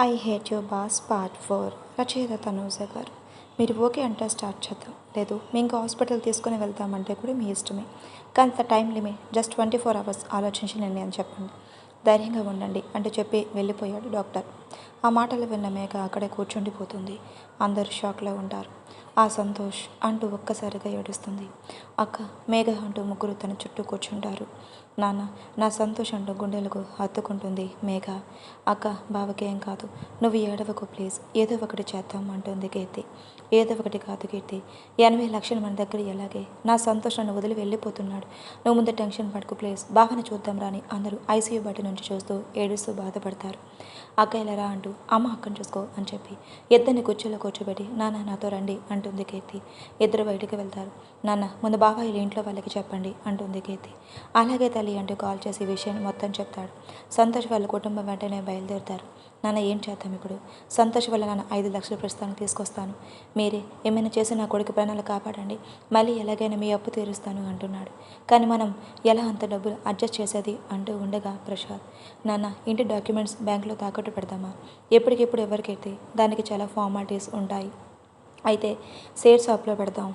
I hate your boss part 4 రచయిత తనూజ గారు. మీరు ఓకే అంటే స్టార్ట్ చేద్దాం, లేదు మీ ఇంకా హాస్పిటల్ తీసుకుని వెళ్తామంటే కూడా మీ ఇష్టమే. కానీ అంత టైం లిమిట్ జస్ట్ 24 అవర్స్ ఆలోచించి నిర్ణయం చెప్పండి. ధైర్యంగా ఉండండి అంటూ చెప్పి వెళ్ళిపోయాడు డాక్టర్. ఆ మాటలు విన్న మేఘ అక్కడే కూర్చుండిపోతుంది. అందరూ షాక్లో ఉంటారు. ఆ సంతోష్ అంటూ ఒక్కసారిగా ఏడుస్తుంది. అక్క, మేఘ అంటూ ముగ్గురు తన చుట్టూ కూర్చుంటారు. నాన్న, నా సంతోష్ అంటూ గుండెలకు హత్తుకుంటుంది మేఘ. అక్క, బావకి ఏం కాదు, నువ్వు ఏడవకు ప్లీజ్, ఏదో ఒకటి చేద్దాం అంటుంది కీర్తి. ఏదో ఒకటి కాదు కీర్తి, 80 లక్షలు మన దగ్గర ఎలాగే, నా సంతోష్ నన్ను వదిలి వెళ్ళిపోతున్నాడు, నువ్వు ముందు టెన్షన్ పడుకు ప్లీజ్, బావని చూద్దాం రాని అందరూ ఐసీయూ బయట నుంచి చూస్తూ ఏడుస్తూ బాధపడతారు. అక్క ఇలా రా అంటూ అమ్మ అక్కని చూసుకో అని చెప్పి ఇద్దరిని కుర్చీలో కూర్చోబెట్టి నాన్న నాతో రండి అంటుంది కీర్తి. ఇద్దరు బయటికి వెళ్తారు. నాన్న, ముందు బాబాయిలు ఇంట్లో వాళ్ళకి చెప్పండి అంటుంది కీర్తి. అలాగే తల్లి అంటూ కాల్ చేసి విషయాన్ని మొత్తం చెప్తాడు. సంతోష్ వాళ్ళ కుటుంబం వెంటనే బయలుదేరుతారు. నాన్న, ఏం చేద్దాం ఇప్పుడు? సంతోష్ వల్ల నాన్న 5 లక్షలు ప్రస్తుతానికి తీసుకొస్తాను, మీరే ఏమైనా చేసి నా కొడుకు ప్రాణాలు కాపాడండి, మళ్ళీ ఎలాగైనా మీ అప్పు తీరుస్తాను అంటున్నాడు. కానీ మనం ఎలా అంత డబ్బులు అడ్జస్ట్ చేసేది అంటూ ఉండగా ప్రసాద్, నాన్న, ఇంటి డాక్యుమెంట్స్ బ్యాంకులో తాకట్టు పెడదామా? ఎప్పటికెప్పుడు ఎవరికైతే దానికి చాలా ఫార్మాలిటీస్ ఉంటాయి, అయితే షేర్ షాప్లో పెడదాం,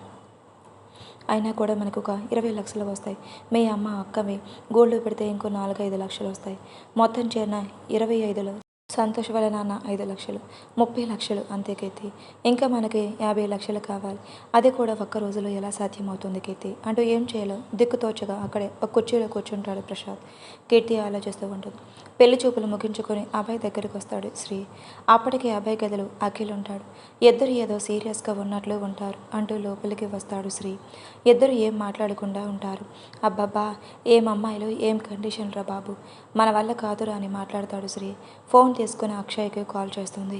అయినా కూడా మనకు ఒక 20 లక్షలు వస్తాయి. మీ అమ్మ అక్కవి గోల్డ్ పెడితే ఇంకో 4-5 లక్షలు వస్తాయి. మొత్తం చేరిన 25లో సంతోష్ వాళ్ళ నాన్న 5 లక్షలు, 30 లక్షలు అంతే కీర్తి. ఇంకా మనకి 50 లక్షలు కావాలి. అది కూడా ఒక్క రోజులో ఎలా సాధ్యమవుతుంది కీర్తి అంటూ ఏం చేయాలో దిక్కుతోచగా అక్కడే ఒక కుర్చీలో కూర్చుంటాడు ప్రసాద్. కీర్తి ఆలోచిస్తూ ఉంటుంది. పెళ్లి చూపులు ముగించుకొని అభయ్ దగ్గరికి వస్తాడు శ్రీ. అప్పటికే అభయ్ గదిలో అఖిల్ ఉంటాడు. ఇద్దరు ఏదో సీరియస్గా ఉన్నట్లు ఉంటారు అంటూ లోపలికి వస్తాడు శ్రీ. ఇద్దరు ఏం మాట్లాడకుండా ఉంటారు. అబ్బబ్బా, ఏం అమ్మాయిలు, ఏం కండిషన్ రా బాబు, మన వల్ల కాదురా అని మాట్లాడతాడు శ్రీ. ఫోన్ తీసుకుని అక్షయ్కి కాల్ చేస్తుంది.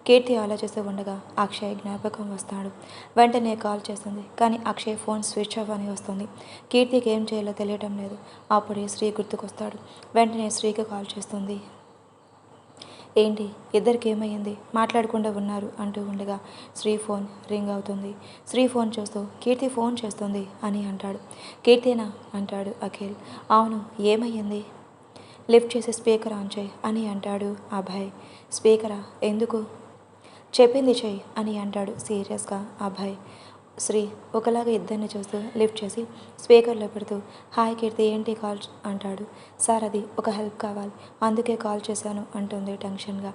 కీర్తి ఆలోచిస్తూ ఉండగా అక్షయ్ జ్ఞాపకం వస్తాడు. వెంటనే కాల్ చేస్తుంది. కానీ అక్షయ్ ఫోన్ స్విచ్ ఆఫ్ అని వస్తుంది. కీర్తికి ఏం చేయాలో తెలియటం లేదు. అప్పుడే శ్రీ గుర్తుకొస్తాడు. వెంటనే శ్రీకి కాల్ చేస్తుంది. ఏంటి, ఇద్దరికి ఏమైంది, మాట్లాడకుండా ఉన్నారు అంటూ ఉండగా శ్రీ ఫోన్ రింగ్ అవుతుంది. శ్రీ ఫోన్ చూస్తూ కీర్తి ఫోన్ చేస్తుంది అని అంటాడు. కీర్తినా అంటాడు అఖిల్. అవును, ఏమయ్యింది? లిఫ్ట్ చేసి స్పీకర్ ఆన్ చేయి అని అంటాడు అభయ్. స్పీకరా? ఎందుకు? చెప్పింది చెయ్యి అని అంటాడు సీరియస్గా అభయ్. శ్రీ ఒకలాగా ఇద్దరిని చూస్తూ లిఫ్ట్ చేసి స్పీకర్లో పెడుతూ హాయ్ కీర్తి, ఏంటి కాల్ అంటాడు. సార్, అది ఒక హెల్ప్ కావాలి, అందుకే కాల్ చేశాను అంటుంది టెన్షన్గా.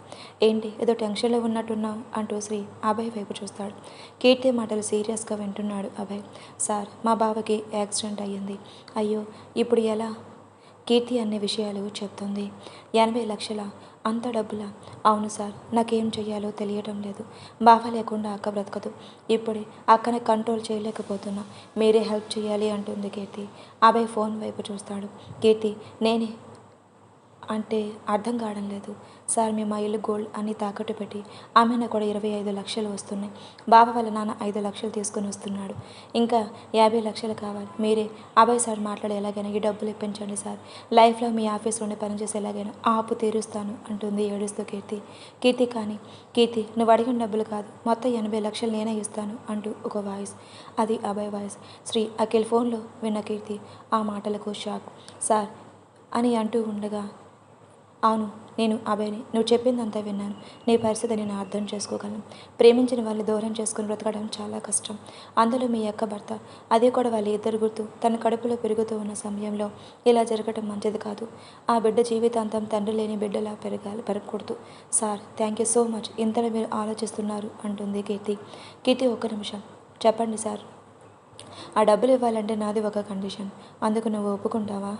ఏంటి, ఏదో టెన్షన్లో ఉన్నట్టున్నావు అంటూ శ్రీ అభయ్ వైపు చూస్తాడు. కీర్తి మాటలు సీరియస్గా వింటున్నాడు అభయ్. సార్, మా బావకి యాక్సిడెంట్ అయ్యింది. అయ్యో, ఇప్పుడు ఎలా? కీర్తి అన్ని విషయాలు చెప్తుంది. 80 లక్షల? అంత డబ్బులా? అవును సార్, నాకేం చెయ్యాలో తెలియటం లేదు. బావ లేకుండా అక్క బ్రతకదు. ఇప్పుడే అక్కని కంట్రోల్ చేయలేకపోతున్నా, మీరే హెల్ప్ చేయాలి అంటుంది కీర్తి. అభయ్ ఫోన్ వైపు చూస్తాడు. కీర్తి, నేనే అంటే అర్థం కావడం లేదు సార్. మేము మా ఇల్లు గోల్డ్ అన్నీ తాకట్టు పెట్టి ఆమెను కూడా 25 లక్షలు వస్తున్నాయి. బావ వాళ్ళ నాన్న 5 లక్షలు తీసుకొని వస్తున్నాడు. ఇంకా 50 లక్షలు కావాలి. మీరే అభయ్ సార్ మాట్లాడి ఎలాగైనా ఈ డబ్బులు ఇప్పించండి సార్. లైఫ్లో మీ ఆఫీస్లోనే పనిచేసి ఎలాగైనా ఆ అప్పు తీరుస్తాను అంటుంది ఏడుస్తూ కీర్తి. కీర్తి, కానీ కీర్తి, నువ్వు అడిగిన డబ్బులు కాదు, మొత్తం 80 లక్షలు నేనే ఇస్తాను అంటూ ఒక వాయిస్. అది అభయ్ వాయిస్. శ్రీ అఖిల్ ఫోన్లో విన్న కీర్తి ఆ మాటలకు షాక్. సార్ అని అంటూ ఉండగా, అవును, నేను అభయ్ని, నువ్వు చెప్పిందంతా విన్నాను. నీ పరిస్థితి నేను అర్థం చేసుకోగలను. ప్రేమించిన వాళ్ళని దూరం చేసుకుని బ్రతకడం చాలా కష్టం. అందులో మీ అక్క భర్త, అది కూడా వాళ్ళ ఇద్దరు గుర్తు తన కడుపులో పెరుగుతూ ఉన్న సమయంలో ఇలా జరగటం మంచిది కాదు. ఆ బిడ్డ జీవితాంతం తండ్రి లేని బిడ్డలా పెరగకూడదు. Sir, thank you so much, ఇంతలో మీరు ఆలోచిస్తున్నారు అంటుంది కీర్తి. కీర్తి, ఒక్క నిమిషం, చెప్పండి సార్. ఆ డబ్బులు ఇవ్వాలంటే నాది ఒక కండిషన్, అందుకు నువ్వు ఒప్పుకుంటావా?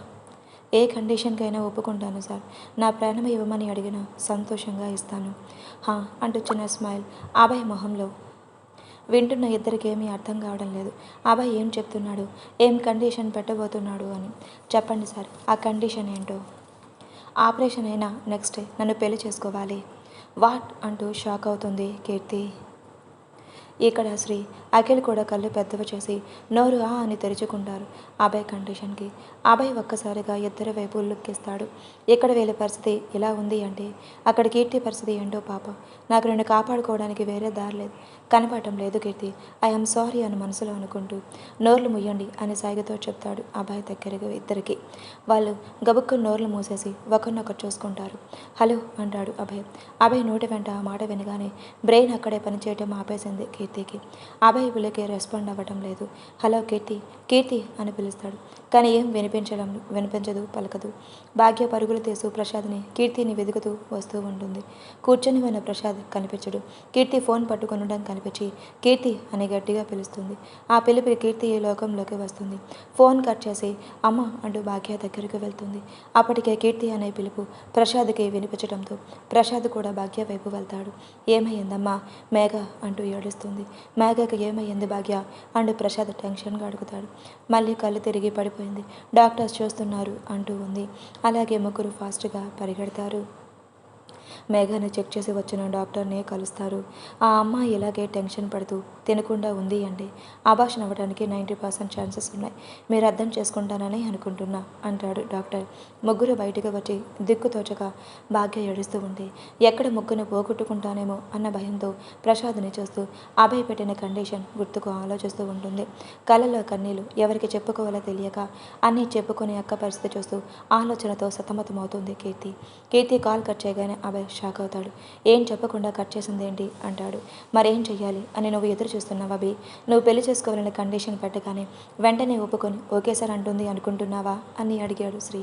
ఏ కండిషన్కైనా ఒప్పుకుంటాను సార్. నా ప్రాణం ఇవ్వమని అడిగినా సంతోషంగా ఇస్తాను. హా అంటూ చిన్న స్మైల్ అభయ్ మొహంలో. వింటున్న ఇద్దరికి ఏమీ అర్థం కావడం లేదు. అభయ్ ఏం చెప్తున్నాడు, ఏం కండిషన్ పెట్టబోతున్నాడు అని. చెప్పండి సార్, ఆ కండిషన్ ఏంటో? ఆపరేషన్ అయినా నెక్స్ట్ డే నన్ను పెళ్లి చేసుకోవాలి. వాట్ అంటూ షాక్ అవుతుంది కీర్తి. ఇక్కడ శ్రీ అఖిల్ కూడా కళ్ళు పెద్దవి చేసి నోరు ఆ అని తెరుచుకుంటారు అభయ్ కండిషన్కి. అభయ్ ఒక్కసారిగా ఇద్దరి వైపు లుక్కిస్తాడు. ఇక్కడ వీళ్ళ పరిస్థితి ఎలా ఉంది అంటే అక్కడ కీర్తి పరిస్థితి ఏంటో పాపం. నాకు నిన్ను కాపాడుకోవడానికి వేరే దారి లేదు, కనపడటం లేదు కీర్తి. ఐఎమ్ సారీ అని మనసులో అనుకుంటూ నోర్లు ముయ్యండి అని సాయిగతో చెప్తాడు అభయ్ దగ్గరగా ఇద్దరికి. వాళ్ళు గబుక్కుని నోర్లు మూసేసి ఒకరినొకరు చూసుకుంటారు. హలో అంటాడు అభయ్. అభయ్ నోటి వెంట ఆ మాట వినగానే బ్రెయిన్ అక్కడే పనిచేయటం ఆపేసింది కీర్తికి. అభయ్ వీళ్ళకి రెస్పాండ్ అవ్వటం లేదు. హలో కీర్తి, కీర్తి అని పిలుస్తాడు. కానీ ఏం వినిపించదు, పలకదు. భాగ్య పరుగులు తీస్తూ ప్రసాద్ని కీర్తిని వెతుకుతూ వస్తూ ఉంటుంది. కూర్చొని ఉన్న ప్రసాద్ కనిపించడు. కీర్తి ఫోన్ పట్టుకొనడం కనిపించి కీర్తి అని గట్టిగా పిలుస్తుంది. ఆ పిలిపి కీర్తి ఈ లోకంలోకి వస్తుంది. ఫోన్ కట్ చేసి అమ్మ అంటూ భాగ్య దగ్గరికి వెళ్తుంది. అప్పటికే కీర్తి అనే పిలుపు ప్రసాద్కి వినిపించడంతో ప్రసాద్ కూడా భాగ్య వైపు వెళ్తాడు. ఏమైందమ్మా మేఘ అంటూ ఏడుస్తుంది. మేఘకి ఏమైంది భాగ్య అంటూ ప్రసాద్ టెన్షన్గా అడుగుతాడు. మళ్ళీ కళ్ళు తిరిగి పడిపోయింది, డాక్టర్స్ చూస్తున్నారు అంటూ ఉంది. అలాగే ముగ్గురు ఫాస్ట్గా పరిగెడతారు. మేఘాని చెక్ చేసి వచ్చిన డాక్టర్ని కలుస్తారు. ఆ అమ్మాయి ఇలాగే టెన్షన్ పడుతూ తినకుండా ఉంది అంటే అబార్షన్ అవ్వడానికి 90% ఛాన్సెస్ ఉన్నాయి. మీరు అర్థం చేసుకుంటానని అనుకుంటున్నా అంటాడు డాక్టర్. ముగ్గురు బయటకు వచ్చి దిక్కుతోచగా భాగ్య ఏడుస్తూ ఉంటే ఎక్కడ ముగ్గును పోగొట్టుకుంటానేమో అన్న భయంతో ప్రసాద్ని చూస్తూ అభయ్ పెట్టిన కండిషన్ గుర్తుకు ఆలోచిస్తూ ఉంటుంది. కళ్ళలో కన్నీళ్ళు ఎవరికి చెప్పుకోవాలో తెలియక అన్నీ చెప్పుకొని అక్క పరిస్థితి చూస్తూ ఆలోచనతో సతమతమవుతుంది కీర్తి. కీర్తి కాల్ కట్ చేయగానే అభయ్ షాక్ అవుతాడు. ఏం చెప్పకుండా కట్ చేసింది ఏంటి అంటాడు. మరేం చెయ్యాలి అని నువ్వు ఎదురు చూస్తున్నావా అభి? నువ్వు పెళ్లి చేసుకోవాలని కండిషన్ పెట్టగానే వెంటనే ఒప్పుకొని ఓకేసారి అంటుంది అనుకుంటున్నావా అని అడిగాడు శ్రీ.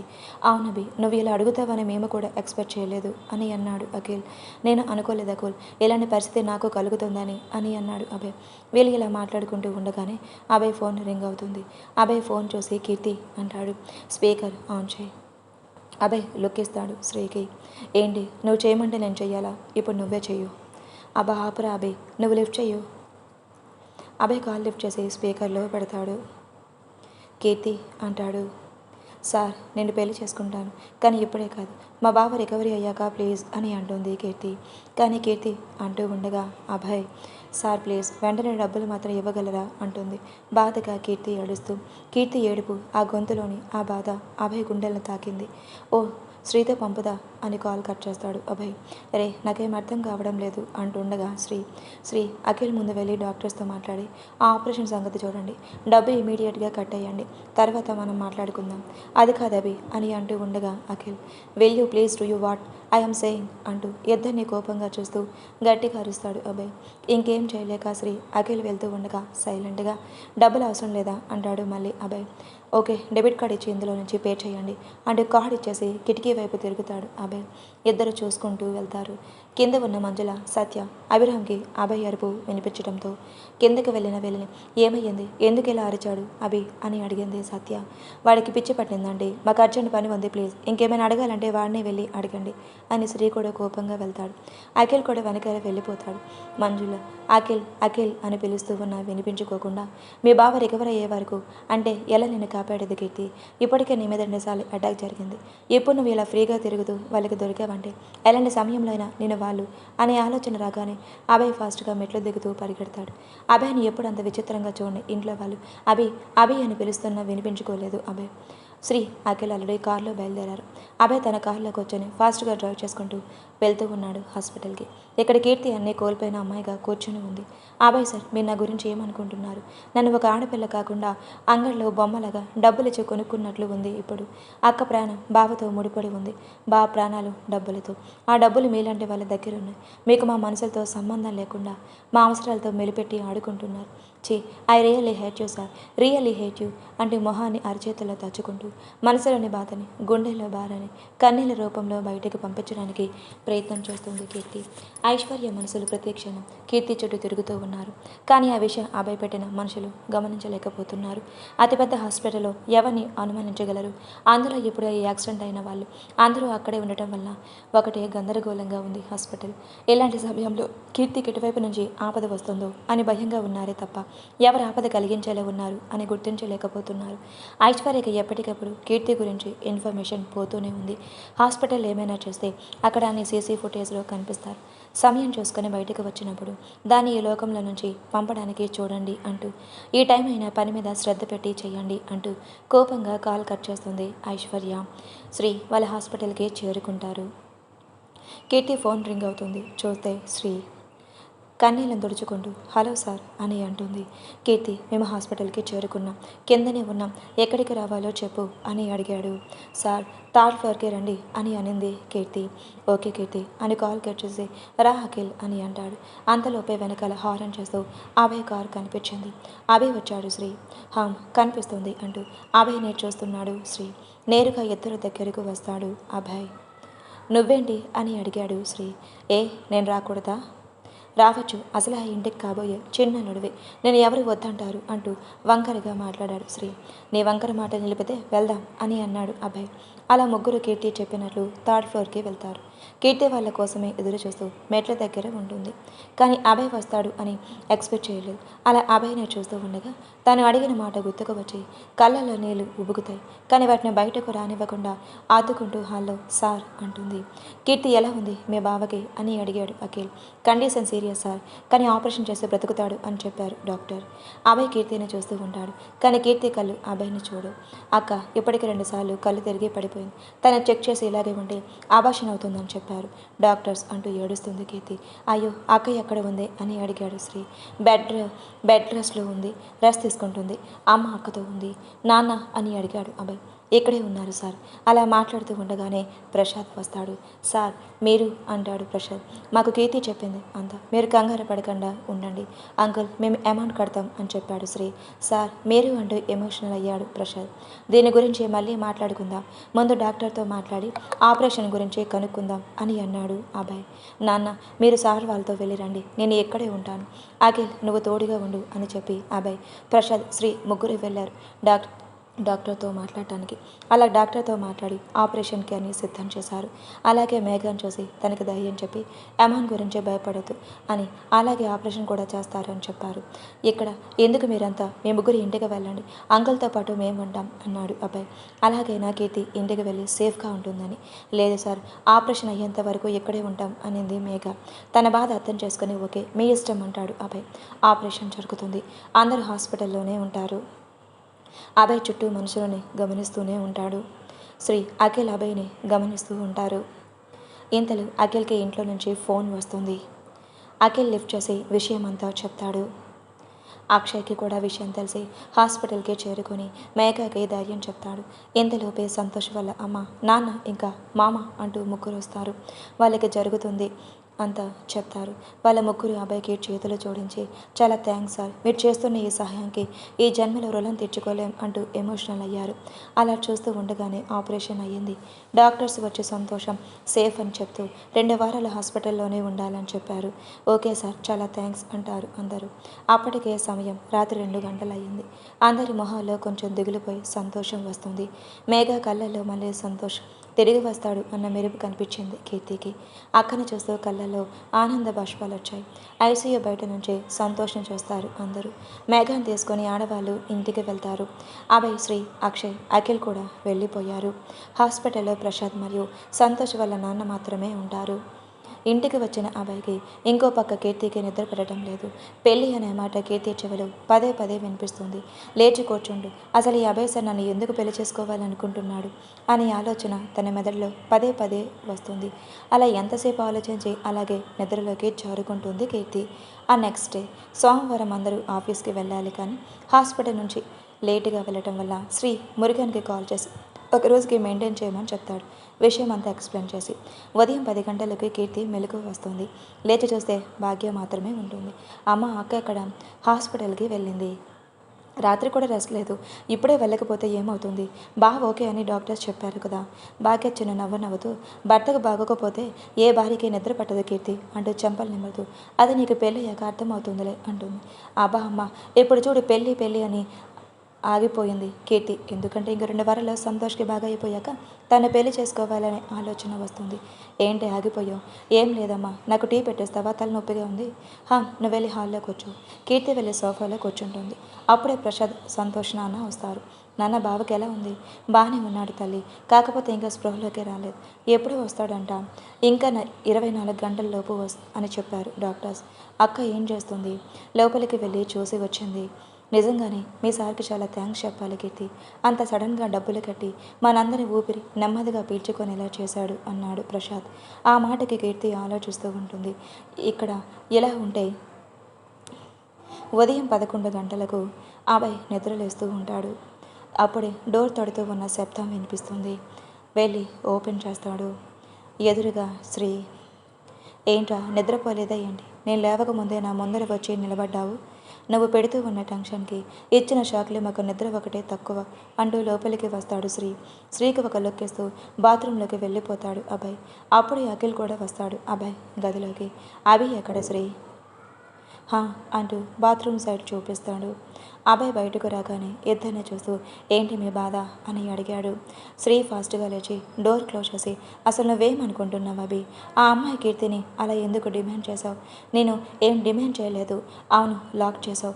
అవునభి, నువ్వు ఇలా అడుగుతావని మేము కూడా ఎక్స్పెక్ట్ చేయలేదు అని అన్నాడు అఖిల్. నేను అనుకోలేదు అఖిల్, ఇలాంటి పరిస్థితి నాకు కలుగుతుందని అని అన్నాడు అభయ్. వీళ్ళు ఇలా మాట్లాడుకుంటూ ఉండగానే అభయ్ ఫోన్ రింగ్ అవుతుంది. అభయ్ ఫోన్ చూసి కీర్తి అంటాడు. స్పీకర్ ఆన్ చేయి. అభయ్ లుక్ ఇస్తాడు శ్రీకి. ఏంటి నువ్వు చేయమంటే నేను చెయ్యాలా? ఇప్పుడు నువ్వే చెయ్యు. అబ్బా ఆపురా అభయ్, నువ్వు లిఫ్ట్ చెయ్యు. అభయ్ కాల్ లిఫ్ట్ చేసి స్పీకర్లో పెడతాడు. కీర్తి అంటాడు. సార్ నేను పెళ్లి చేసుకుంటాను, కానీ ఇప్పుడే కాదు, మా బావ రికవరీ అయ్యాక ప్లీజ్ అని అంటుంది కీర్తి. కానీ కీర్తి అంటూ ఉండగా అభయ్ సార్ ప్లీజ్ వెంటనే డబ్బులు మాత్రం ఇవ్వగలరా అంటుంది బాధగా కీర్తి ఏడుస్తూ. కీర్తి ఏడుపు, ఆ గొంతులోని ఆ బాధ అభయ్ గుండెలను తాకింది. ఓ శ్రీతో పంపుదా అని కాల్ కట్ చేస్తాడు అభయ్. రే నాకేం అర్థం కావడం లేదు అంటుండగా శ్రీ అఖిల్ ముందు వెళ్ళి డాక్టర్స్తో మాట్లాడి ఆ ఆపరేషన్ సంగతి చూడండి, డబ్బు ఇమీడియట్గా కట్ అయ్యండి, తర్వాత మనం మాట్లాడుకుందాం. అది కాదు అభి అని అంటూ ఉండగా Akhil will you please do you what I'm saying అంటూ ఇద్దరిని కోపంగా చూస్తూ గట్టిగా అరుస్తాడు అభయ్. ఇంకేం చేయలేక శ్రీ అఖిల్ వెళ్తూ ఉండగా సైలెంట్గా డబ్బులు అవసరం లేదా అంటాడు మళ్ళీ అభయ్. ఓకే డెబిట్ కార్డ్ ఇచ్చి ఇందులో నుంచి పే చేయండి అంటూ కార్డ్ ఇచ్చేసి కిటికీ వైపు తిరుగుతాడు అభయ్. ఇద్దరు చూసుకుంటూ వెళ్తారు. కింద ఉన్న మంజుల, సత్య, అభిరామ్కి అభయ్ అరుపు వినిపించడంతో కిందకి వెళ్ళిన ఏమయ్యింది, ఎందుకు ఇలా అరిచాడు అభి అని అడిగింది సత్య. వాడికి పిచ్చి పట్టిందండి, మాకు అర్జెంట్ పని ఉంది ప్లీజ్, ఇంకేమైనా అడగాలంటే వాడిని వెళ్ళి అడగండి అని శ్రీ కూడా కోపంగా వెళ్తాడు. అఖిల్ కూడా వెనకాల వెళ్ళిపోతాడు. మంజుల అఖిల్ అఖిల్ అని పిలుస్తూ ఉన్నా వినిపించుకోకుండా మీ బావ రికవర్ అయ్యే వరకు అంటే ఎలా నేను కాపాడేది కీర్తి, ఇప్పటికే నీ మీద 2 సార్లు అటాక్ జరిగింది, ఇప్పుడు నువ్వు ఇలా ఫ్రీగా తిరుగుతూ వాళ్ళకి దొరికావంటే ఎలాంటి సమయంలో అయినా నేను వాళ్ళు అనే ఆలోచన రాగానే అభయ్ ఫాస్ట్గా మెట్లు దిగుతూ పరిగెడతాడు. అభయ్ని ఎప్పుడు అంత విచిత్రంగా చూడండి ఇంట్లో వాళ్ళు అభి అభి అని పిలుస్తున్నా వినిపించుకోలేదు అభయ్. శ్రీ అఖిల్ ఆల్రెడీ కారులో బయలుదేరారు. అభయ్ తన కారులో కూర్చొని ఫాస్ట్గా డ్రైవ్ చేసుకుంటూ వెళ్తూ ఉన్నాడు హాస్పిటల్కి. ఇక్కడ కీర్తి అన్నీ కోల్పోయిన అమ్మాయిగా కూర్చొని ఉంది. అభయ్ సార్ మీరు నా గురించి ఏమనుకుంటున్నారు? నన్ను ఒక ఆడపిల్ల కాకుండా అంగడిలో బొమ్మలాగా డబ్బులు ఇచ్చి కొనుక్కున్నట్లు ఉంది. ఇప్పుడు అక్క ప్రాణం బావతో ముడిపడి ఉంది, బావ ప్రాణాలు డబ్బులతో. ఆ డబ్బులు మీలాంటి వాళ్ళ దగ్గర ఉన్నాయి. మీకు మా మనసులతో సంబంధం లేకుండా మా అవసరాలతో మెలిపెట్టి ఆడుకుంటున్నారు. చీ I really hate you sir, really hate you అంటూ మొహాన్ని అరచేతుల్లో తచ్చుకుంటూ మనసులోని బాధని, గుండెల్లో భారాన్ని కన్నీళ్ళ రూపంలో బయటకు పంపించడానికి ప్రయత్నం చేస్తుంది కీర్తి. ఐశ్వర్య మనసులు ప్రతి క్షణం కీర్తి చుట్టూ తిరుగుతూ ఉన్నారు. కానీ ఆ విషయం అభయ్ పెట్టిన మనుషులు గమనించలేకపోతున్నారు. అతిపెద్ద హాస్పిటల్లో ఎవరిని అనుమానించగలరు? అందులో ఇప్పుడు ఈ యాక్సిడెంట్ అయిన వాళ్ళు అందరూ అక్కడే ఉండటం వల్ల ఒకటే గందరగోళంగా ఉంది హాస్పిటల్. ఇలాంటి సమయంలో కీర్తికి ఇటువైపు నుంచి ఆపద వస్తుందో అని భయంగా ఉన్నారే తప్ప ఎవరు ఆపద కలిగించేలా ఉన్నారు అని గుర్తించలేకపోతున్నారు. ఐశ్వర్యకి ఎప్పటికప్పుడు కీర్తి గురించి ఇన్ఫర్మేషన్ పోతూనే ఉంది. హాస్పిటల్ ఏమైనా చేస్తే అక్కడ అన్ని సీసీ ఫుటేజ్లో కనిపిస్తారు. సమయం చూసుకొని బయటకు వచ్చినప్పుడు దాన్ని ఈ లోకంలో నుంచి పంపడానికి చూడండి అంటూ, ఈ టైం అయినా పని మీద శ్రద్ధ పెట్టి చేయండి అంటూ కోపంగా కాల్ కట్ చేస్తుంది ఐశ్వర్య. శ్రీ వాళ్ళ హాస్పిటల్కి చేరుకుంటారు. కీర్తి ఫోన్ రింగ్ అవుతుంది. చూస్తే శ్రీ కన్నీళ్ళను తుడుచుకుంటూ హలో సార్ అని అంటుంది. కీర్తి, మేము హాస్పిటల్కి చేరుకున్నాం, కిందనే ఉన్నాం, ఎక్కడికి రావాలో చెప్పు అని అడిగాడు. సార్ థర్డ్ ఫ్లోర్కి రండి అని అనింది కీర్తి. ఓకే కీర్తి అని కాల్ కట్ చేసి రా అఖిల్ అని అంటాడు. అంతలోపే వెనకాల హారన్ చేస్తూ అభయ్ కార్ కనిపించింది. అభయ్ వచ్చాడు. శ్రీ కనిపిస్తుంది అంటూ అభయ్ని చూస్తున్నాడు శ్రీ. నేరుగా ఇద్దరు దగ్గరకు వస్తాడు అభయ్. నువ్వేంటి అని అడిగాడు శ్రీ. నేను రాకూడదా? రావచ్చు, అసలు ఆ ఇంటికి కాబోయే చిన్న నడువే, నేను ఎవరు వద్దంటారు అంటూ వంకరగా మాట్లాడాడు శ్రీ. నీ వంకర మాట నిలిపితే వెళ్దాం అని అన్నాడు అభయ్. అలా ముగ్గురు కీర్తి చెప్పినట్లు థర్డ్ ఫ్లోర్కి వెళ్తారు. కీర్తి వాళ్ళ కోసమే ఎదురు చూస్తూ మెట్ల దగ్గర ఉంటుంది. కానీ అభయ్ వస్తాడు అని ఎక్స్పెక్ట్ చేయలేదు. అలా అభయ్ని చూస్తూ ఉండగా తను అడిగిన మాట గుర్తుకు వచ్చి కళ్ళల్లో నీళ్లు ఉబుకుతాయి. కానీ వాటిని బయటకు రానివ్వకుండా ఆదుకుంటూ హాల్లో సార్ అంటుంది. కీర్తి ఎలా ఉంది మీ బావకి అని అడిగాడు అఖిల్. కండిషన్ సీరియస్ సార్, కానీ ఆపరేషన్ చేసి బ్రతుకుతాడు అని చెప్పారు డాక్టర్. అభయ్ కీర్తిని చూస్తూ ఉంటాడు. కానీ కీర్తి కళ్ళు అభయ్ని చూడు. అక్క ఇప్పటికి 2 సార్లు కళ్ళు తిరిగి పడిపోయింది. తను చెక్ చేసి ఇలాగే ఉంటే ఆభాషణ అవుతుందని చెప్పారు డాక్టర్స్ అంటూ ఏడుస్తుంది కీర్తి. అయ్యో అక్క ఎక్కడ ఉంది అని అడిగాడు శ్రీ. బెడ్ రెస్ట్లో ఉంది, రెస్ట్ తీసుకుంటుంది. అమ్మ అక్కతో ఉంది. నాన్న అని అడిగాడు అభయ్. ఇక్కడే ఉన్నారు సార్. అలా మాట్లాడుతూ ఉండగానే ప్రసాద్ వస్తాడు. సార్ మీరు అంటాడు ప్రసాద్. మాకు కీర్తి చెప్పింది అంతా, మీరు కంగారు పడకుండా ఉండండి అంకుల్, మేము అమౌంట్ కడతాం అని చెప్పాడు శ్రీ. సార్ మీరు అంటూ ఎమోషనల్ అయ్యాడు ప్రసాద్. దీని గురించి మళ్ళీ మాట్లాడుకుందాం, ముందు డాక్టర్తో మాట్లాడి ఆపరేషన్ గురించి కనుక్కుందాం అని అన్నాడు అభయ్. నాన్న మీరు సార్ వాళ్ళతో వెళ్ళి రండి, నేను ఇక్కడే ఉంటాను. అఖిల్ నువ్వు తోడుగా ఉండు అని చెప్పి అభయ్, ప్రసాద్, శ్రీ ముగ్గురు వెళ్ళారు డాక్టర్తో మాట్లాడటానికి. అలా డాక్టర్తో మాట్లాడి ఆపరేషన్కి అని సిద్ధం చేశారు. అలాగే మేఘాన్ని చూసి తనకి ధైర్యం చెప్పి అమౌంట్ గురించి భయపడద్దు అని, అలాగే ఆపరేషన్ కూడా చేస్తారు అని చెప్పారు. ఇక్కడ ఎందుకు మీరంతా మీ ముగ్గురు ఇంటికి వెళ్ళండి, అంకుల్తో పాటు మేము ఉంటాం అన్నాడు అబ్బాయి. అలాగే నా కీర్తి ఇంటికి వెళ్ళి సేఫ్గా ఉంటుందని. లేదు సార్, ఆపరేషన్ అయ్యేంత వరకు ఇక్కడే ఉంటాం అనింది మేఘ. తన బాధ అర్థం చేసుకుని ఓకే మీ ఇష్టం అంటాడు అభయ్. ఆపరేషన్ జరుగుతుంది. అందరూ హాస్పిటల్లోనే ఉంటారు. అభయ్ చుట్టూ మనుషులని గమనిస్తూనే ఉంటాడు. శ్రీ అఖిల్ అభయ్ని గమనిస్తూ ఉంటారు. ఇంతలో అఖిల్కి ఇంట్లో నుంచి ఫోన్ వస్తుంది. అఖిల్ లిఫ్ట్ చేసి విషయం అంతా చెప్తాడు. అక్షయ్కి కూడా విషయం తెలిసి హాస్పిటల్కి చేరుకొని మేఘకి ధైర్యం చెప్తాడు. ఇంతలోపే సంతోష్ వల్ల అమ్మ, నాన్న ఇంకా మామ అంటూ ముగ్గురు వస్తారు. వాళ్ళకి జరుగుతుంది అంతా చెప్తారు. వాళ్ళ ముగ్గురు అబ్బాయికి చేతులు జోడించి చాలా థ్యాంక్స్ సార్, మీరు చేస్తున్న ఈ సహాయానికి ఈ జన్మలో రుణం తెచ్చుకోలేం అంటూ ఎమోషనల్ అయ్యారు. అలా చూస్తూ ఉండగానే ఆపరేషన్ అయ్యింది. డాక్టర్స్ వచ్చి సంతోషం సేఫ్ అని చెప్తూ 2 వారాల హాస్పిటల్లోనే ఉండాలని చెప్పారు. ఓకే సార్ చాలా థ్యాంక్స్ అంటారు అందరూ. అప్పటికే సమయం రాత్రి 2 గంటలు అయ్యింది. అందరి మొహాల్లో కొంచెం దిగులుపోయి సంతోషం వస్తుంది. మేఘ కళ్ళల్లో మళ్ళీ సంతోష్ తిరిగి వస్తాడు అన్న మెరుపు కనిపించింది కీర్తికి. అక్కను చూస్తూ కళ్ళల్లో ఆనంద బాష్పాలు వచ్చాయి. ఐసీయూ బయట నుంచి సంతోషం చూస్తారు అందరూ. మేఘాన్ని తీసుకొని ఆడవాళ్ళు ఇంటికి వెళ్తారు. అభయ్, శ్రీ, అక్షయ్, అఖిల్ కూడా వెళ్ళిపోయారు. హాస్పిటల్లో ప్రసాద్ మరియు సంతోష్ వాళ్ళ నాన్న మాత్రమే ఉంటారు. ఇంటికి వచ్చిన అభయ్కి ఇంకో పక్క కీర్తికి నిద్ర పడటం లేదు. పెళ్ళి అనే మాట కీర్తి చెవిలో పదే పదే వినిపిస్తుంది. లేచి కూర్చుండు, అసలు ఈ అభయ్ సార్ నన్ను ఎందుకు పెళ్లి చేసుకోవాలనుకుంటున్నాడు అనే ఆలోచన తన మెదడులో పదే పదే వస్తుంది. అలా ఎంతసేపు ఆలోచించి అలాగే నిద్రలోకి జారుకుంటుంది కీర్తి. ఆ నెక్స్ట్ డే సోమవారం అందరూ ఆఫీస్కి వెళ్ళాలి. కానీ హాస్పిటల్ నుంచి లేటుగా వెళ్ళటం వల్ల శ్రీ మురుగన్కి కాల్ చేసి ఒక రోజుకి మెయింటైన్ చేయమని చెప్తాడు. విషయం అంతా ఎక్స్ప్లెయిన్ చేసి ఉదయం 10 గంటలకి కీర్తి మెలకు వస్తుంది. లేచి చూస్తే భాగ్య మాత్రమే ఉంటుంది. అమ్మ, అక్క ఎక్కడ? హాస్పిటల్కి వెళ్ళింది. రాత్రి కూడా రెస్ట్ లేదు. ఇప్పుడే వెళ్ళకపోతే ఏమవుతుంది? బాగా ఓకే అని డాక్టర్స్ చెప్పారు కదా. భాగ్య చిన్న నవ్వుతూ, భర్తకు బాగోకపోతే ఏ భార్యకి నిద్ర పట్టదు కీర్తి అంటూ చెంపలు నిమ్మడుతూ, అది నీకు పెళ్ళయ్యాక అర్థమవుతుందిలే అంటుంది. అబ్బా అమ్మ, ఇప్పుడు చూడు పెళ్ళి అని ఆగిపోయింది కీర్తి. ఎందుకంటే ఇంక 2 వారాల్లో సంతోష్కి బాగా అయిపోయాక తను పెళ్లి చేసుకోవాలనే ఆలోచన వస్తుంది. ఏంటి ఆగిపోయావు? ఏం లేదమ్మా, నాకు టీ పెట్టేస్తావా? తలనొప్పిగా ఉంది. నువ్వు వెళ్ళి హాల్లో కూర్చో. కీర్తి వెళ్ళి సోఫాలో కూర్చుంటుంది. అప్పుడే ప్రసాద్, సంతోష్, నాన్న వస్తారు. నాన్న, బావకి ఎలా ఉంది? బాగానే ఉన్నాడు తల్లి, కాకపోతే ఇంకా స్పృహలోకి రాలేదు. ఎప్పుడు వస్తాడంట? ఇంకా 24 గంటల్లోపు అని చెప్పారు డాక్టర్స్. అక్క ఏం చేస్తుంది? లోపలికి వెళ్ళి చూసి వచ్చింది. నిజంగానే మీ సార్కి చాలా థ్యాంక్స్ చెప్పాలి కీర్తి. అంత సడన్గా డబ్బులు కట్టి మనందరి ఊపిరి నెమ్మదిగా పీల్చుకొనేలా చేశాడు అన్నాడు ప్రసాద్. ఆ మాటకి కీర్తి ఆలోచిస్తూ ఉంటుంది. ఇక్కడ ఇలా ఉంటే ఉదయం 11 గంటలకు అభయ్ నిద్రలేస్తూ ఉంటాడు. అప్పుడే డోర్ తడుతూ ఉన్న శబ్దం వినిపిస్తుంది. వెళ్ళి ఓపెన్ చేస్తాడు. ఎదురుగా శ్రీ. ఏంట్రా, నిద్రపోలేదా ఏంటి? నేను లేవకముందే నా ముందర వచ్చి నిలబడ్డావు. నువ్వు పెడుతూ ఉన్న టెన్షన్కి ఇచ్చిన షాక్లే మాకు నిద్ర ఒకటే తక్కువ అంటూ లోపలికి వస్తాడు శ్రీ. శ్రీకి ఒక లుక్కిస్తూ బాత్రూంలోకి వెళ్ళిపోతాడు అభయ్. అప్పుడే అఖిల్ కూడా వస్తాడు అభయ్ గదిలోకి. అభి ఎక్కడ శ్రీ? అంటూ బాత్రూమ్ సైడ్ చూపిస్తాడు. అభయ్ బయటకు రాగానే ఇద్దరిని చూస్తూ ఏంటి మీ బాధ అని అడిగాడు. శ్రీ ఫాస్ట్గా లేచి డోర్ క్లోజ్ చేసి, అసలు నువ్వేమనుకుంటున్నావు అభి? ఆ అమ్మాయి కీర్తిని అలా ఎందుకు డిమాండ్ చేసావు? నేను ఏం డిమాండ్ చేయలేదు. అవును, లాక్ చేసావు.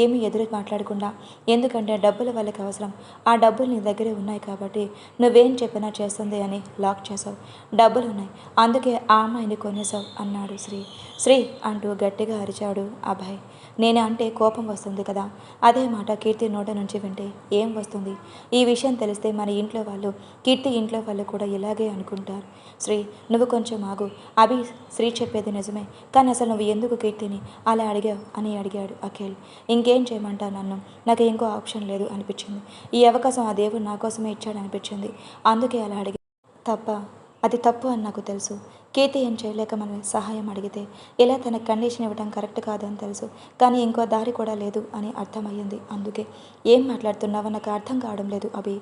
ఏమీ ఎదురు మాట్లాడకుండా. ఎందుకంటే డబ్బులు వాళ్ళకి అవసరం. ఆ డబ్బులు నీ దగ్గరే ఉన్నాయి కాబట్టి నువ్వేం చెప్పినా చేస్తుంది అని లాక్ చేసావు. డబ్బులు ఉన్నాయి, అందుకే ఆ అమ్మాయిని కొనేసావు అన్నాడు శ్రీ. శ్రీ అంటూ గట్టిగా అరిచాడు అభయ్. నేనే అంటే కోపం వస్తుంది కదా, అదే మాట కీర్తి నోట నుంచి వింటే ఏం వస్తుంది? ఈ విషయం తెలిస్తే మన ఇంట్లో వాళ్ళు, కీర్తి ఇంట్లో వాళ్ళు కూడా ఇలాగే అనుకుంటారు. శ్రీ, నువ్వు కొంచెం ఆగు. అభి, శ్రీ చెప్పేది నిజమే, కానీ అసలు నువ్వు ఎందుకు కీర్తిని అలా అడిగావు అని అడిగాడు అఖిల్. ఇంకేం చేయమంటా నన్ను? నాకు ఇంకో ఆప్షన్ లేదు అనిపించింది. ఈ అవకాశం ఆ దేవుడు నా కోసమే ఇచ్చాడు అనిపించింది, అందుకే అలా అడిగా తప్ప. అది తప్పు అని నాకు తెలుసు. కీర్తి ఏం చేయలేక మన సహాయం అడిగితే ఇలా తనకు కండిషన్ ఇవ్వడం కరెక్ట్ కాదని తెలుసు, కానీ ఇంకో దారి కూడా లేదు అని అర్థమయ్యింది. అందుకే. ఏం మాట్లాడుతున్నావో నాకు అర్థం కావడం లేదు అభి.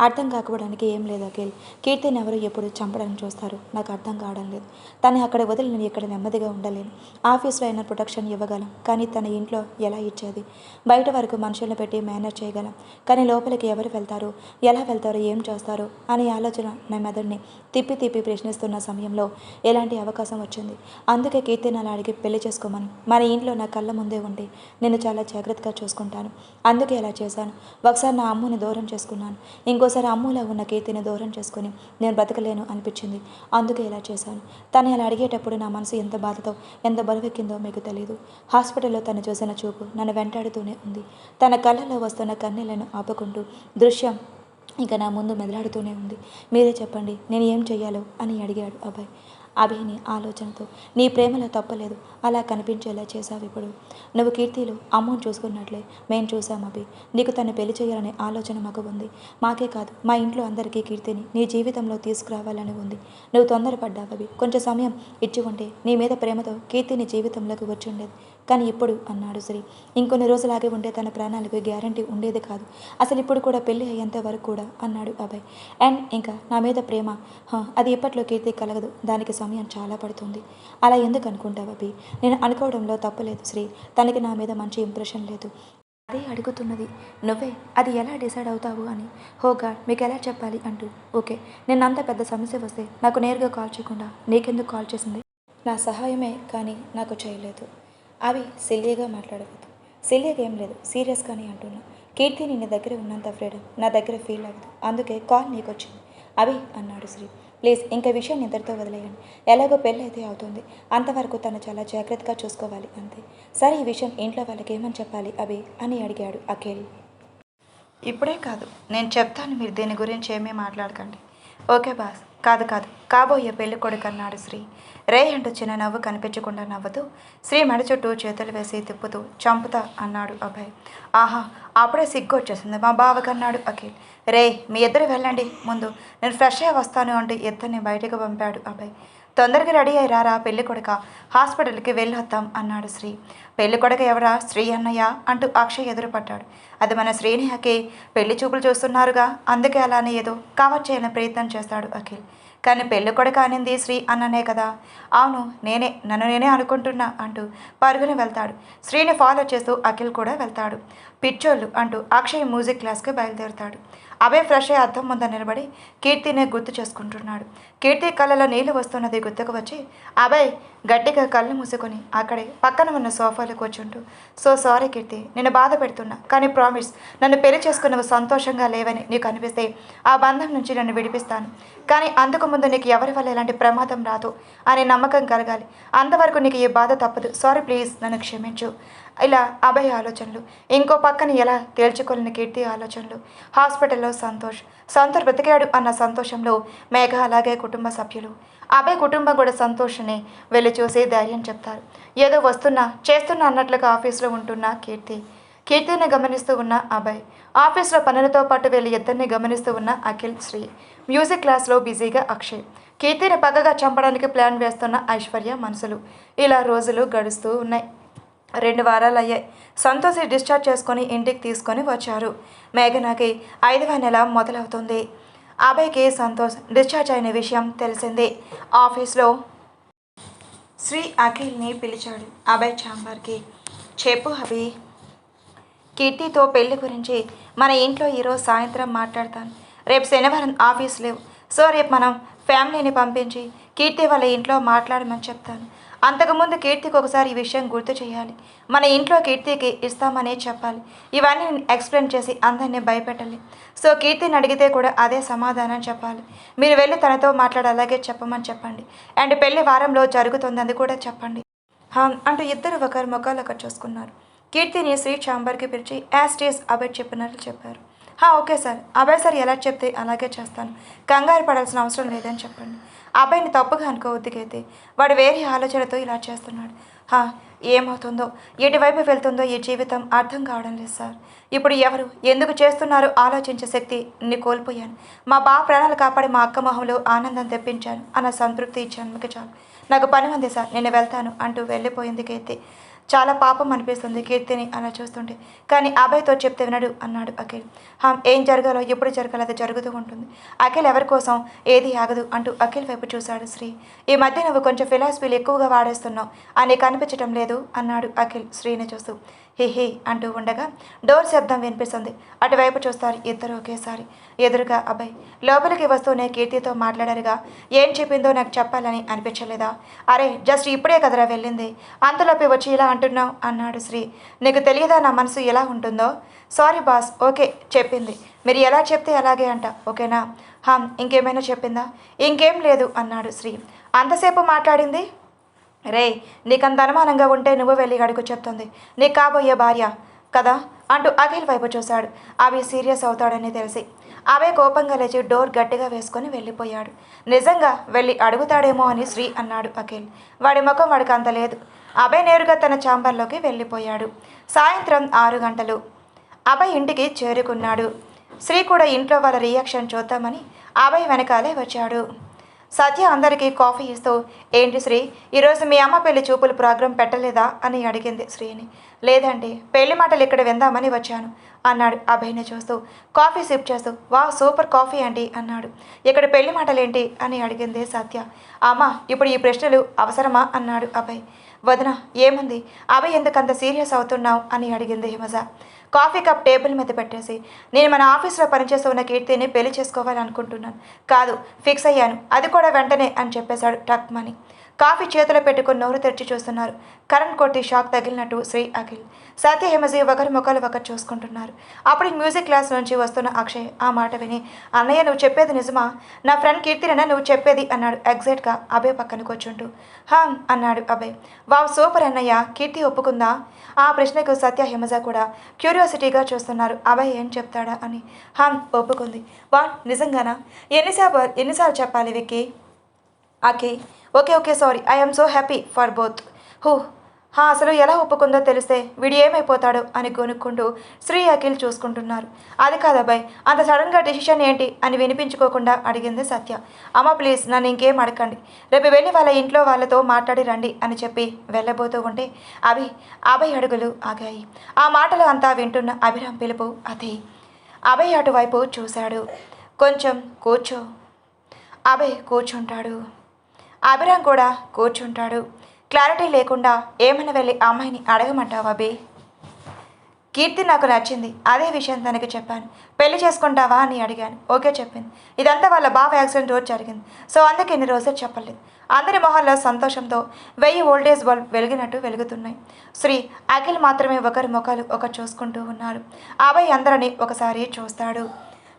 అర్థం కాకపోవడానికి ఏం లేదు అఖిల్. కీర్తిని ఎవరు ఎప్పుడు చంపడానికి చూస్తారు? నాకు అర్థం కావడం లేదు. తను అక్కడ వదిలి నేను ఇక్కడ నెమ్మదిగా ఉండలేను. ఆఫీస్లో అయినా ప్రొటెక్షన్ ఇవ్వగలం, కానీ తన ఇంట్లో ఎలా ఇచ్చేది? బయట వరకు మనుషులను పెట్టి మేనేజ్ చేయగలం, కానీ లోపలికి ఎవరు వెళ్తారు, ఎలా వెళ్తారు, ఏం చేస్తారు అనే ఆలోచన నా మెదడుని తిప్పి తిప్పి ప్రశ్నిస్తున్న సమయంలో ఎలాంటి అవకాశం వచ్చింది? అందుకే కీర్తిని అలా అడిగి పెళ్లి చేసుకోమని. మన ఇంట్లో నా కళ్ళ ముందే ఉండి నేను చాలా జాగ్రత్తగా చూసుకుంటాను, అందుకే అలా చేశాను. ఒకసారి నా అమ్ముని దూరం చేసుకున్నాను, ఇంకోసారి అమ్ములా ఉన్న కీర్తిని దూరం చేసుకుని నేను బ్రతకలేను అనిపించింది, అందుకే ఇలా చేశాను. తను అలా అడిగేటప్పుడు నా మనసు ఎంత బాధతో, ఎంత బరువెక్కిందో మీకు తెలియదు. హాస్పిటల్లో తను చూసిన చూపు నన్ను వెంటాడుతూనే ఉంది. తన కళ్ళలో వస్తున్న కన్నీళ్లను ఆపుకుంటూ దృశ్యం ఇక నా ముందు మెదలాడుతూనే ఉంది. మీరే చెప్పండి, నేను ఏం చెయ్యాలో అని అడిగాడు అభయ్. అభిని ఆలోచనతో, నీ ప్రేమలో తప్పలేదు, అలా కనిపించేలా చేశావు. ఇప్పుడు నువ్వు కీర్తిలో అమ్మని చూసుకున్నట్లే మేము చూసాం అభి. నీకు తను పెళ్లి చేయాలనే ఆలోచన మాకు ఉంది. మాకే కాదు, మా ఇంట్లో అందరికీ కీర్తిని నీ జీవితంలో తీసుకురావాలని ఉంది. నువ్వు తొందరపడ్డావు అభి. కొంచెం సమయం ఇచ్చి ఉంటే నీ మీద ప్రేమతో కీర్తిని జీవితంలోకి వచ్చి ఉండేది, కానీ ఇప్పుడు అన్నాడు శ్రీ. ఇంకొన్ని రోజులాగే ఉంటే తన ప్రాణాలకు గ్యారంటీ ఉండేది కాదు. అసలు ఇప్పుడు కూడా పెళ్ళి అయ్యేంత వరకు కూడా అన్నాడు అభయ్. అండ్ ఇంకా నా మీద ప్రేమ, అది ఇప్పట్లో కీర్తి కలగదు, దానికి సమయం చాలా పడుతుంది. అలా ఎందుకు అనుకుంటావు అభి? నేను అనుకోవడంలో తప్పలేదు శ్రీ. తనకి నా మీద మంచి ఇంప్రెషన్ లేదు, అదే అడుగుతున్నది. నువ్వే అది ఎలా డిసైడ్ అవుతావు అని. హో గాడ్, మీకు ఎలా చెప్పాలి అంటూ. ఓకే, నేను అంత పెద్ద సమస్య వస్తే నాకు నేరుగా కాల్ చేయకుండా నీకెందుకు కాల్ చేసింది? నా సహాయమే కానీ నాకు చేయలేదు. అవి సిల్లీగా మాట్లాడవద్దు. సిల్లీగా ఏం లేదు, సీరియస్గానే అంటున్నా. కీర్తి నీ దగ్గర ఉన్నంత ఫ్రీడమ్ నా దగ్గర ఫీల్ అవ్వదు, అందుకే కాల్ నీకు వచ్చింది అవి అన్నాడు శ్రీ. ప్లీజ్ ఇంకా విషయం నిద్రతో వదిలేయండి. ఎలాగో పెళ్ళి అయితే అవుతుంది, అంతవరకు తను చాలా జాగ్రత్తగా చూసుకోవాలి అంతే. సరే, ఈ విషయం ఇంట్లో వాళ్ళకి ఏమని చెప్పాలి అభి అని అడిగాడు అఖిల్. ఇప్పుడే కాదు, నేను చెప్తాను, మీరు దీని గురించి ఏమీ మాట్లాడకండి. Okay boss. కాదు కాబోయే పెళ్లి కొడుకు అన్నాడు శ్రీ. రే అంటూ చిన్న నవ్వు కనిపించకుండా నవ్వుతూ శ్రీ మెడ చుట్టూ చేతులు వేసి తిప్పుతూ చంపుతా అన్నాడు అభయ్. ఆహా, అప్పుడే సిగ్గు వచ్చేసింది మా బావకన్నాడు అఖిల్. రే, మీ ఇద్దరు వెళ్ళండి ముందు, నేను ఫ్రెష్ అయ్యి వస్తాను అంటూ ఇద్దరిని బయటకు పంపాడు అభయ్. తొందరగా రెడీ అయ్యి రారా పెళ్లి కొడుక, హాస్పిటల్కి వెళ్ళొద్దాం అన్నాడు శ్రీ. పెళ్లి కొడుక ఎవరా? శ్రీ అన్నయ్య అంటూ అక్షయ్ ఎదురుపడ్డాడు. అది మన శ్రీనేహకి పెళ్లి చూపులు చూస్తున్నారుగా, అందుకే అలానే ఏదో కవర్ చేయాలని ప్రయత్నం చేస్తాడు అఖిల్. కానీ పెళ్ళి కూడా కానింది శ్రీ అన్ననే కదా. అవును నేనే, నన్ను నేనే అనుకుంటున్నా అంటూ పరుగుని వెళ్తాడు. శ్రీని ఫాలో చేస్తూ అఖిల్ కూడా వెళ్తాడు. పిచ్చోళ్ళు అంటూ అక్షయ్ మ్యూజిక్ క్లాస్కి బయలుదేరుతాడు. అభయ్ ఫ్రెష్ అయ్యి అద్దం ముందు నిలబడి కీర్తినే గుర్తు చేసుకుంటున్నాడు. కీర్తి కళ్ళలో నీళ్లు వస్తున్నది గుర్తుకు వచ్చి అభయ్ గట్టిగా కళ్ళు మూసుకొని అక్కడే పక్కన ఉన్న సోఫాలో కూర్చుంటూ, సో సారీ కీర్తి, నేను బాధ పెడుతున్నా, కానీ ప్రామిస్, నన్ను పెళ్లి చేసుకున్నవి సంతోషంగా లేవని నీకు అనిపిస్తే ఆ బంధం నుంచి నన్ను విడిపిస్తాను. కానీ అందుకు ముందు నీకు ఎవరి వల్ల ఎలాంటి ప్రమాదం రాదు అనే నమ్మకం కలగాలి. అంతవరకు నీకు ఈ బాధ తప్పదు. సారీ ప్లీజ్, నన్ను క్షమించు. ఇలా అభయ్ ఆలోచనలు. ఇంకో పక్కన ఎలా తేల్చుకోలేని కీర్తి ఆలోచనలు. హాస్పిటల్లో సంతోష్ బ్రతికాడు అన్న సంతోషంలో మేఘ, అలాగే కుటుంబ సభ్యులు. అభయ్ కుటుంబం కూడా సంతోష్ని వెళ్ళి చూసి ధైర్యం చెప్తారు. ఏదో చేస్తున్నా అన్నట్లుగా ఆఫీస్లో ఉంటున్న కీర్తిని గమనిస్తూ ఉన్న అభయ్, ఆఫీస్లో పనులతో పాటు వెళ్ళి ఇద్దరిని గమనిస్తూ ఉన్న అఖిల్, శ్రీ, మ్యూజిక్ క్లాస్లో బిజీగా అక్షయ్, కీర్తిని పక్కగా చంపడానికి ప్లాన్ వేస్తున్న ఐశ్వర్య మనసులు. ఇలా రోజులు గడుస్తూ ఉన్నాయి. 2 వారాలు అయ్యాయి. సంతోషి డిశ్చార్జ్ చేసుకొని ఇంటికి తీసుకొని వచ్చారు. మేఘనాకి 5వ నెల మొదలవుతుంది. అభయ్కి సంతోష్ డిశ్చార్జ్ అయిన విషయం తెలిసింది. ఆఫీస్లో శ్రీ అఖిల్ని పిలిచాడు అభయ్ ఛాంబర్కి. చెప్పు అభి, కీర్తితో పెళ్లి గురించి మన ఇంట్లో ఈరోజు సాయంత్రం మాట్లాడతాను. రేపు శనివారం ఆఫీస్ లేవు, సో రేపు మనం ఫ్యామిలీని పంపించి కీర్తి వాళ్ళ ఇంట్లో మాట్లాడమని చెప్తాను. అంతకుముందు కీర్తికి ఒకసారి ఈ విషయం గుర్తు చేయాలి. మన ఇంట్లో కీర్తికి ఇస్తామనే చెప్పాలి. ఇవన్నీ ఎక్స్ప్లెయిన్ చేసి అందరినీ భయపెట్టాలి. సో కీర్తిని అడిగితే కూడా అదే సమాధానం చెప్పాలి. మీరు వెళ్ళి తనతో మాట్లాడి అలాగే చెప్పమని చెప్పండి. అండ్ పెళ్లి వారంలో జరుగుతుందని కూడా చెప్పండి అంటూ ఇద్దరు ఒకరు ముఖాలు ఒకరు చూసుకున్నారు. కీర్తిని శ్రీ ఛాంబర్కి పిలిచి యాస్టీస్ అభయ్ చెప్పినట్లు చెప్పారు. ఓకే సార్, అభయ్ సార్ ఎలా చెప్తే అలాగే చేస్తాను, కంగారు పడాల్సిన అవసరం లేదని చెప్పండి. అబ్బాయిని తప్పుగా అనుకోవద్దుకైతే, వాడు వేరే ఆలోచనతో ఇలా చేస్తున్నాడు. ఏమవుతుందో, ఎటువైపు వెళ్తుందో ఈ జీవితం అర్థం కావడం లేదు సార్. ఇప్పుడు ఎవరు ఎందుకు చేస్తున్నారో ఆలోచించే శక్తి కోల్పోయాను. మా ప్రాణాలు కాపాడి మా అక్క మొహంలో ఆనందం తెప్పించాను అన్న సంతృప్తి జన్మకి చాలు. నాకు పని ఉంది సార్, నేను వెళ్తాను అంటూ వెళ్ళిపోయింది కీర్తి. చాలా పాపం అనిపిస్తుంది కీర్తిని అలా చూస్తుంటే. కానీ అభయ్తో చెప్తే వినడు అన్నాడు అఖిల్. ఏం జరగాలో ఎప్పుడు జరగాలో అది జరుగుతూ ఉంటుంది. అఖిల్ ఎవరి కోసం ఏది ఆగదు అంటూ అఖిల్ వైపు చూశాడు శ్రీ. ఈ మధ్య నువ్వు కొంచెం ఫిలాసఫీలు ఎక్కువగా వాడేస్తున్నావు అని కనిపించటం లేదు అన్నాడు అఖిల్ శ్రీని చూస్తూ. హే అంటూ ఉండగా డోర్ శబ్దం వినిపిస్తుంది. అటువైపు చూస్తారు ఇద్దరు ఒకేసారి. ఎదురుగా అభయ్ లోపలికి వస్తూనే కీర్తితో మాట్లాడారుగా. ఏం చెప్పిందో నాకు చెప్పాలని అనిపించలేదా? అరే జస్ట్ ఇప్పుడే కదరా వెళ్ళింది, అంతలోపే వచ్చి ఇలా అంటున్నావు అన్నాడు శ్రీ. నీకు తెలియదా నా మనసు ఎలా ఉంటుందో? సారీ బాస్, ఓకే చెప్పింది, మీరు ఎలా చెప్తే అలాగే అంట, ఓకేనా? ఇంకేమైనా చెప్పిందా? ఇంకేం లేదు అన్నాడు శ్రీ. అంతసేపు మాట్లాడింది? రే, నీకంత అనుమానంగా ఉంటే నువ్వు వెళ్ళి అడుగు చెప్తుంది, నీకు కాబోయే భార్య కదా అంటూ అఖిల్ వైపు చూశాడు. అవి సీరియస్ అవుతాడని తెలిసి అవే కోపంగా లేచి డోర్ గట్టిగా వేసుకొని వెళ్ళిపోయాడు. నిజంగా వెళ్ళి అడుగుతాడేమో అని శ్రీ అన్నాడు అఖిల్. వాడి ముఖం వాడికి అంత లేదు. అభయ్ నేరుగా తన ఛాంబర్లోకి వెళ్ళిపోయాడు. సాయంత్రం 6 గంటలు అభయ్ ఇంటికి చేరుకున్నాడు. శ్రీ కూడా ఇంట్లో వాళ్ళ రియాక్షన్ చూద్దామని అభయ్ వెనకాలే వచ్చాడు. సత్య అందరికీ కాఫీ ఇస్తూ, ఏంటి శ్రీ, ఈరోజు మీ అమ్మ పెళ్లి చూపులు ప్రోగ్రాం పెట్టలేదా అని అడిగింది శ్రీని. లేదండి, పెళ్లి మాటలు ఇక్కడ విందామని వచ్చాను అన్నాడు అభయ్ని చూస్తూ. కాఫీ సిప్ చేస్తూ, వావ్ సూపర్ కాఫీ అండి అన్నాడు. ఇక్కడ పెళ్లి మాటలేంటి అని అడిగింది సత్య. అమ్మ ఇప్పుడు ఈ ప్రశ్నలు అవసరమా అన్నాడు అభయ్. వదిన ఏముంది, అభయ్ ఎందుకంత సీరియస్ అవుతున్నావు అని అడిగింది హిమజ. కాఫీ కప్ టేబుల్ మీద పెట్టేసి, నేను మన ఆఫీస్లో పనిచేస్తూ ఉన్న కీర్తిని పెళ్లి చేసుకోవాలనుకుంటున్నాను. కాదు, ఫిక్స్ అయ్యాను, అది కూడా వెంటనే అని చెప్పేశాడు టక్మని. కాఫీ చేతిలో పెట్టుకుని నోరు తెరిచి చూస్తున్నారు. కరెంట్ కొట్టి షాక్ తగిలినట్టు శ్రీ అఖిల్, సత్య హిమజీ ఒకరి ముఖాలు ఒకరు చూసుకుంటున్నారు. అప్పుడు మ్యూజిక్ క్లాస్ నుంచి వస్తున్న అక్షయ్ ఆ మాట విని, అన్నయ్య నువ్వు చెప్పేది నిజమా? నా ఫ్రెండ్ కీర్తినేనా నువ్వు చెప్పేది అన్నాడు ఎగ్జాక్ట్గా అభయ్ పక్కన కూర్చుంటూ. అన్నాడు అభయ్. వావ్ సూపర్ అన్నయ్య, కీర్తి ఒప్పుకుందా? ఆ ప్రశ్నకు సత్య హిమజ కూడా క్యూరియాసిటీగా చూస్తున్నారు అభయ్ ఏం చెప్తాడా అని. ఒప్పుకుంది. వాట్, నిజంగానా? ఎన్నిసార్లు చెప్పాలి Vicky? Okay sorry, I'm so happy for both. అసలు ఎలా ఒప్పుకుందో తెలిస్తే వీడు ఏమైపోతాడో అని కొనుక్కుంటూ శ్రీ అఖిల్ చూసుకుంటున్నారు. అది కాదు అబ్బాయి, అంత సడన్గా డెసిషన్ ఏంటి అని వినిపించుకోకుండా అడిగింది సత్య. అమ్మ ప్లీజ్ నన్ను ఇంకేం అడగండి, రేపు వెళ్ళి వాళ్ళ ఇంట్లో వాళ్ళతో మాట్లాడి రండి అని చెప్పి వెళ్ళబోతూ ఉంటే అభయ్ అడుగులు ఆగాయి. ఆ మాటలు అంతా వింటున్న అభిరామ్ పిలుపు అదే. అభయ్ అటువైపు చూశాడు. కొంచెం కూర్చో అభయ్ కూర్చుంటాడు. అభిరామ్ కూడా కూర్చుంటాడు. క్లారిటీ లేకుండా ఏమైనా వెళ్ళి అమ్మాయిని అడగమంటావా అభి? కీర్తి నాకు నచ్చింది, అదే విషయం తనకి చెప్పాను. పెళ్లి చేసుకుంటావా అని అడిగాను, ఓకే చెప్పింది. ఇదంతా వాళ్ళ బావ యాక్సిడెంట్ రోజు జరిగింది, సో అందుకే ఇన్ని రోజులు చెప్పలేదు. అందరి మొహాల్లో సంతోషంతో 1000 వోల్టేజ్ బల్బ్ వెలిగినట్టు వెలుగుతున్నాయి. శ్రీ, అఖిల్ మాత్రమే ఒకరి ముఖాలు ఒకరు చూసుకుంటూ ఉన్నారు. అభయ్ అందరినీ ఒకసారి చూస్తాడు.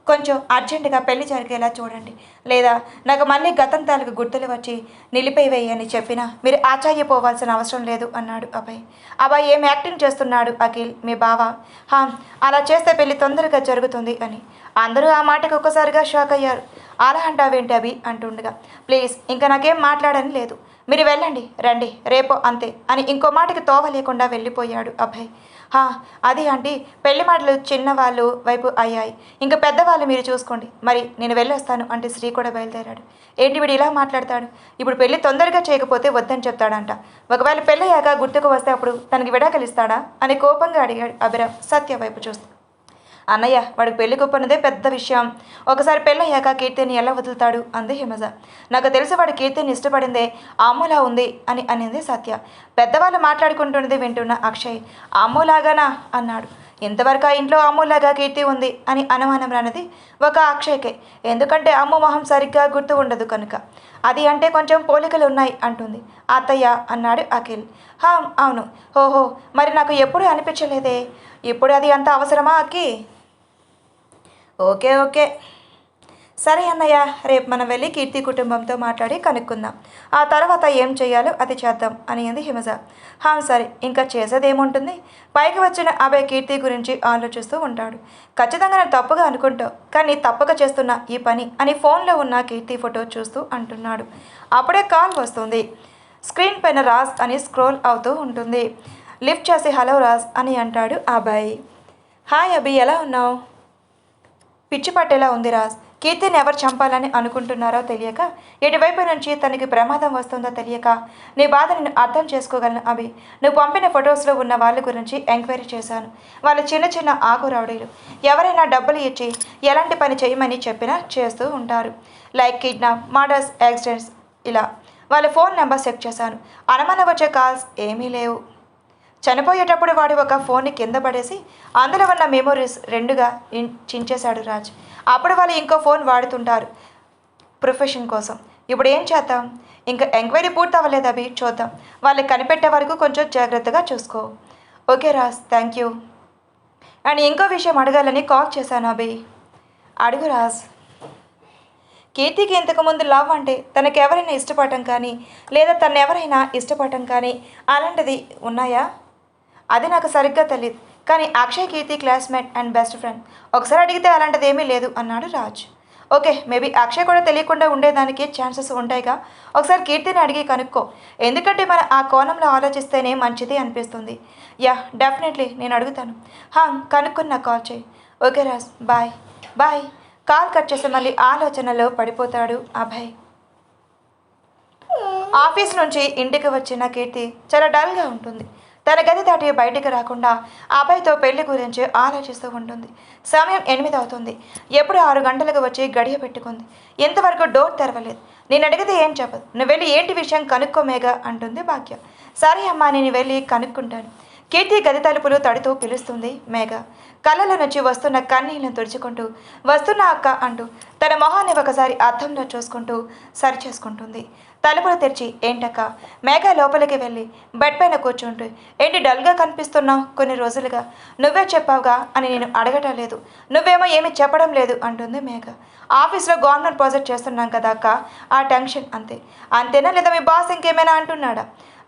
కొంచెం అర్జెంటుగా పెళ్లి జరిగేలా చూడండి, లేదా నాకు మళ్ళీ గతం తాలూకు గుర్తులు వచ్చి నిలిపివేయి అని చెప్పినా మీరు ఆశ్చర్యపోవాల్సిన అవసరం లేదు అన్నాడు అభయ్. అభయ్ ఏం యాక్టింగ్ చేస్తున్నాడు అఖిల్ మీ బావ? అలా చేస్తే పెళ్లి తొందరగా జరుగుతుంది అని. అందరూ ఆ మాటకు ఒక్కసారిగా షాక్ అయ్యారు. అలా అంటావేంటి అభి అంటుండగా, ప్లీజ్ ఇంకా నాకేం మాట్లాడని లేదు, మీరు వెళ్ళండి రండి రేపో అంతే అని ఇంకో మాటకి తోవ లేకుండా వెళ్ళిపోయాడు అభయ్. అది ఆంటీ, పెళ్లి మాటలు చిన్నవాళ్ళు వైపు అయ్యాయి, ఇంకా పెద్దవాళ్ళు మీరు చూసుకోండి, మరి నేను వెళ్ళొస్తాను అంటే శ్రీ కూడా బయలుదేరాడు. ఏంటి వీడు ఇలా మాట్లాడతాడు? ఇప్పుడు పెళ్లి తొందరగా చేయకపోతే వద్దని చెప్తాడంట. ఒకవేళ పెళ్ళయ్యాక గుర్తుకు వస్తే అప్పుడు తనకి విడాకులిస్తాడా అని కోపంగా అడిగాడు అభిరామ్ సత్య వైపు చూస్తూ. అన్నయ్య, వాడికి పెళ్లి గొప్పనదే పెద్ద విషయం. ఒకసారి పెళ్ళయ్యాక కీర్తిని ఎలా వదులుతాడు అంది హిమజ. నాకు తెలిసి వాడి కీర్తిని ఇష్టపడిందే అమ్ములా ఉంది అని అనింది సత్య. పెద్దవాళ్ళు మాట్లాడుకుంటున్నది వింటున్న అక్షయ్, అమ్ములాగానా అన్నాడు. ఇంతవరకు ఆ ఇంట్లో అమ్ములాగా కీర్తి ఉంది అని అనుమానం రానిది ఒక అక్షయ్కే, ఎందుకంటే అమ్ము మొహం సరిగ్గా గుర్తు ఉండదు కనుక. అది అంటే కొంచెం పోలికలు ఉన్నాయి అంటుంది అత్తయ్య అన్నాడు అఖిల్. అవును. ఓహో, మరి నాకు ఎప్పుడూ అనిపించలేదే, ఇప్పుడు అది అంత అవసరమా అక్కి? ఓకే సరే అన్నయ్య, రేపు మనం వెళ్ళి కీర్తి కుటుంబంతో మాట్లాడి కనుక్కుందాం, ఆ తర్వాత ఏం చేయాలో అది చేద్దాం అని అంది హిమజ. సరే, ఇంకా చేసేదేముంటుంది? పైకి వచ్చిన అభయ్ కీర్తి గురించి ఆలోచిస్తూ ఉంటాడు. ఖచ్చితంగా నేను తప్పుగా అనుకుంటావు, కానీ తప్పక చేస్తున్న ఈ పని అని ఫోన్లో ఉన్న కీర్తి ఫోటో చూస్తూ అంటున్నాడు. అప్పుడే కాల్ వస్తుంది. స్క్రీన్ పైన రాజ్ అని స్క్రోల్ అవుతూ ఉంటుంది. లిఫ్ట్ చేసి హలో రాజ్ అని అంటాడు అభయ్. హాయ్ అభి, ఎలా ఉన్నావు? పిచ్చి పట్టేలా ఉంది రాజ్. కీర్తిని ఎవరు చంపాలని అనుకుంటున్నారో తెలియక, ఎటువైపు నుంచి తనకి ప్రమాదం వస్తుందో తెలియక నీ బాధ నేను అర్థం చేసుకోగలను అభి. నువ్వు పంపిన ఫొటోస్లో ఉన్న వాళ్ళ గురించి ఎంక్వైరీ చేశాను. వాళ్ళు చిన్న ఆకు రౌడీలు. ఎవరైనా డబ్బులు ఇచ్చి ఎలాంటి పని చేయమని చెప్పినా చేస్తూ ఉంటారు. లైక్ కిడ్నాప్, మర్డర్స్, యాక్సిడెంట్స్ ఇలా. వాళ్ళ ఫోన్ నెంబర్ చెక్ చేశాను. అనుమానం వచ్చే కాల్స్ ఏమీ లేవు. చనిపోయేటప్పుడు వాడు ఒక ఫోన్ని కింద పడేసి అందులో ఉన్న మెమోరీస్ రెండుగా చించేశాడు రాజ్. అప్పుడు వాళ్ళు ఇంకో ఫోన్ వాడుతుంటారు ప్రొఫెషన్ కోసం. ఇప్పుడు ఏం చేద్దాం? ఇంకా ఎంక్వైరీ పూర్తి అవ్వలేదు అభి, చూద్దాం. వాళ్ళకి కనిపెట్టే వరకు కొంచెం జాగ్రత్తగా చూసుకో. Okay Raj, thank you. And ఇంకో విషయం అడగాలని కాల్ చేశాను అభి. అడుగు రాజ్. కీర్తికి ఇంతకుముందు లవ్ అంటే తనకు ఎవరైనా ఇష్టపడటం కానీ, లేదా తను ఎవరైనా ఇష్టపడటం కానీ అలాంటిది ఉన్నాయా? అది నాకు సరిగ్గా తెలియదు, కానీ అక్షయ్ కీర్తి క్లాస్మేట్ అండ్ బెస్ట్ ఫ్రెండ్. ఒకసారి అడిగితే అలాంటిది ఏమీ లేదు అన్నాడు రాజ్. ఓకే, మేబీ అక్షయ్ కూడా తెలియకుండా ఉండేదానికి ఛాన్సెస్ ఉంటాయిగా. ఒకసారి కీర్తిని అడిగి కనుక్కో, ఎందుకంటే మన ఆ కోణంలో ఆలోచిస్తేనే మంచిది అనిపిస్తుంది. డెఫినెట్లీ నేను అడుగుతాను. కనుక్కున్నా కాల్ చేయి. Okay Raj, bye. Call cut చేసి మళ్ళీ ఆలోచనలో పడిపోతాడు అభయ్. ఆఫీస్ నుంచి ఇంటికి వచ్చిన కీర్తి చాలా డల్గా ఉంటుంది. తన గది దాటి బయటికి రాకుండా అభయ్తో పెళ్లి గురించి ఆలోచిస్తూ ఉంటుంది. సమయం 8 అవుతుంది. ఎప్పుడు 6 గంటలకు వచ్చి గడియ పెట్టుకుంది. ఇంతవరకు డోర్ తెరవలేదు. నేను అడిగితే ఏం చెప్పదు. నువ్వు వెళ్ళి ఏంటి విషయం కనుక్కోమేగా అంటుంది భాగ్య. సరే అమ్మా, నేను వెళ్ళి కనుక్కుంటాను. కీర్తి గది తలుపులు తడుతూ పిలుస్తుంది మేఘ. కళ్ళలో నుంచి వస్తున్న కన్నీళ్లను తుడుచుకుంటూ, వస్తున్న అక్క అంటూ తన మొహాన్ని ఒకసారి అద్దంలో చూసుకుంటూ సరి చేసుకుంటుంది. తలుపులు తెరిచి, ఏంటక్క? మేఘ లోపలికి వెళ్ళి బెడ్ పైన కూర్చుంటూ, ఏంటి డల్గా కనిపిస్తున్నావు? కొన్ని రోజులుగా నువ్వే చెప్పావుగా అని నేను అడగటం లేదు, నువ్వేమో ఏమీ చెప్పడం లేదు అంటుంది మేఘ. ఆఫీస్లో గవర్నమెంట్ ప్రాజెక్ట్ చేస్తున్నాం కదా అక్క, ఆ టెన్షన్ అంతే. అంతేనా, లేదా మీ బాస్ ఇంకేమైనా అంటున్నాడా?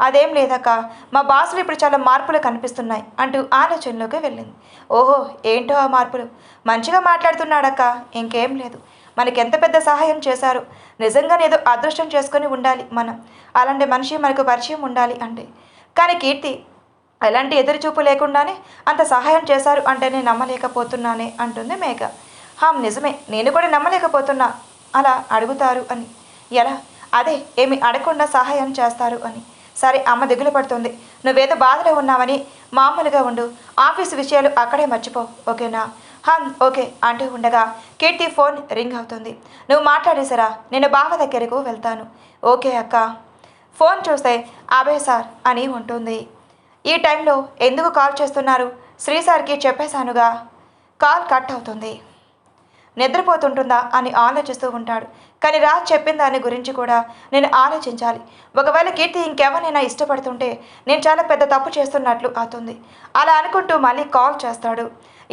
అదేం లేదక్క, మా బాసులు ఇప్పుడు చాలా మార్పులు కనిపిస్తున్నాయి అంటూ ఆలోచనలోకి వెళ్ళింది. ఓహో, ఏంటో ఆ మార్పులు? మంచిగా మాట్లాడుతున్నాడక్క, ఇంకేం లేదు. మనకెంత పెద్ద సహాయం చేశారు. నిజంగానే ఏదో అదృష్టం చేసుకొని ఉండాలి మనం. అలాంటి మనిషి మనకు పరిచయం ఉండాలి అంటే. కానీ కీర్తి ఎలాంటి ఎదురుచూపు లేకుండానే అంత సహాయం చేశారు అంటే నేను నమ్మలేకపోతున్నానే అంటుంది మేఘ. నిజమే, నేను కూడా నమ్మలేకపోతున్నా అలా అడుగుతారు అని. ఎలా? అదే, ఏమి అడగకుండా సహాయం చేస్తారు అని. సరే, అమ్మ దిగులు పడుతుంది. నువ్వేదో బాధలో ఉన్నావని మామూలుగా ఉండు. ఆఫీసు విషయాలు అక్కడే మర్చిపో, ఓకేనా? ఓకే అంటూ ఉండగా కీర్తి ఫోన్ రింగ్ అవుతుంది. నువ్వు మాట్లాడేసారా, నేను బావ దగ్గరకు వెళ్తాను. ఓకే అక్క. ఫోన్ చూస్తే అభయ్ సార్ అని ఉంటుంది. ఈ టైంలో ఎందుకు కాల్ చేస్తున్నారు? శ్రీ సార్కి చెప్పేశానుగా. కాల్ కట్ అవుతుంది. నిద్రపోతుంటుందా అని ఆలోచిస్తూ ఉంటాడు. కానీ రాజ్ చెప్పిన దాని గురించి కూడా నేను ఆలోచించాలి. ఒకవేళ కీర్తి ఇంకెవరినైనా ఇష్టపడుతుంటే నేను చాలా పెద్ద తప్పు చేస్తున్నట్లు అవుతుంది. అలా అనుకుంటూ మళ్ళీ కాల్ చేస్తాడు.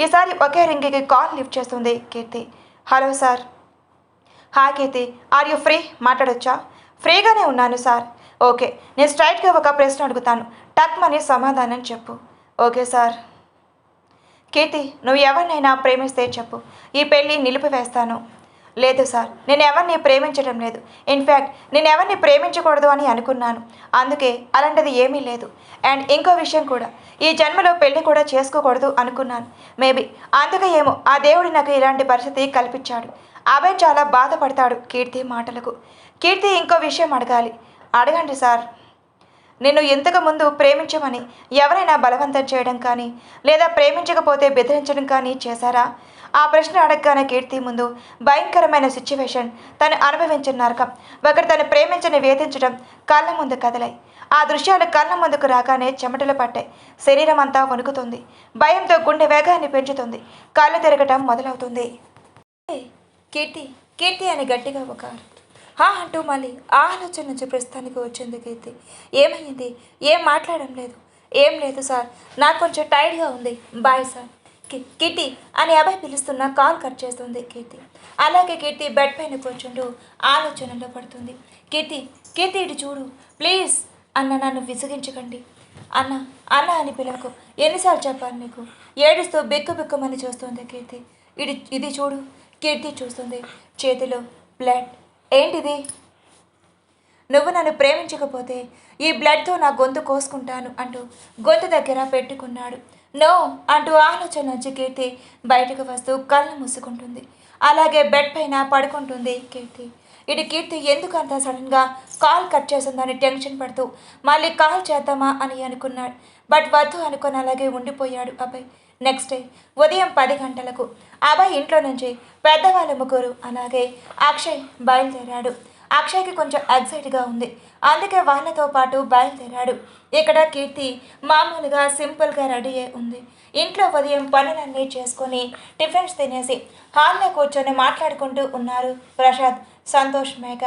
ఈసారి ఒకే రింగికి కాల్ లిఫ్ట్ చేస్తుంది Keerthi. Hello sir. Hi Keerthi, are you free? మాట్లాడొచ్చా? ఫ్రీగానే ఉన్నాను సార్. ఓకే, నేను స్ట్రైట్గా ఒక ప్రశ్న అడుగుతాను, టక్మని సమాధానం చెప్పు. Okay sir. కీర్తి, నువ్వు ఎవరినైనా ప్రేమిస్తే చెప్పు, ఈ పెళ్ళి నిలిపివేస్తాను. లేదు సార్, నేను ఎవరిని ప్రేమించడం లేదు. ఇన్ఫ్యాక్ట్ నేను ఎవరిని ప్రేమించకూడదు అని అనుకున్నాను. అందుకే అలాంటిది ఏమీ లేదు. అండ్ ఇంకో విషయం కూడా, ఈ జన్మలో పెళ్లి కూడా చేసుకోకూడదు అనుకున్నాను. మేబీ అందుకే ఏమో ఆ దేవుడు నాకు ఇలాంటి పరిస్థితి కల్పించాడు. అభయ్ చాలా బాధపడతాడు కీర్తి మాటలకు. కీర్తి ఇంకో విషయం అడగాలి. అడగండి సార్. నిన్ను ఇంతకు ముందు ప్రేమించమని ఎవరైనా బలవంతం చేయడం కానీ లేదా ప్రేమించకపోతే బెదిరించడం కానీ చేశారా? ఆ ప్రశ్న అడగగానే కీర్తి ముందు భయంకరమైన సిచ్యువేషన్, తను అనుభవించిన నరకం, ఒకరు తను ప్రేమించని వేధించడం కళ్ళ ముందు కదలాయి. ఆ దృశ్యాలు కళ్ళ ముందుకు రాగానే చెమటలు పట్టాయి. శరీరం అంతా వణుకుతుంది. భయంతో గుండె వేగాన్ని పెంచుతుంది. కళ్ళు తిరగటం మొదలవుతుంది. కీర్తి, కీర్తి అని గట్టిగా ఒక అంటూ మళ్ళీ ఆలోచన నుంచి ప్రస్తుతానికి వచ్చింది కీర్తి. ఏమైంది? ఏం మాట్లాడడం లేదు. ఏం లేదు సార్, నాకు కొంచెం టైర్డ్గా ఉంది, బాయ్ సార్. కీర్తి అని అబ్బాయి పిలుస్తున్న కాల్ కట్ చేస్తుంది కీర్తి. అలాగే కీర్తి బెడ్ పైన కూర్చుంటూ ఆలోచనలో పడుతుంది. కీర్తి, కీర్తి ఇటు చూడు ప్లీజ్. అన్న, నన్ను విసిగించకండి. అన్న, అన్న అని పిలవకు. ఎన్నిసార్లు చెప్పాను నీకు? ఏడుస్తూ బిక్కుమని చూస్తుంది కీర్తి. ఇది చూడు. కీర్తి చూస్తుంది. చేతిలో బ్లడ్. ఏంటిది? నువ్వు నన్ను ప్రేమించకపోతే ఈ బ్లడ్తో నా గొంతు కోసుకుంటాను అంటూ గొంతు దగ్గర పెట్టుకున్నాడు. నో అంటూ ఆలోచన నుంచి కీర్తి బయటకు వస్తూ కళ్ళు మూసుకుంటుంది. అలాగే బెడ్ పైన పడుకుంటుంది కీర్తి. ఇటు కీర్తి ఎందుకు అంత సడన్గా కాల్ కట్ చేసిందని టెన్షన్ పడుతూ మళ్ళీ కాల్ చేద్దామా అని అనుకున్నాడు. బట్ వద్దు అనుకుని అలాగే ఉండిపోయాడు అబ్బాయి. నెక్స్ట్ డే ఉదయం 10 గంటలకు అబ్బాయి ఇంట్లో నుంచి పెద్దవాళ్ళ ముగ్గురు అలాగే అక్షయ్ బయలుదేరాడు. అక్షయ్కి కొంచెం ఎక్సైట్గా ఉంది, అందుకే వాళ్ళతో పాటు బయలుదేరాడు. ఇక్కడ కీర్తి మామూలుగా సింపుల్గా రెడీ అయి ఉంది. ఇంట్లో ఉదయం పనులన్నీ చేసుకొని టిఫిన్స్ తినేసి హాల్లో కూర్చొని మాట్లాడుకుంటూ ఉన్నారు ప్రసాద్, సంతోష్, మేఘ.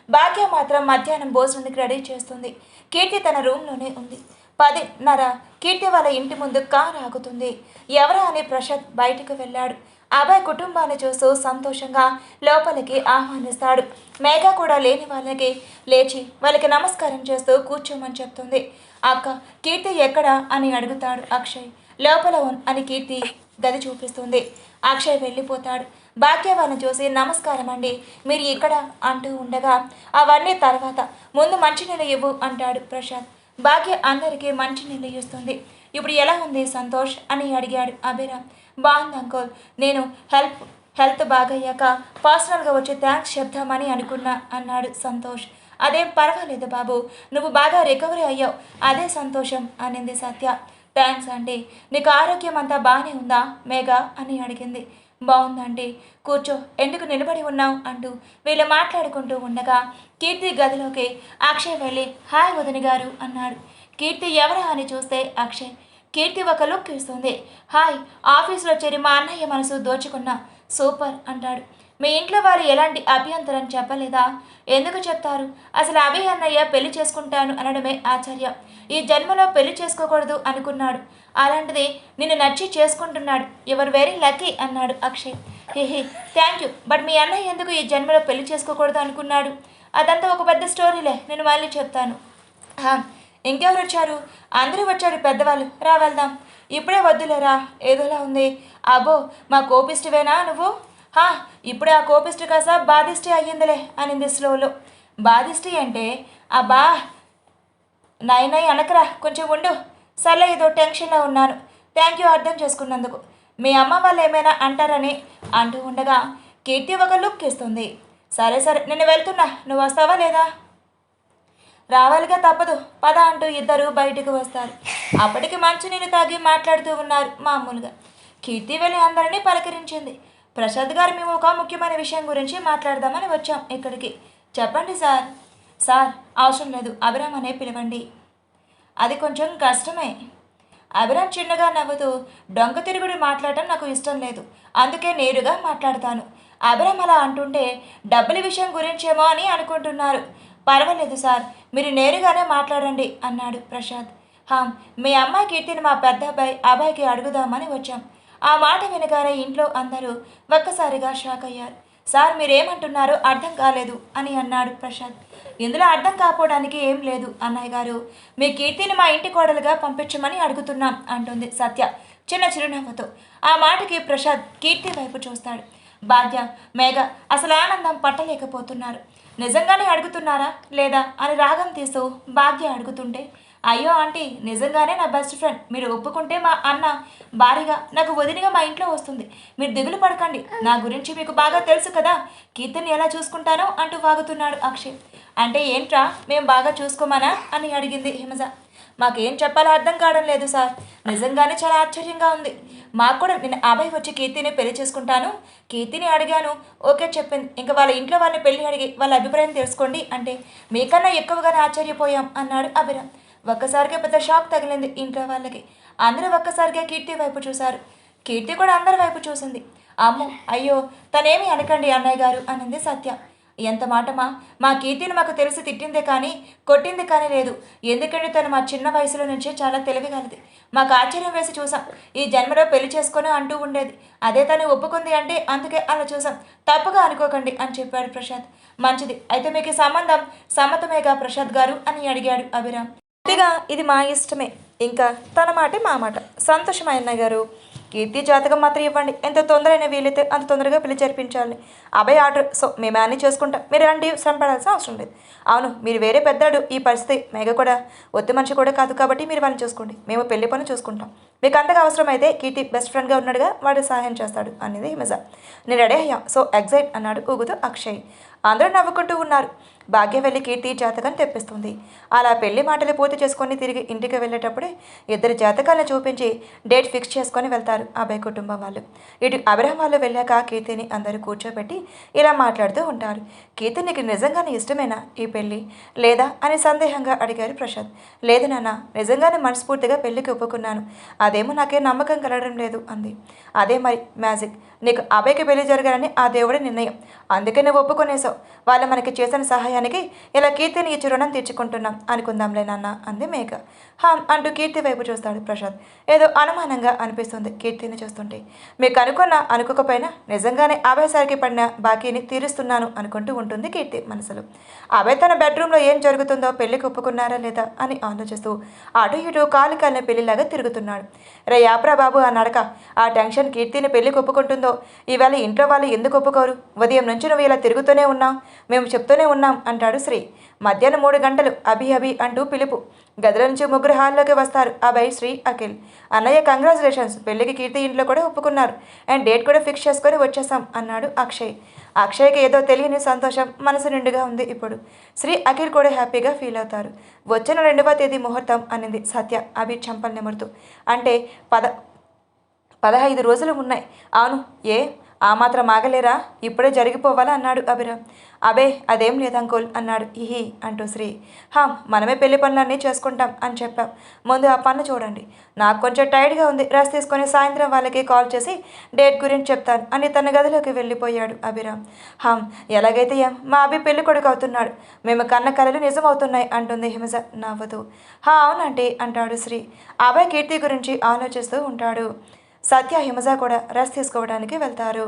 భాగ్య మాత్రం మధ్యాహ్నం భోజనానికి రెడీ చేస్తుంది. కీర్తి తన రూమ్లోనే ఉంది. 10:30 కీర్తి వాళ్ళ ఇంటి ముందు కారు ఆగుతుంది. ఎవరా అని ప్రసాద్ బయటకు వెళ్ళాడు. అబ్బాయి కుటుంబాన్ని చూస్తూ సంతోషంగా లోపలికి ఆహ్వానిస్తాడు. మేఘ కూడా లేని వాళ్ళకి లేచి వాళ్ళకి నమస్కారం చేస్తూ కూర్చోమని చెప్తుంది. అక్క, కీర్తి ఎక్కడా అని అడుగుతాడు అక్షయ్. లోపల అని కీర్తి గది చూపిస్తుంది. అక్షయ్ వెళ్ళిపోతాడు. భాగ్య వాళ్ళని చూసి నమస్కారం అండి, మీరు ఇక్కడ అంటూ ఉండగా అవన్నీ తర్వాత, ముందు మంచినీళ్ళు ఇవ్వు అంటాడు ప్రసాద్. భాగ్య అందరికీ మంచినీళ్ళు ఇస్తుంది. ఇప్పుడు ఎలా ఉంది సంతోష్ అని అడిగాడు అభిరామ్. బాగుంది అంకుల్, నేను హెల్త్ బాగయ్యాక పర్సనల్గా వచ్చి థ్యాంక్స్ చెప్తామని అనుకున్నా అన్నాడు సంతోష్. అదేం పర్వాలేదు బాబు, నువ్వు బాగా రికవరీ అయ్యావు, అదే సంతోషం అనింది సత్య. థ్యాంక్స్ అండి. నీకు ఆరోగ్యం అంతా బాగానే ఉందా మేఘ అని అడిగింది. బాగుందండి, కూర్చో, ఎందుకు నిలబడి ఉన్నావు అంటూ వీళ్ళు మాట్లాడుకుంటూ ఉండగా కీర్తి గదిలోకి అక్షయ్ వెళ్ళి హాయ్ వదిన గారు అన్నాడు. కీర్తి ఎవరా అని చూస్తే అక్షయ్. కీర్తి ఒక లుక్ ఇస్తుంది. హాయ్, ఆఫీస్లో చేరి మా అన్నయ్య మనసు దోచుకున్నా, సూపర్ అంటాడు. మీ ఇంట్లో వారు ఎలాంటి అభ్యంతరం చెప్పలేదా? ఎందుకు చెప్తారు? అసలు అభి అన్నయ్య పెళ్లి చేసుకుంటాను అనడమే ఆశ్చర్యం. ఈ జన్మలో పెళ్లి చేసుకోకూడదు అనుకున్నాడు, అలాంటిది నిన్ను నచ్చి చేసుకుంటున్నాడు. యువర్ వెరీ లక్కీ అన్నాడు Akshay. Hey thank you, but మీ అన్నయ్య ఎందుకు ఈ జన్మలో పెళ్లి చేసుకోకూడదు అనుకున్నాడు? అదంతా ఒక పెద్ద స్టోరీలే, నేను మళ్ళీ చెప్తాను. ఇంకెవరు వచ్చారు? అందరూ వచ్చారు పెద్దవాళ్ళు, రా వెళ్దాం. ఇప్పుడే వద్దులేరా, ఏదోలా ఉంది. అబ్బో, మా కోపిస్టువేనా నువ్వు? ఇప్పుడు ఆ కోపిస్టు కాసా బాధిష్టి అయ్యిందిలే అనింది స్లోలో. బాధిష్టి అంటే అబ్బా నై అనకరా, కొంచెం ఉండు. సర్లే, ఏదో టెన్షన్లో ఉన్నాను. థ్యాంక్ యూ అర్థం చేసుకున్నందుకు. మీ అమ్మ వాళ్ళు ఏమైనా అంటారని అంటూ ఉండగా కీర్తి ఒక లుక్ ఇస్తుంది. సరే నేను వెళ్తున్నా, నువ్వు వస్తావా లేదా? రావాలిగా, తప్పదు, పద అంటూ ఇద్దరు బయటకు వస్తారు. అప్పటికి మంచినీళ్ళు తాగి మాట్లాడుతూ ఉన్నారు మామూలుగా. కీర్తి వెళ్ళి అందరినీ పలకరించింది. ప్రసాద్ గారు మేము ఒక ముఖ్యమైన విషయం గురించి మాట్లాడదామని వచ్చాం ఇక్కడికి. చెప్పండి సార్. సార్ అవసరం లేదు, అభిరామ్ అనే పిలవండి. అది కొంచెం కష్టమే. అభిరామ్ చిన్నగా నవ్వుతూ, డొంక తిరుగుడు మాట్లాడటం నాకు ఇష్టం లేదు, అందుకే నేరుగా మాట్లాడతాను. అభిరామ్ అలా అంటుంటే డబ్బుల విషయం గురించేమో అని అనుకుంటున్నారు. పర్వాలేదు సార్, మీరు నేరుగానే మాట్లాడండి అన్నాడు ప్రసాద్. మీ అమ్మాయి కీర్తిని మా పెద్ద అబ్బాయికి అడుగుదామని వచ్చాం. ఆ మాట వినగానే ఇంట్లో అందరూ ఒక్కసారిగా షాక్ అయ్యారు. సార్ మీరేమంటున్నారో అర్థం కాలేదు అని అన్నాడు ప్రసాద్. ఇందులో అర్థం కాకపోవడానికి ఏం లేదు అన్నయ్య గారు, మీ కీర్తిని మా ఇంటి కోడలుగా పంపించమని అడుగుతున్నాం అంటుంది సత్య చిన్న చిరునవ్వుతో. ఆ మాటకి ప్రసాద్ కీర్తి వైపు చూస్తాడు. భాగ్య, మేఘ అసలు ఆనందం పట్టలేకపోతున్నారు. నిజంగానే అడుగుతున్నారా లేదా అని రాగం తీస్తూ భాగ్య అడుగుతుంటే, అయ్యో ఆంటీ, నిజంగానే నా బెస్ట్ ఫ్రెండ్, మీరు ఒప్పుకుంటే మా అన్న భారీగా నాకు వదినగా మా ఇంట్లో వస్తుంది. మీరు దిగులు పడకండి, నా గురించి మీకు బాగా తెలుసు కదా, కీర్తిని ఎలా చూసుకుంటానో అంటూ వాగుతున్నాడు అక్షయ్. అంటే ఏంట్రా, మేము బాగా చూసుకోమనా అని అడిగింది హిమజ. మాకేం చెప్పాలో అర్థం కావడం లేదు సార్, నిజంగానే చాలా ఆశ్చర్యంగా ఉంది. మాకు కూడా నేను అబ్బాయి వచ్చి కీర్తిని పెళ్లి చేసుకుంటాను, కీర్తిని అడిగాను, ఓకే చెప్పింది. ఇంకా వాళ్ళ ఇంట్లో వాళ్ళని పెళ్లి అడిగి వాళ్ళ అభిప్రాయం తెలుసుకోండి అంటే మీకన్నా ఎక్కువగానే ఆశ్చర్యపోయాం అన్నాడు అభిరామ్. ఒక్కసారిగా పెద్ద షాక్ తగిలింది ఇంట్లో వాళ్ళకి. అందరూ ఒక్కసారిగా కీర్తి వైపు చూశారు. కీర్తి కూడా అందరి వైపు చూసింది. అమ్మో, అయ్యో, తనేమి అనకండి అన్నయ్య గారు అనింది సత్య. ఎంత మాటమా, మా కీర్తిని మాకు తెలిసి తిట్టిందే కానీ కొట్టింది కానీ లేదు. ఎందుకంటే తను మా చిన్న వయసులో నుంచే చాలా తెలివిగలది. మాకు ఆశ్చర్యం వేసి చూసాం. ఈ జన్మలో పెళ్లి చేసుకొని అంటూ ఉండేది, అదే తను ఒప్పుకుంది అంటే అందుకే అలా చూసాం, తప్పుగా అనుకోకండి అని చెప్పాడు ప్రసాద్. మంచిది, అయితే మీకు సంబంధం సమ్మతమేగా ప్రసాద్ గారు అని అడిగాడు అభిరామ్. పూర్తిగా ఇది మా ఇష్టమే, ఇంకా తన మాటే మా మాట. సంతోషం అన్నయ్య గారు, కీర్తి జాతకం మాత్రం ఇవ్వండి, ఎంత తొందరైనా వీలైతే అంత తొందరగా పెళ్లి జరిపించాలి. అబ్బాయి ఆర్డర్, సో మేము అన్నీ చేసుకుంటాం, మీరు అలాంటి శ్రమపడాల్సిన అవసరం లేదు. అవును, మీరు వేరే పెద్దాడు, ఈ పరిస్థితి మేఘ కూడా ఒత్తి మనిషి కూడా కాదు, కాబట్టి మీరు వాళ్ళని చూసుకోండి, మేము పెళ్లి పని చూసుకుంటాం. మీకు అంతగా అవసరమైతే కీర్తి బెస్ట్ ఫ్రెండ్గా ఉన్నాడుగా, వాడు సహాయం చేస్తాడు అనేది హిమజ. నేను రెడీ అయ్యాం, సో ఎగ్జైట్ అన్నాడు ఊగుతూ అక్షయ్. అందరూ నవ్వుకుంటూ ఉన్నారు. భాగ్య వెళ్ళి కీర్తి జాతకం తెప్పిస్తుంది. అలా పెళ్లి మాటలు పూర్తి చేసుకొని తిరిగి ఇంటికి వెళ్ళేటప్పుడే ఇద్దరు జాతకాలను చూపించి డేట్ ఫిక్స్ చేసుకొని వెళ్తారు అబ్బాయి కుటుంబం వాళ్ళు. ఇటు అభిరామ్ వాళ్ళు వెళ్ళాక కీర్తిని అందరూ కూర్చోబెట్టి ఇలా మాట్లాడుతూ ఉంటారు. కీర్తి, నీకు నిజంగానే ఇష్టమేనా ఈ పెళ్ళి లేదా అని సందేహంగా అడిగారు ప్రసాద్. లేదు నాన్న, నిజంగానే మనస్ఫూర్తిగా పెళ్లికి ఒప్పుకున్నాను, అదేమో నాకే నమ్మకం కలగడం లేదు అంది. అదే మరి మ్యాజిక్, నీకు అబ్బాయికి పెళ్లి జరగాలని ఆ దేవుడి నిర్ణయం, అందుకే నువ్వు ఒప్పుకునేసావు. వాళ్ళు మనకి చేసిన సహాయానికి ఇలా కీర్తిని ఇచ్చి రుణం తీర్చుకుంటున్నాం అనుకుందాంలే నాన్న అంది మేఘ. అంటూ కీర్తి వైపు చూస్తాడు ప్రసాద్. ఏదో అనుమానంగా అనిపిస్తుంది కీర్తిని చూస్తుంటే. మీకు అనుకున్నా అనుకోకపోయినా నిజంగానే అభయ్ సార్కి పడిన బాకీని తీరుస్తున్నాను అనుకుంటూ ఉంటుంది కీర్తి మనసులో. అభయ్ తన బెడ్రూమ్లో ఏం జరుగుతుందో పెళ్లికి ఒప్పుకున్నారా లేదా అని ఆలోచిస్తూ అటు ఇటు కాలు కాలిన పెళ్లిలాగా తిరుగుతున్నాడు. రే యాప్రా బాబు ఆ నడక, ఆ టెన్షన్ కీర్తిని పెళ్లికి ఒప్పుకుంటుందో. ఈవేళ ఇంట్లో వాళ్ళు ఎందుకు ఒప్పుకోరు? ఉదయం నుంచి నువ్వు ఇలా తిరుగుతూనే ఉన్నావు, మేము చెప్తూనే ఉన్నాం అంటాడు శ్రీ. మధ్యాహ్నం 3 గంటలు అభి అభి అంటూ పిలుపు. గదిలో నుంచి ముగ్గురు హాల్లోకి వస్తారు అభయ్, శ్రీ, అఖిల్. అన్నయ్య కంగ్రాచులేషన్స్, పెళ్లికి కీర్తి ఇంట్లో కూడా ఒప్పుకున్నారు అండ్ డేట్ కూడా ఫిక్స్ చేసుకొని వచ్చేసాం అన్నాడు అక్షయ్. అక్షయ్కి ఏదో తెలియని సంతోషం మనసు నిండుగా ఉంది ఇప్పుడు. శ్రీ, అఖిల్ కూడా హ్యాపీగా ఫీల్ అవుతారు. వచ్చిన 2వ తేదీ ముహూర్తం అనింది సత్య అభి చంపలు నెమురుతూ. అంటే 15 రోజులు ఉన్నాయి. అవును, ఏ ఆ మాత్రం ఆగలేరా, ఇప్పుడే జరిగిపోవాలా అన్నాడు అభిరామ్. అబే అదేం లేదంకోల్ అన్నాడు ఇహి అంటూ శ్రీ. మనమే పెళ్లి పనులన్నీ చేసుకుంటాం అని చెప్పాం, ముందు ఆ పన్ను చూడండి. నాకు కొంచెం టైర్డ్గా ఉంది, రెస్ట్ తీసుకొని సాయంత్రం వాళ్ళకి కాల్ చేసి డేట్ గురించి చెప్తాను అని తన గదిలోకి వెళ్ళిపోయాడు అభిరామ్. ఎలాగైతే మా అభి పెళ్లి కొడుకు అవుతున్నాడు, మేము కన్న కలలు నిజమవుతున్నాయి అంటుంది హిమజ నవ్వుతూ. అవునంటే అంటాడు శ్రీ. అభయ్ కీర్తి గురించి ఆలోచిస్తూ ఉంటాడు. సత్య, హిమజ కూడా రెస్ట్ తీసుకోవడానికి వెళ్తారు.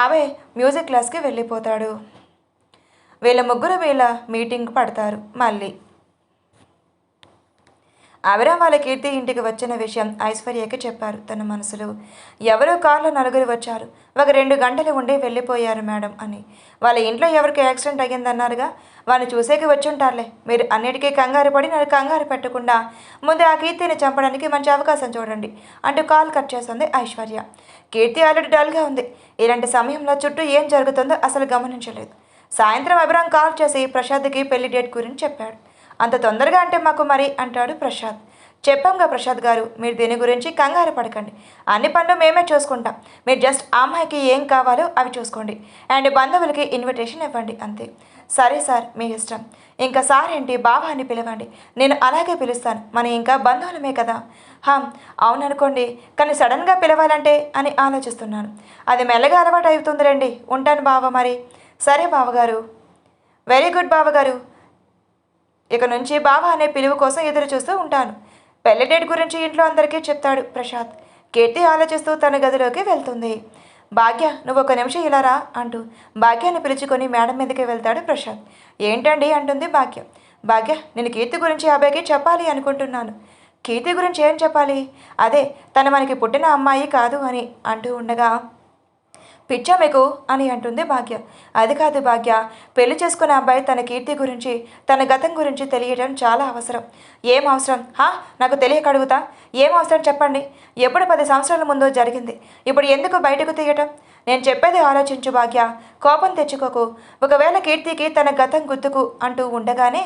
అభయ్ మ్యూజిక్ క్లాస్కి వెళ్ళిపోతాడు. వీళ్ళ ముగ్గురు మీటింగ్ పడతారు. మళ్ళీ అభిరామ్ వాళ్ళ కీర్తి ఇంటికి వచ్చిన విషయం ఐశ్వర్యకి చెప్పారు తన మనసులో. ఎవరో కారులో 4 వచ్చారు, ఒక 2 గంటలు ఉండి వెళ్ళిపోయారు మేడం అని. వాళ్ళ ఇంట్లో ఎవరికి యాక్సిడెంట్ అయ్యిందన్నారుగా, వాళ్ళని చూసేకి వచ్చుంటారులే. మీరు అన్నిటికీ కంగారు పడి నన్ను కంగారు పెట్టకుండా ముందు ఆ కీర్తిని చంపడానికి మంచి అవకాశం చూడండి అంటూ కాల్ కట్ చేస్తుంది ఐశ్వర్య. కీర్తి ఆల్రెడీ డల్గా ఉంది. ఇలాంటి సమయంలో చుట్టూ ఏం జరుగుతుందో అసలు గమనించలేదు. సాయంత్రం అభిరామ్ కాల్ చేసి ప్రసాద్కి పెళ్లి డేట్ గురించి చెప్పాడు. అంత తొందరగా అంటే మాకు మరి అంటాడు ప్రసాద్. చెప్పాంగా ప్రసాద్ గారు, మీరు దీని గురించి కంగారు పడకండి. అన్ని పనులు మేమే చూసుకుంటాం. మీరు జస్ట్ ఆ అమ్మాయికి ఏం కావాలో అవి చూసుకోండి అండ్ బంధువులకి ఇన్విటేషన్ ఇవ్వండి అంతే. సరే సార్, మీ ఇష్టం. ఇంకా సార్ ఏంటి, బావా అని పిలవండి. నేను అలాగే పిలుస్తాను, మన ఇంకా బంధువులమే కదా. అవుననుకోండి, కానీ సడన్గా పిలవాలంటే అని ఆలోచిస్తున్నాను. అది మెల్లగా అలవాటు అవుతుంది రండి. ఉంటాను బావ మరి. సరే బావగారు. వెరీ గుడ్ బావగారు. ఇక నుంచి బావ అనే పిలువు కోసం ఎదురు చూస్తూ ఉంటాను. పెళ్లి డేట్ గురించి ఇంట్లో అందరికీ చెప్తాడు ప్రసాద్. కీర్తి ఆలోచిస్తూ తన గదిలోకి వెళ్తుంది. భాగ్య, నువ్వు ఒక నిమిషం ఇలా రా అంటూ భాగ్యాన్ని పిలుచుకొని మేడం మీదకి వెళ్తాడు ప్రసాద్. ఏంటండి అంటుంది భాగ్య. భాగ్య, నేను కీర్తి గురించి అబ్బాయికి చెప్పాలి అనుకుంటున్నాను. కీర్తి గురించి ఏం చెప్పాలి? అదే, తను మనకి పుట్టిన అమ్మాయి కాదు అని అంటూ ఉండగా, పిచ్చా మీకు అని అంటుంది భాగ్య. అది కాదు భాగ్య, పెళ్లి చేసుకున్న అబ్బాయి తన కీర్తి గురించి, తన గతం గురించి తెలియడం చాలా అవసరం. ఏం అవసరం? నాకు తెలియక అడుగుతా. ఏం అవసరం చెప్పండి. ఎప్పుడు 10 సంవత్సరాల ముందు జరిగింది, ఇప్పుడు ఎందుకు బయటకు తీయటం? నేను చెప్పేది ఆలోచించు భాగ్య, కోపం తెచ్చుకోకు. ఒకవేళ కీర్తికి తన గతం గుర్తుకు అంటూ ఉండగానే,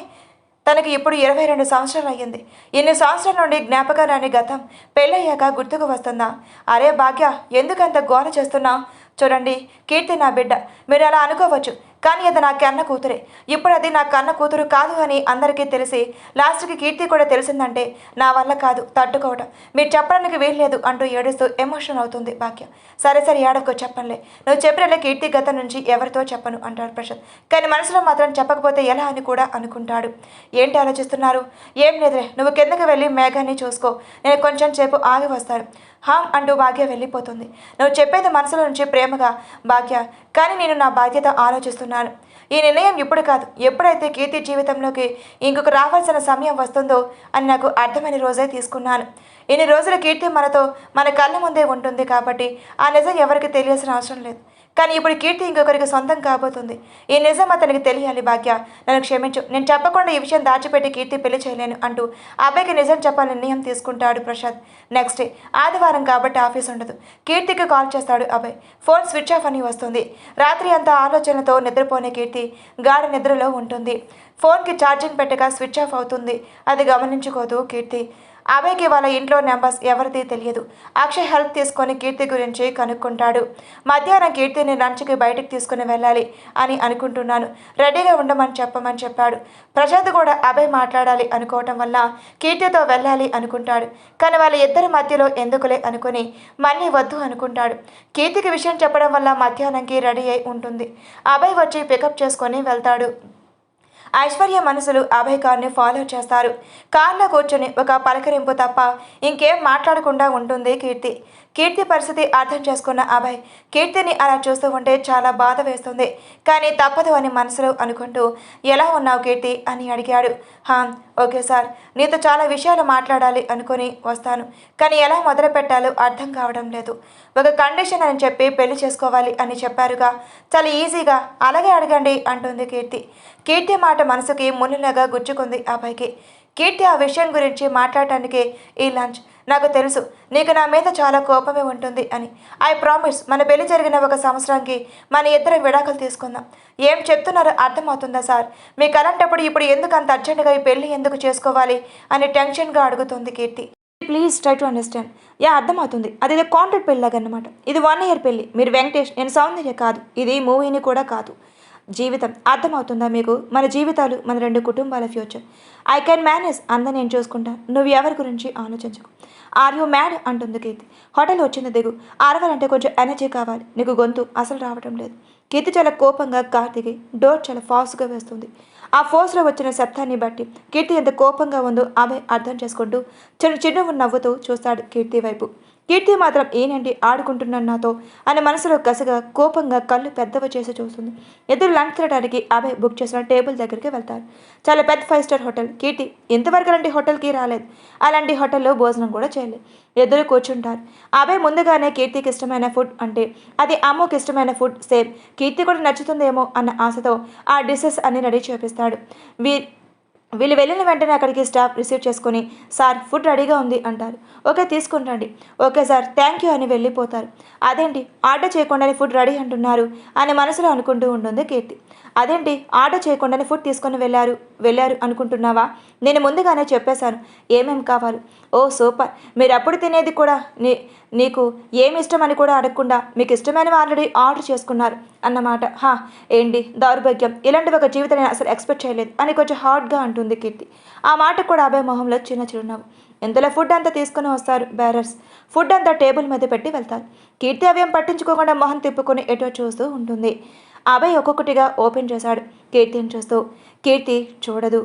తనకి ఇప్పుడు 22 సంవత్సరాలు అయ్యింది. ఇన్ని సంవత్సరాల నుండి జ్ఞాపకాలని గతం పెళ్ళయ్యాక గుర్తుకు వస్తుందా? అరే భాగ్య, ఎందుకంత గోల చేస్తున్నా? చూడండి, కీర్తి నా బిడ్డ. మీరు అలా అనుకోవచ్చు, కానీ అది నా కన్న కూతురే. ఇప్పుడు అది నా కన్న కూతురు కాదు అని అందరికీ తెలిసి లాస్ట్కి కీర్తి కూడా తెలిసిందంటే నా వల్ల కాదు తట్టుకోవటం. మీరు చెప్పడానికి వీల్లేదు అంటూ ఏడుస్తూ ఎమోషనల్ అవుతుంది భాగ్య. సరే సరే ఏడవకు, చెప్పనులే. నువ్వు చెప్పినట్లే కీర్తి గతం నుంచి ఎవరితో చెప్పను అంటాడు ప్రసాద్. కానీ మనసులో మాత్రం చెప్పకపోతే ఎలా అని కూడా అనుకుంటాడు. ఏంటి ఆలోచిస్తున్నారు? ఏం లేదులే, నువ్వు కిందకి వెళ్ళి మేఘాన్ని చూసుకో, నేను కొంచెం సేపు ఆగి వస్తాను అంటూ భాగ్య వెళ్ళిపోతుంది. నువ్వు చెప్పేది మనసులో నుంచి ప్రేమగా భాగ్య, కానీ నేను నా బాధ్యత ఆలోచిస్తున్నాను. ఈ నిర్ణయం ఇప్పుడు కాదు, ఎప్పుడైతే కీర్తి జీవితంలోకి ఇంకొక రావాల్సిన సమయం వస్తుందో అని నాకు అర్థమైన రోజే తీసుకున్నాను. ఇన్ని రోజుల కీర్తి మనతో, మన కళ్ళ ముందే ఉంటుంది కాబట్టి ఆ నిజం ఎవరికి తెలియాల్సిన అవసరం లేదు. కానీ ఇప్పుడు కీర్తి ఇంకొకరికి సొంతం కాబోతుంది. ఈ నిజం అతనికి తెలియాలి. భాగ్య, నన్ను క్షమించు, నేను చెప్పకుండా ఈ విషయం దాచిపెట్టి కీర్తి పెళ్లి చేయలేను అంటూ అబ్బాయికి నిజం చెప్పాలని నిర్ణయం తీసుకుంటాడు ప్రసాద్. నెక్స్ట్ డే ఆదివారం కాబట్టి ఆఫీస్ ఉండదు. కీర్తికి కాల్ చేస్తాడు అబ్బాయి. ఫోన్ స్విచ్ ఆఫ్ అని వస్తుంది. రాత్రి అంతా ఆలోచనలతో నిద్రపోనే కీర్తి గాఢ నిద్రలో ఉంటుంది. ఫోన్కి ఛార్జింగ్ పెట్టగా స్విచ్ ఆఫ్ అవుతుంది. అది గమనించుకోదు కీర్తి. అభయ్కి వాళ్ళ ఇంట్లో నెంబర్స్ ఎవరిది తెలియదు. అక్షయ్ హెల్ప్ తీసుకొని కీర్తి గురించి కనుక్కుంటాడు. మధ్యాహ్నం కీర్తిని లంచ్కి బయటకు తీసుకుని వెళ్ళాలి అని అనుకుంటున్నాను, రెడీగా ఉండమని చెప్పమని చెప్పాడు. ప్రశాంత్ కూడా అభయ్ మాట్లాడాలి అనుకోవటం వల్ల కీర్తితో వెళ్ళాలి అనుకుంటాడు. కానీ వాళ్ళ ఇద్దరి మధ్యలో ఎందుకులే అనుకుని మళ్ళీ వద్దు అనుకుంటాడు. కీర్తికి విషయం చెప్పడం వల్ల మధ్యాహ్నంకి రెడీ అయి ఉంటుంది. అభయ్ వచ్చి పికప్ చేసుకొని వెళ్తాడు. ఐశ్వర్య మనసులు అభయ్ కార్ని ఫాలో చేస్తారు. కార్లో కూర్చొని ఒక పలకరింపు తప్ప ఇంకేం మాట్లాడకుండా ఉంటుంది కీర్తి. కీర్తి పరిస్థితి అర్థం చేసుకున్న అభయ్ కీర్తిని అలా చూస్తూ ఉంటే చాలా బాధ వేస్తుంది. కానీ తప్పదు అని మనసులో అనుకుంటూ, ఎలా ఉన్నావు కీర్తి అని అడిగాడు. ఓకే సార్, నీతో చాలా విషయాలు మాట్లాడాలి అనుకుని వస్తాను, కానీ ఎలా మొదలు పెట్టాలో అర్థం కావడం లేదు. ఒక కండిషన్ అని చెప్పి పెళ్లి చేసుకోవాలి అని చెప్పారుగా, చాలా ఈజీగా అలాగే అడగండి అంటుంది కీర్తి. కీర్తి మాట మనసుకి ముళ్ళులాగా గుచ్చుకుంది అబ్బాయికి. కీర్తి ఆ విషయం గురించి మాట్లాడటానికి ఈ లంచ్. నాకు తెలుసు నీకు నా మీద చాలా కోపమే ఉంటుంది అని. ఐ ప్రామిస్, మన పెళ్లి జరిగిన 1 సంవత్సరానికి మన ఇద్దరం విడాకులు తీసుకుందాం. ఏం చెప్తున్నారో అర్థమవుతుందా సార్? మీకు అలాంటప్పుడు ఇప్పుడు ఎందుకు అంత అర్జెంటుగా ఈ పెళ్లి ఎందుకు చేసుకోవాలి అని టెన్షన్గా అడుగుతుంది Keerthi. Please try to understand. అర్థమవుతుంది, అది కాంట్రాక్ట్ పెళ్ళిలాగా అనమాట. ఇది 1 ఇయర్ పెళ్ళి. మీరు వెంకటేష్, నేను సౌందర్య కాదు. ఇది మూవీని కూడా కాదు, జీవితం. అర్థమవుతుందా మీకు? మన జీవితాలు, మన 2 కుటుంబాల ఫ్యూచర్. ఐ కెన్ మేనేజ్, అంతా నేను చూసుకుంటాను. నువ్వు ఎవరి గురించి ఆలోచించకు. ఆర్ యూ మ్యాడ్ అంటుంది కీర్తి. హోటల్ వచ్చింది దిగు. అరవాలంటే కొంచెం ఎనర్జీ కావాలి. నీకు గొంతు అసలు రావటం లేదు. కీర్తి చాలా కోపంగా కార్ దిగి డోర్ చాలా ఫాస్ట్గా వేస్తుంది. ఆ ఫోర్స్లో వచ్చిన శబ్దాన్ని బట్టి కీర్తి ఎంత కోపంగా ఉందో అభయ్ అర్థం చేసుకుంటూ చిరునవ్వు నవ్వుతూ చూస్తాడు కీర్తి వైపు. కీర్తి మాత్రం ఏంటి ఆడుకుంటున్నాను నాతో అని మనసులో కసిగా కోపంగా కళ్ళు పెద్దవి చేసి చూస్తుంది. ఇద్దరు లంచ్ తినడానికి అభయ్ బుక్ చేసిన టేబుల్ దగ్గరికి వెళ్తారు. చాలా పెద్ద 5 స్టార్ హోటల్. కీర్తి ఇంతవరకు అలాంటి హోటల్కి రాలేదు, అలాంటి హోటల్లో భోజనం కూడా చేయలేదు. ఇద్దరు కూర్చుంటారు. అభయ్ ముందుగానే కీర్తికి ఇష్టమైన ఫుడ్ అంటే అది అమ్మకి ఇష్టమైన ఫుడ్ సేమ్ కీర్తి కూడా నచ్చుతుందేమో అన్న ఆశతో ఆ డిషెస్ అన్ని రెడీ చేపిస్తాడు. వీళ్ళు వెళ్ళిన వెంటనే అక్కడికి స్టాఫ్ రిసీవ్ చేసుకొని సార్ ఫుడ్ రెడీగా ఉంది అంటారు. ఓకే తీసుకుంటండి. ఓకే సార్ థ్యాంక్ యూ అని వెళ్ళిపోతారు. అదేంటి ఆర్డర్ చేయకుండానే ఫుడ్ రెడీ అంటున్నారు అని మనసులో అనుకుంటూ ఉంటుంది కీర్తి. అదేంటి ఆర్డర్ చేయకుండానే ఫుడ్ తీసుకొని వెళ్ళారు అనుకుంటున్నావా? నేను ముందుగానే చెప్పేశాను ఏమేం కావాలి. ఓ సూపర్, మీరు అప్పుడు తినేది కూడా నీకు ఏమి ఇష్టం అని కూడా అడగకుండా మీకు ఇష్టమైనవి ఆల్రెడీ ఆర్డర్ చేసుకున్నారు అన్నమాట. ఏంటి దౌర్భాగ్యం, ఇలాంటి ఒక జీవితం నేను అసలు ఎక్స్పెక్ట్ చేయలేదు అని కొంచెం హార్డ్గా అంటుంది కీర్తి. ఆ మాట కూడా అభయ్ మొహంలో చిన్న చిరునవ్వు. ఇంతలో ఫుడ్ అంతా తీసుకుని వస్తారు బేరర్స్. ఫుడ్ అంతా టేబుల్ మీద పెట్టి వెళ్తారు. కీర్తి అవేం పట్టించుకోకుండా మొహం తిప్పుకొని ఎటో చూస్తూ ఉంటుంది. అభయ్ ఒక్కొక్కటిగా ఓపెన్ చేశాడు కీర్తిని చూస్తూ. కీర్తి చూడదు.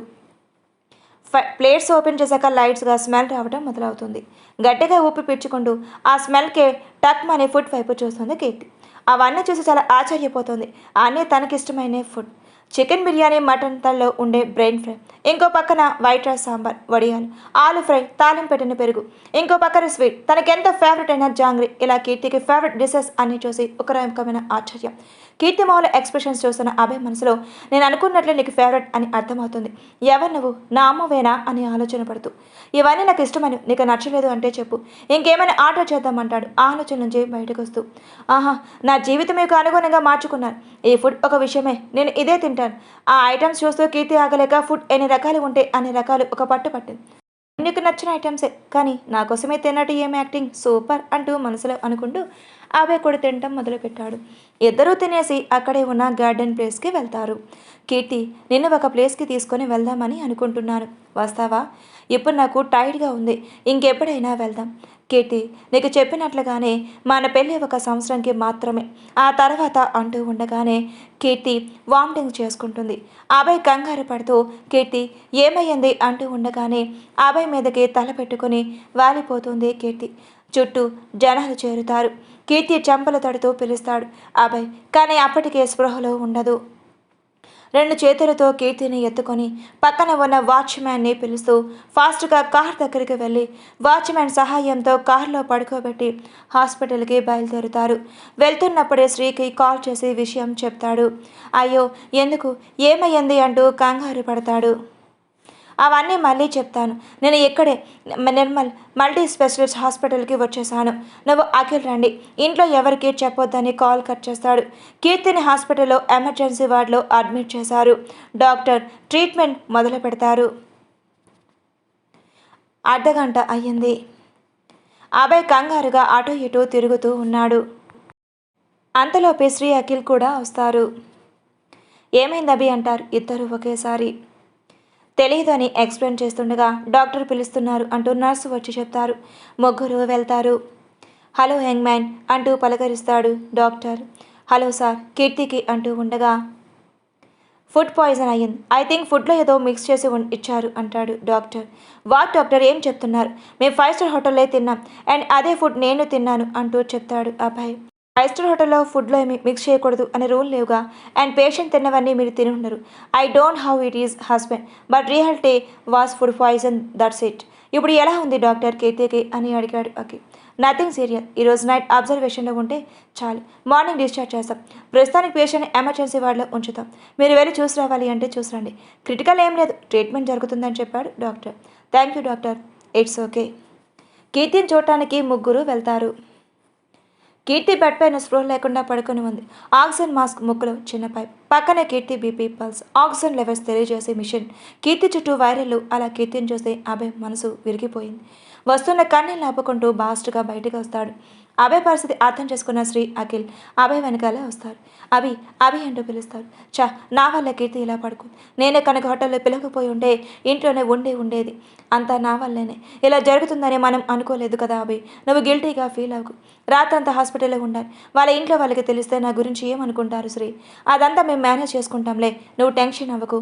ప్లేట్స్ ఓపెన్ చేశాక లైట్స్గా స్మెల్ రావడం మొదలవుతుంది. గట్టిగా ఊపి పిచ్చుకుంటూ ఆ స్మెల్కే టక్ మనీ ఫుడ్ వైపు చూస్తుంది కీర్తి. అవన్నీ చూసి చాలా ఆశ్చర్యపోతుంది. అన్నీ తనకిష్టమైన ఫుడ్. చికెన్ బిర్యానీ, మటన్ తల్లో ఉండే బ్రెయిన్ ఫ్రై, ఇంకో పక్కన వైట్ రైస్, సాంబార్, వడియాలు, ఆలు ఫ్రై, తాలింపు పెట్టిన పెరుగు, ఇంకో పక్కన స్వీట్, తనకెంత ఫేవరెట్ అయిన జాంగ్రీ, ఇలా కీర్తికి ఫేవరెట్ డిషెస్ అన్నీ చూసి ఒక రకమైన ఆశ్చర్యం. కీర్తి మొహంలో ఎక్స్ప్రెషన్స్ చూస్తున్న అభయ్ మనసులో నేను అనుకున్నట్లే నీకు ఫేవరెట్ అని అర్థమవుతుంది. ఎవరు నువ్వు? నా అమ్మవేనా అని ఆలోచన పడుతూ. ఇవన్నీ నాకు ఇష్టమని నీకు నచ్చలేదు అంటే చెప్పు, ఇంకేమైనా ఆర్డర్ చేద్దామంటాడు ఆలోచన నుంచి బయటకు వస్తూ. నా జీవితం మీకు అనుగుణంగా మార్చుకున్నాను. ఈ ఫుడ్ ఒక విషయమే, నేను ఇదే తింటాను. ఆ ఐటమ్స్ చూస్తూ కీర్తి ఆగలేక ఫుడ్ ఎన్ని రకాలు ఉంటే అన్ని రకాలు ఒక పట్టు పట్టింది. నీకు నచ్చిన ఐటమ్సే, కానీ నా కోసమే తిన్నట్టు ఏం యాక్టింగ్, సూపర్ అంటూ మనసులో అనుకుంటూ అభయ్ కూడా తినటం మొదలుపెట్టాడు. ఇద్దరూ తినేసి అక్కడే ఉన్న గార్డెన్ ప్లేస్కి వెళ్తారు. కీర్తి, నిన్ను ఒక ప్లేస్కి తీసుకొని వెళ్దామని అనుకుంటున్నాను, వస్తావా? ఇప్పుడు నాకు టైర్డ్గా ఉంది, ఇంకెప్పుడైనా వెళ్దాం. కీర్తి, నీకు చెప్పినట్లుగానే మన పెళ్ళి 1 సంవత్సరంకి మాత్రమే, ఆ తర్వాత అంటూ ఉండగానే కీర్తి వామిటింగ్ చేసుకుంటుంది. అభయ్ కంగారు పడుతూ కీర్తి ఏమయ్యింది అంటూ ఉండగానే అభయ్ మీదకి తల పెట్టుకుని వాలిపోతుంది కీర్తి. చుట్టూ జనాలు చేరుతారు. కీర్తి చెంపలు తడుతూ పిలుస్తాడు అభయ్, కానీ అప్పటికే స్పృహలో ఉండదు. 2 చేతులతో కీర్తిని ఎత్తుకొని పక్కన ఉన్న వాచ్మ్యాన్ని పిలుస్తూ ఫాస్ట్గా కార్ దగ్గరికి వెళ్ళి వాచ్మ్యాన్ సహాయంతో కారులో పడుకోబెట్టి హాస్పిటల్కి బయలుదేరుతారు. వెళ్తున్నప్పుడే శ్రీకి కాల్ చేసి విషయం చెప్తాడు. అయ్యో ఎందుకు, ఏమయ్యింది అంటూ కంగారు పడతాడు. అవన్నీ మళ్ళీ చెప్తాను. నేను ఇక్కడే నిర్మల్ మల్టీ స్పెషలిస్ట్ హాస్పిటల్కి వచ్చేసాను. నువ్వు అఖిల్ రండి, ఇంట్లో ఎవరికి చెప్పొద్దని కాల్ కట్ చేస్తాడు. కీర్తిని హాస్పిటల్లో ఎమర్జెన్సీ వార్డులో అడ్మిట్ చేశారు. డాక్టర్ ట్రీట్మెంట్ మొదలు పెడతారు. అర్ధగంట అయ్యింది. అభయ్ కంగారుగా అటు ఇటు తిరుగుతూ ఉన్నాడు. అంతలోపే శ్రీ అఖిల్ కూడా వస్తారు. ఏమైంది అభి అంటారు ఇద్దరు ఒకేసారి. తెలియదు అని ఎక్స్ప్లెయిన్ చేస్తుండగా డాక్టర్ పిలుస్తున్నారు అంటూ నర్సు వచ్చి చెప్తారు. ముగ్గురు వెళ్తారు. హలో యంగ్ మ్యాన్ అంటూ పలకరిస్తాడు డాక్టర్. హలో సార్, కీర్తికి అంటూ ఉండగా ఫుడ్ పాయిజన్ అయ్యింది, ఐ థింక్ ఫుడ్లో ఏదో మిక్స్ చేసి ఇచ్చారు అంటాడు డాక్టర్. వాట్ డాక్టర్, ఏం చెప్తున్నారు? మేము 5 స్టార్ హోటల్లో తిన్నాం అండ్ అదే ఫుడ్ నేను తిన్నాను అంటూ చెప్తాడు అభయ్. 5 స్టార్ హోటల్లో ఫుడ్లో ఏమి మిక్స్ చేయకూడదు అనే రూల్ లేవుగా, అండ్ పేషెంట్ తిన్నవన్నీ మీరు తిని ఉండరు. I don't how it is husband, but reality was food poison, that's it. ఇప్పుడు ఎలా ఉంది డాక్టర్ కీర్తికి అని అడిగాడు అఖిల్. నథింగ్ సీరియస్, ఈరోజు నైట్ అబ్జర్వేషన్లో ఉంటే చాలు, మార్నింగ్ డిశ్చార్జ్ చేస్తాం. ప్రస్తుతానికి పేషెంట్ ఎమర్జెన్సీ వార్డులో ఉంచుతాం. మీరు వెళ్ళి చూసి రావాలి అంటే చూసిరండి. క్రిటికల్ ఏం లేదు, ట్రీట్మెంట్ జరుగుతుందని చెప్పాడు doctor. Thank you doctor, it's okay. కీర్తిని చూడటానికి ముగ్గురు వెళ్తారు. కీర్తి బెడ్ పైన స్పృహ లేకుండా పడుకొని ఉంది. ఆక్సిజన్ మాస్క్ ముక్కులో చిన్న పైప్, పక్కనే కీర్తి బీపీ, పల్స్, ఆక్సిజన్ లెవెల్స్ తెలియజేసే మిషన్, కీర్తి చుట్టూ వైరల్లు. అలా కీర్తిని చూస్తే అభయ్ మనసు విరిగిపోయింది. వస్తున్న కన్నీళ్ళు ఆపుకుంటూ బాస్ట్గా బయటకు వస్తాడు. అభయ్ పరిస్థితి అర్థం చేసుకున్న శ్రీ అఖిల్ అభయ్ వెనకాలే వస్తారు. అభి అభి అంటూ పిలుస్తారు. నా వల్ల కీర్తి ఇలా పడుకుంది. నేనే కనుక హోటల్లో పిలవకపోయి ఉంటే ఇంట్లోనే ఉండేది. అంతా నా వల్లేనే ఇలా జరుగుతుందని మనం అనుకోలేదు కదా అభి. నువ్వు గిల్టీగా ఫీల్ అవ్వకు. రాత్రంతా హాస్పిటల్లో ఉండాలి. వాళ్ళ ఇంట్లో వాళ్ళకి తెలిస్తే నా గురించి ఏమనుకుంటారు శ్రీ? అదంతా మేము మేనేజ్ చేసుకుంటాంలే, నువ్వు టెన్షన్ అవ్వకు.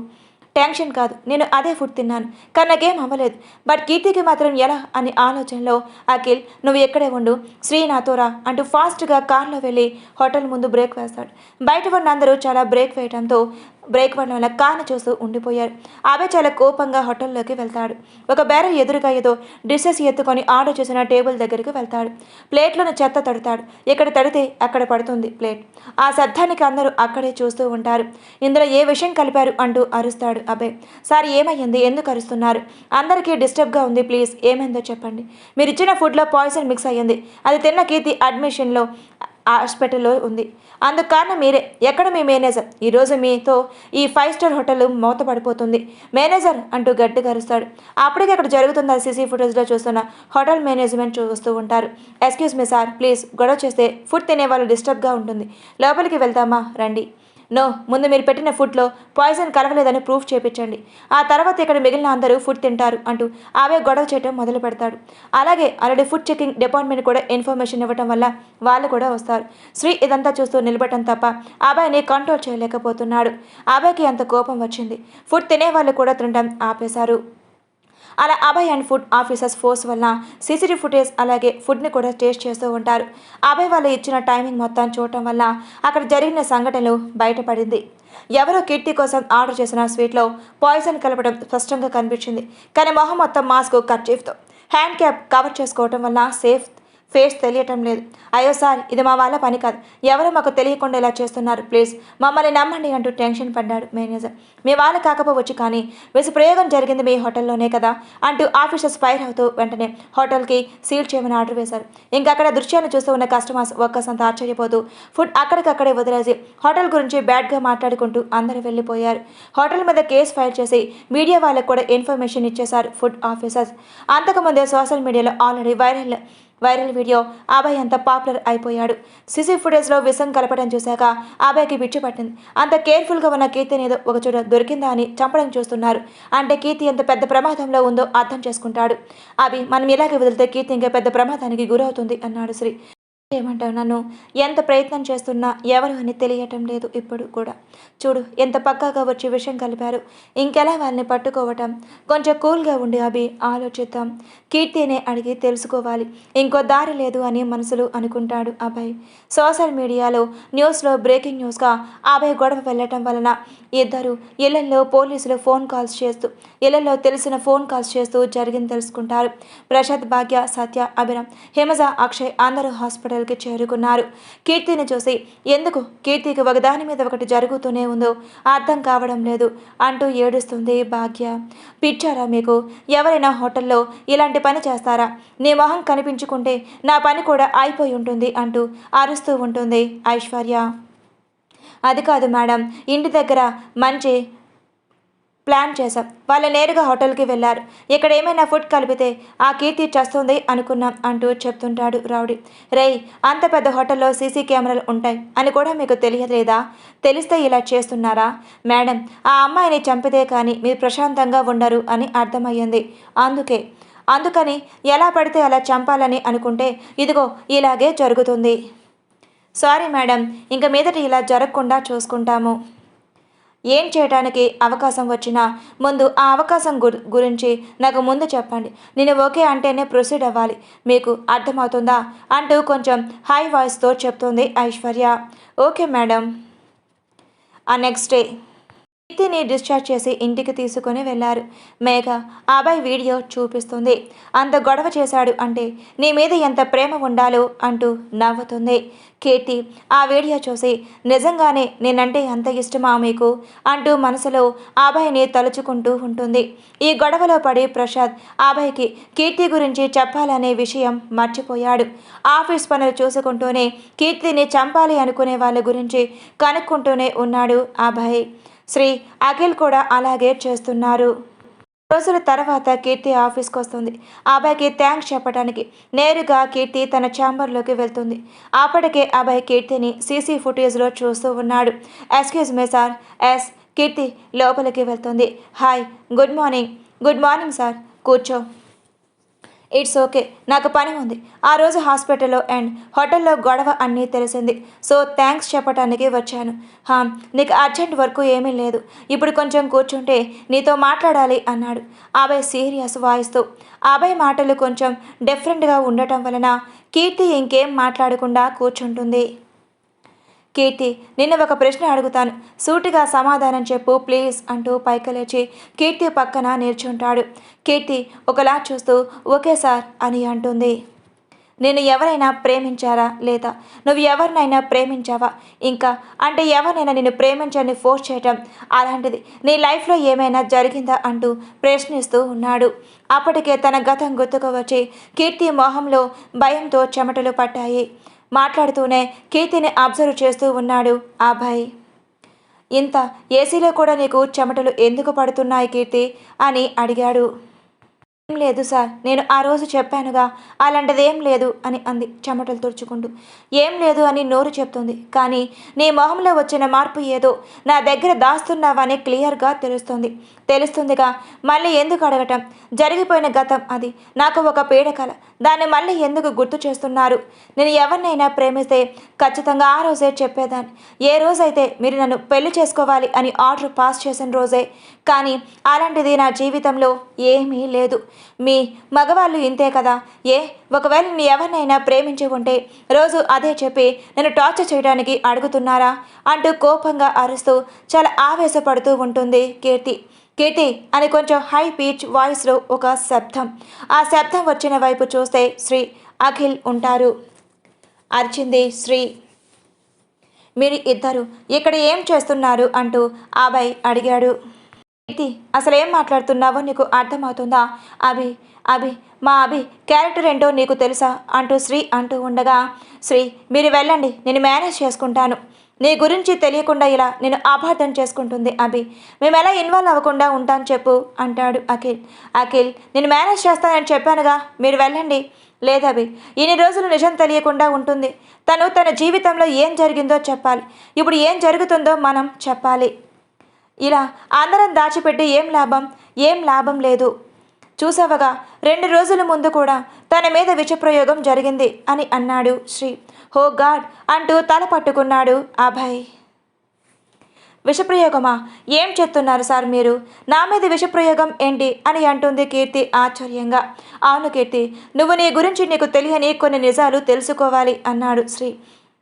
టెన్షన్ కాదు, నేను అదే ఫుడ్ తిన్నాను, కానీ నాకేం అవ్వలేదు. బట్ కీర్తికి మాత్రం ఎలా అని ఆలోచనలో అఖిల్, నువ్వు ఎక్కడే ఉండు, శ్రీ నాతో రా అంటూ ఫాస్ట్గా కార్లో వెళ్ళి హోటల్ ముందు బ్రేక్ వేస్తాడు. బయట ఉన్న అందరూ చాలా బ్రేక్ వేయడంతో బ్రేక్ పడడం వల్ల కార్ని చూస్తూ ఉండిపోయారు. అభయ్ చాలా కోపంగా హోటల్లోకి వెళ్తాడు. ఒక బేరం ఎదురుగా ఏదో డిషెస్ ఎత్తుకొని ఆర్డర్ చేసిన టేబుల్ దగ్గరికి వెళ్తాడు. ప్లేట్లోని చెత్త తడుతాడు. ఇక్కడ తడితే అక్కడ పడుతుంది ప్లేట్. ఆ శబ్దానికి అందరూ అక్కడే చూస్తూ ఉంటారు. ఇందులో ఏ విషయం కలిపారు అంటూ అరుస్తాడు అభయ్. సార్ ఏమయ్యింది, ఎందుకు అరుస్తున్నారు? అందరికీ డిస్టర్బ్గా ఉంది, ప్లీజ్ ఏమైందో చెప్పండి. మీరు ఇచ్చిన ఫుడ్లో పాయిజన్ మిక్స్ అయ్యింది. అది తిన్న కీర్తి అడ్మిషన్లో హాస్పిటల్లో ఉంది. అందుకు కారణం మీరే. ఎక్కడ మీ మేనేజర్? ఈరోజు మీతో ఈ 5 స్టార్ హోటల్ మూతపడిపోతుంది. మేనేజర్ అంటూ గట్టిగా అరుస్తాడు. అప్పటికే అక్కడ జరుగుతున్న సీసీ ఫుటేజ్లో చూస్తున్న హోటల్ మేనేజ్మెంట్ చూస్తూ ఉంటారు. ఎక్స్క్యూజ్ మీ సార్, ప్లీజ్ గొడవ చేస్తే ఫుడ్ తినే వాళ్ళు డిస్టర్బ్గా ఉంటుంది. లోపలికి వెళ్తామా రండి. నో, ముందు మీరు పెట్టిన ఫుడ్లో పాయిజన్ కలవలేదని ప్రూఫ్ చేయించండి. ఆ తర్వాత ఇక్కడ మిగిలిన అందరూ ఫుడ్ తింటారు అంటూ అవే గొడవ చేయడం మొదలు పెడతాడు. అలాగే ఆల్రెడీ ఫుడ్ చెకింగ్ డిపార్ట్మెంట్ కూడా ఇన్ఫర్మేషన్ ఇవ్వడం వల్ల వాళ్ళు కూడా వస్తారు. శ్రీ ఇదంతా చూస్తూ నిలబడటం తప్ప అబ్బాయిని కంట్రోల్ చేయలేకపోతున్నాడు. అబ్బాయికి అంత కోపం వచ్చింది. ఫుడ్ తినే వాళ్ళు కూడా తినడం ఆపేశారు. అలా Abhay and food officers force వల్ల సీసీటీవీ ఫుటేజ్ అలాగే ఫుడ్ని కూడా టేస్ట్ చేస్తూ ఉంటారు. అభయ్ వాళ్ళు ఇచ్చిన టైమింగ్ మొత్తం చూడటం వల్ల అక్కడ జరిగిన సంఘటనలు బయటపడింది. ఎవరో కీర్తి కోసం ఆర్డర్ చేసిన స్వీట్లో పాయిజన్ కలపడం స్పష్టంగా కనిపించింది. కానీ మొహం మొత్తం మాస్క్ కర్చీఫ్తో హ్యాండ్ క్యాప్ కవర్ చేసుకోవటం వల్ల ఫేస్ తెలియటం లేదు. అయ్యో సార్, ఇది మా వాళ్ళ పని కాదు. ఎవరో మాకు తెలియకుండా ఇలా చేస్తున్నారు, ప్లీజ్ మమ్మల్ని నమ్మండి అంటూ టెన్షన్ పడ్డాడు మేనేజర్. మీ వాళ్ళు కాకపోవచ్చు, కానీ ప్రయోగం జరిగింది మీ హోటల్లోనే కదా అంటూ ఆఫీసర్స్ ఫైర్ అవుతూ వెంటనే హోటల్కి సీల్ చేయమని ఆర్డర్ వేశారు. ఇంకా అక్కడ దృశ్యాన్ని చూస్తూ ఉన్న కస్టమర్స్ ఒక్కసంత ఆశ్చర్యపోతూ ఫుడ్ అక్కడికక్కడే వదిలేసి హోటల్ గురించి బ్యాడ్గా మాట్లాడుకుంటూ అందరూ వెళ్ళిపోయారు. హోటల్ మీద కేసు ఫైల్ చేసి మీడియా వాళ్ళకు కూడా ఇన్ఫర్మేషన్ ఇచ్చేశారు ఫుడ్ ఆఫీసర్స్. అంతకుముందే సోషల్ మీడియాలో ఆల్రెడీ వైరల్ వీడియో అభయ్ అంత పాపులర్ అయిపోయాడు. సీసీ ఫుటేజ్లో విషం కలపడం చూశాక అభయ్కి పిచ్చి పట్టింది. అంత కేర్ఫుల్గా ఉన్న కీర్తిని ఏదో ఒకచోట దొరికిందా అని చంపడం చూస్తున్నారు. అంటే కీర్తి ఎంత పెద్ద ప్రమాదంలో ఉందో అర్థం చేసుకుంటాడు. మనం ఇలాగే వదిలితే కీర్తి ఇంకా పెద్ద ప్రమాదానికి గురవుతుంది అన్నాడు శ్రీ. ఏమంటావు? నన్ను ఎంత ప్రయత్నం చేస్తున్నా ఎవరు అని తెలియటం లేదు. ఇప్పుడు కూడా చూడు ఎంత పక్కాగా వచ్చి విషయం కలిపారు. ఇంకెలా వాళ్ళని పట్టుకోవటం? కొంచెం కూల్గా ఉండి ఆలోచిద్దాం. కీర్తినే అడిగి తెలుసుకోవాలి. ఇంకో దారి లేదు అని మనసులో అనుకుంటాడు అభయ్. సోషల్ మీడియాలో న్యూస్లో బ్రేకింగ్ న్యూస్గా అభయ్ గొడవ వెళ్ళటం వలన ఇద్దరు ఇళ్లలో పోలీసులు ఇళ్లలో తెలిసిన ఫోన్ కాల్స్ చేస్తూ జరిగింది తెలుసుకుంటారు. ప్రశాంత్, భాగ్య, సత్య, అభిరామ్, హిమజ, అక్షయ్ అందరూ హాస్పిటల్కి చేరుకున్నారు. కీర్తిని చూసి ఎందుకు కీర్తికి ఒకదాని మీద ఒకటి జరుగుతూనే ఉందో అర్థం కావడం లేదు అంటూ ఏడుస్తుంది భాగ్య. పిచ్చారా మీకు? ఎవరైనా హోటల్లో ఇలాంటి పని చేస్తారా? నీ మొహం కనిపించుకుంటే నా పని కూడా అయిపోయి ఉంటుంది అంటూ అరుస్తూ ఉంటుంది ఐశ్వర్య. అది కాదు మేడం, ఇంటి దగ్గర మంచి ప్లాన్ చేశాం. వాళ్ళు నేరుగా హోటల్కి వెళ్ళారు. ఇక్కడ ఏమైనా ఫుడ్ కలిపితే ఆ కీర్తి చేస్తుంది అనుకున్నాం అంటూ చెప్తుంటాడు రౌడీ. రేయ్, అంత పెద్ద హోటల్లో సీసీ కెమెరాలు ఉంటాయి అని కూడా మీకు తెలియలేదా? తెలిస్తే ఇలా చేస్తున్నారా? మేడం, ఆ అమ్మాయిని చంపితే కానీ మీరు ప్రశాంతంగా ఉండరు అని అర్థమయ్యింది. అందుకని ఎలా పడితే అలా చంపాలని అనుకుంటే ఇదిగో ఇలాగే జరుగుతుంది. సారీ మేడం, ఇంక మీదట ఇలా జరగకుండా చూసుకుంటాము. ఏం చేయడానికి అవకాశం వచ్చినా ముందు ఆ అవకాశం గురించి నాకు ముందు చెప్పండి. నేను ఓకే అంటేనే ప్రొసీడ్ అవ్వాలి. మీకు అర్థమవుతుందా అంటూ కొంచెం హై వాయిస్తో చెప్తుంది ఐశ్వర్య. Okay madam. ఆ నెక్స్ట్ డే కీర్తిని డిశ్చార్జ్ చేసి ఇంటికి తీసుకొని వెళ్ళారు. మేఘ అభయ్ వీడియో చూపిస్తుంది. అంత గొడవ చేశాడు అంటే నీ మీద ఎంత ప్రేమ ఉండాలో అంటూ నవ్వుతుంది. కీర్తి ఆ వీడియో చూసి నిజంగానే నేనంటే అంత ఇష్టమా మీకు అంటూ మనసులో అభయ్ని తలుచుకుంటూ ఉంటుంది. ఈ గొడవలో పడి ప్రసాద్ అభయ్కి కీర్తి గురించి చెప్పాలనే విషయం మర్చిపోయాడు. ఆఫీస్ పనులు చూసుకుంటూనే కీర్తిని చంపాలి అనుకునే వాళ్ళ గురించి కనుక్కుంటూనే ఉన్నాడు అభయ్. శ్రీ, అఖిల్ కూడా అలాగే చేస్తున్నారు. రోజుల తర్వాత కీర్తి ఆఫీస్కి వస్తుంది. అభయ్కి థ్యాంక్స్ చెప్పడానికి నేరుగా కీర్తి తన ఛాంబర్లోకి వెళ్తుంది. అప్పటికే అభయ్ కీర్తిని సీసీ ఫుటేజ్లో చూస్తూ ఉన్నాడు. Excuse me sir. ఎస్. కీర్తి లోపలికి వెళ్తుంది. Hi, good morning sir. కూర్చో. ఇట్స్ ఓకే, నాకు పని ఉంది. ఆ రోజు హాస్పిటల్లో అండ్ హోటల్లో గొడవ అన్నీ తెలిసింది. సో థ్యాంక్స్ చెప్పడానికి వచ్చాను. నీకు అర్జెంట్ వర్క్ ఏమీ లేదు. ఇప్పుడు కొంచెం కూర్చుంటే నీతో మాట్లాడాలి అన్నాడు అభయ్ సీరియస్ వాయిస్తో. అభయ్ మాటలు కొంచెం డిఫరెంట్గా ఉండటం వలన కీర్తి ఇంకేం మాట్లాడకుండా కూర్చుంటుంది. కీర్తి, నిన్ను ఒక ప్రశ్న అడుగుతాను, సూటిగా సమాధానం చెప్పు ప్లీజ్ అంటూ పైకి లేచి కీర్తి పక్కన నిల్చుంటాడు. కీర్తి ఒకలా చూస్తూ ఓకే సార్ అని అంటుంది. నేను ఎవరైనా ప్రేమించారా లేదా నువ్వు ఎవరినైనా ప్రేమించావా? ఇంకా అంటే ఎవరినైనా నిన్ను ప్రేమించని ఫోర్స్ చేయటం అలాంటిది నీ లైఫ్లో ఏమైనా జరిగిందా అంటూ ప్రశ్నిస్తూ ఉన్నాడు. అప్పటికే తన గతం గుర్తుకు వచ్చి కీర్తి మొహంలో భయంతో చెమటలు పట్టాయి. మాట్లాడుతూనే కీర్తిని అబ్జర్వ్ చేస్తూ ఉన్నాడు అభయ్. ఇంత ఏసీలో కూడా నీకు చెమటలు ఎందుకు పడుతున్నాయి కీర్తి అని అడిగాడు. ఏం లేదు సార్, నేను ఆ రోజు చెప్పానుగా, అలాంటిదేం లేదు అని అంది చెమటలు తుడుచుకుంటూ. ఏం లేదు అని నోరు చెప్తుంది, కానీ నీ మొహంలో వచ్చిన మార్పు ఏదో నా దగ్గర దాస్తున్నావని క్లియర్గా తెలుస్తుందిగా. మళ్ళీ ఎందుకు అడగటం? జరిగిపోయిన గతం అది, నాకు ఒక పీడకల, దాన్ని మళ్ళీ ఎందుకు గుర్తు చేస్తున్నారు? నేను ఎవరినైనా ప్రేమిస్తే ఖచ్చితంగా ఆ రోజే చెప్పేదాన్ని. ఏ రోజైతే మీరు నన్ను పెళ్లి చేసుకోవాలి అని ఆర్డర్ పాస్ చేసిన రోజే. కానీ అలాంటిది నా జీవితంలో ఏమీ లేదు. మీ మగవాళ్ళు ఇంతే కదా. ఒకవేళ నీ ఎవరినైనా ప్రేమించి ఉంటే రోజు అదే చెప్పి నన్ను టార్చర్ చేయడానికి అడుగుతున్నారా అంటూ కోపంగా అరుస్తూ చాలా ఆవేశపడుతూ ఉంటుంది కీర్తి. కీర్తి అని కొంచెం హై పిచ్ వాయిస్లో ఒక శబ్దం. ఆ శబ్దం వచ్చిన వైపు చూస్తే శ్రీ, అఖిల్ ఉంటారు. అరిచింది శ్రీ. మీరు ఇద్దరు ఇక్కడ ఏం చేస్తున్నారు అంటూ అభయ్ అడిగాడు. కీర్తి, అసలేం మాట్లాడుతున్నావో నీకు అర్థమవుతుందా? అభి మా అభి క్యారెక్టర్ ఏంటో నీకు తెలుసా అంటూ శ్రీ అంటూ ఉండగా, శ్రీ మీరు వెళ్ళండి, నేను మేనేజ్ చేసుకుంటాను. నీ గురించి తెలియకుండా ఇలా నేను అపార్థం చేసుకుంటుంది అభి. మేము ఎలా ఇన్వాల్వ్ అవ్వకుండా ఉంటాను చెప్పు అంటాడు అఖిల్ నేను మేనేజ్ చేస్తానని చెప్పానుగా, మీరు వెళ్ళండి. లేదభి, ఇన్ని రోజులు నిజం తెలియకుండా ఉంటుంది. తన జీవితంలో ఏం జరిగిందో చెప్పాలి. ఇప్పుడు ఏం జరుగుతుందో మనం చెప్పాలి. ఇలా అందరం దాచిపెట్టి ఏం లాభం లేదు. చూసావగా 2 రోజుల ముందు కూడా తన మీద విషప్రయోగం జరిగింది అని అన్నాడు శ్రీ. హో గాడ్ అంటూ తల పట్టుకున్నాడు అభయ్. విషప్రయోగమా? ఏం చెప్తున్నారు సార్ మీరు? నా మీద విషప్రయోగం ఏంటి అని అంటుంది కీర్తి ఆశ్చర్యంగా. అవును కీర్తి, నువ్వు నీ గురించి నీకు తెలియని కొన్ని నిజాలు తెలుసుకోవాలి అన్నాడు శ్రీ.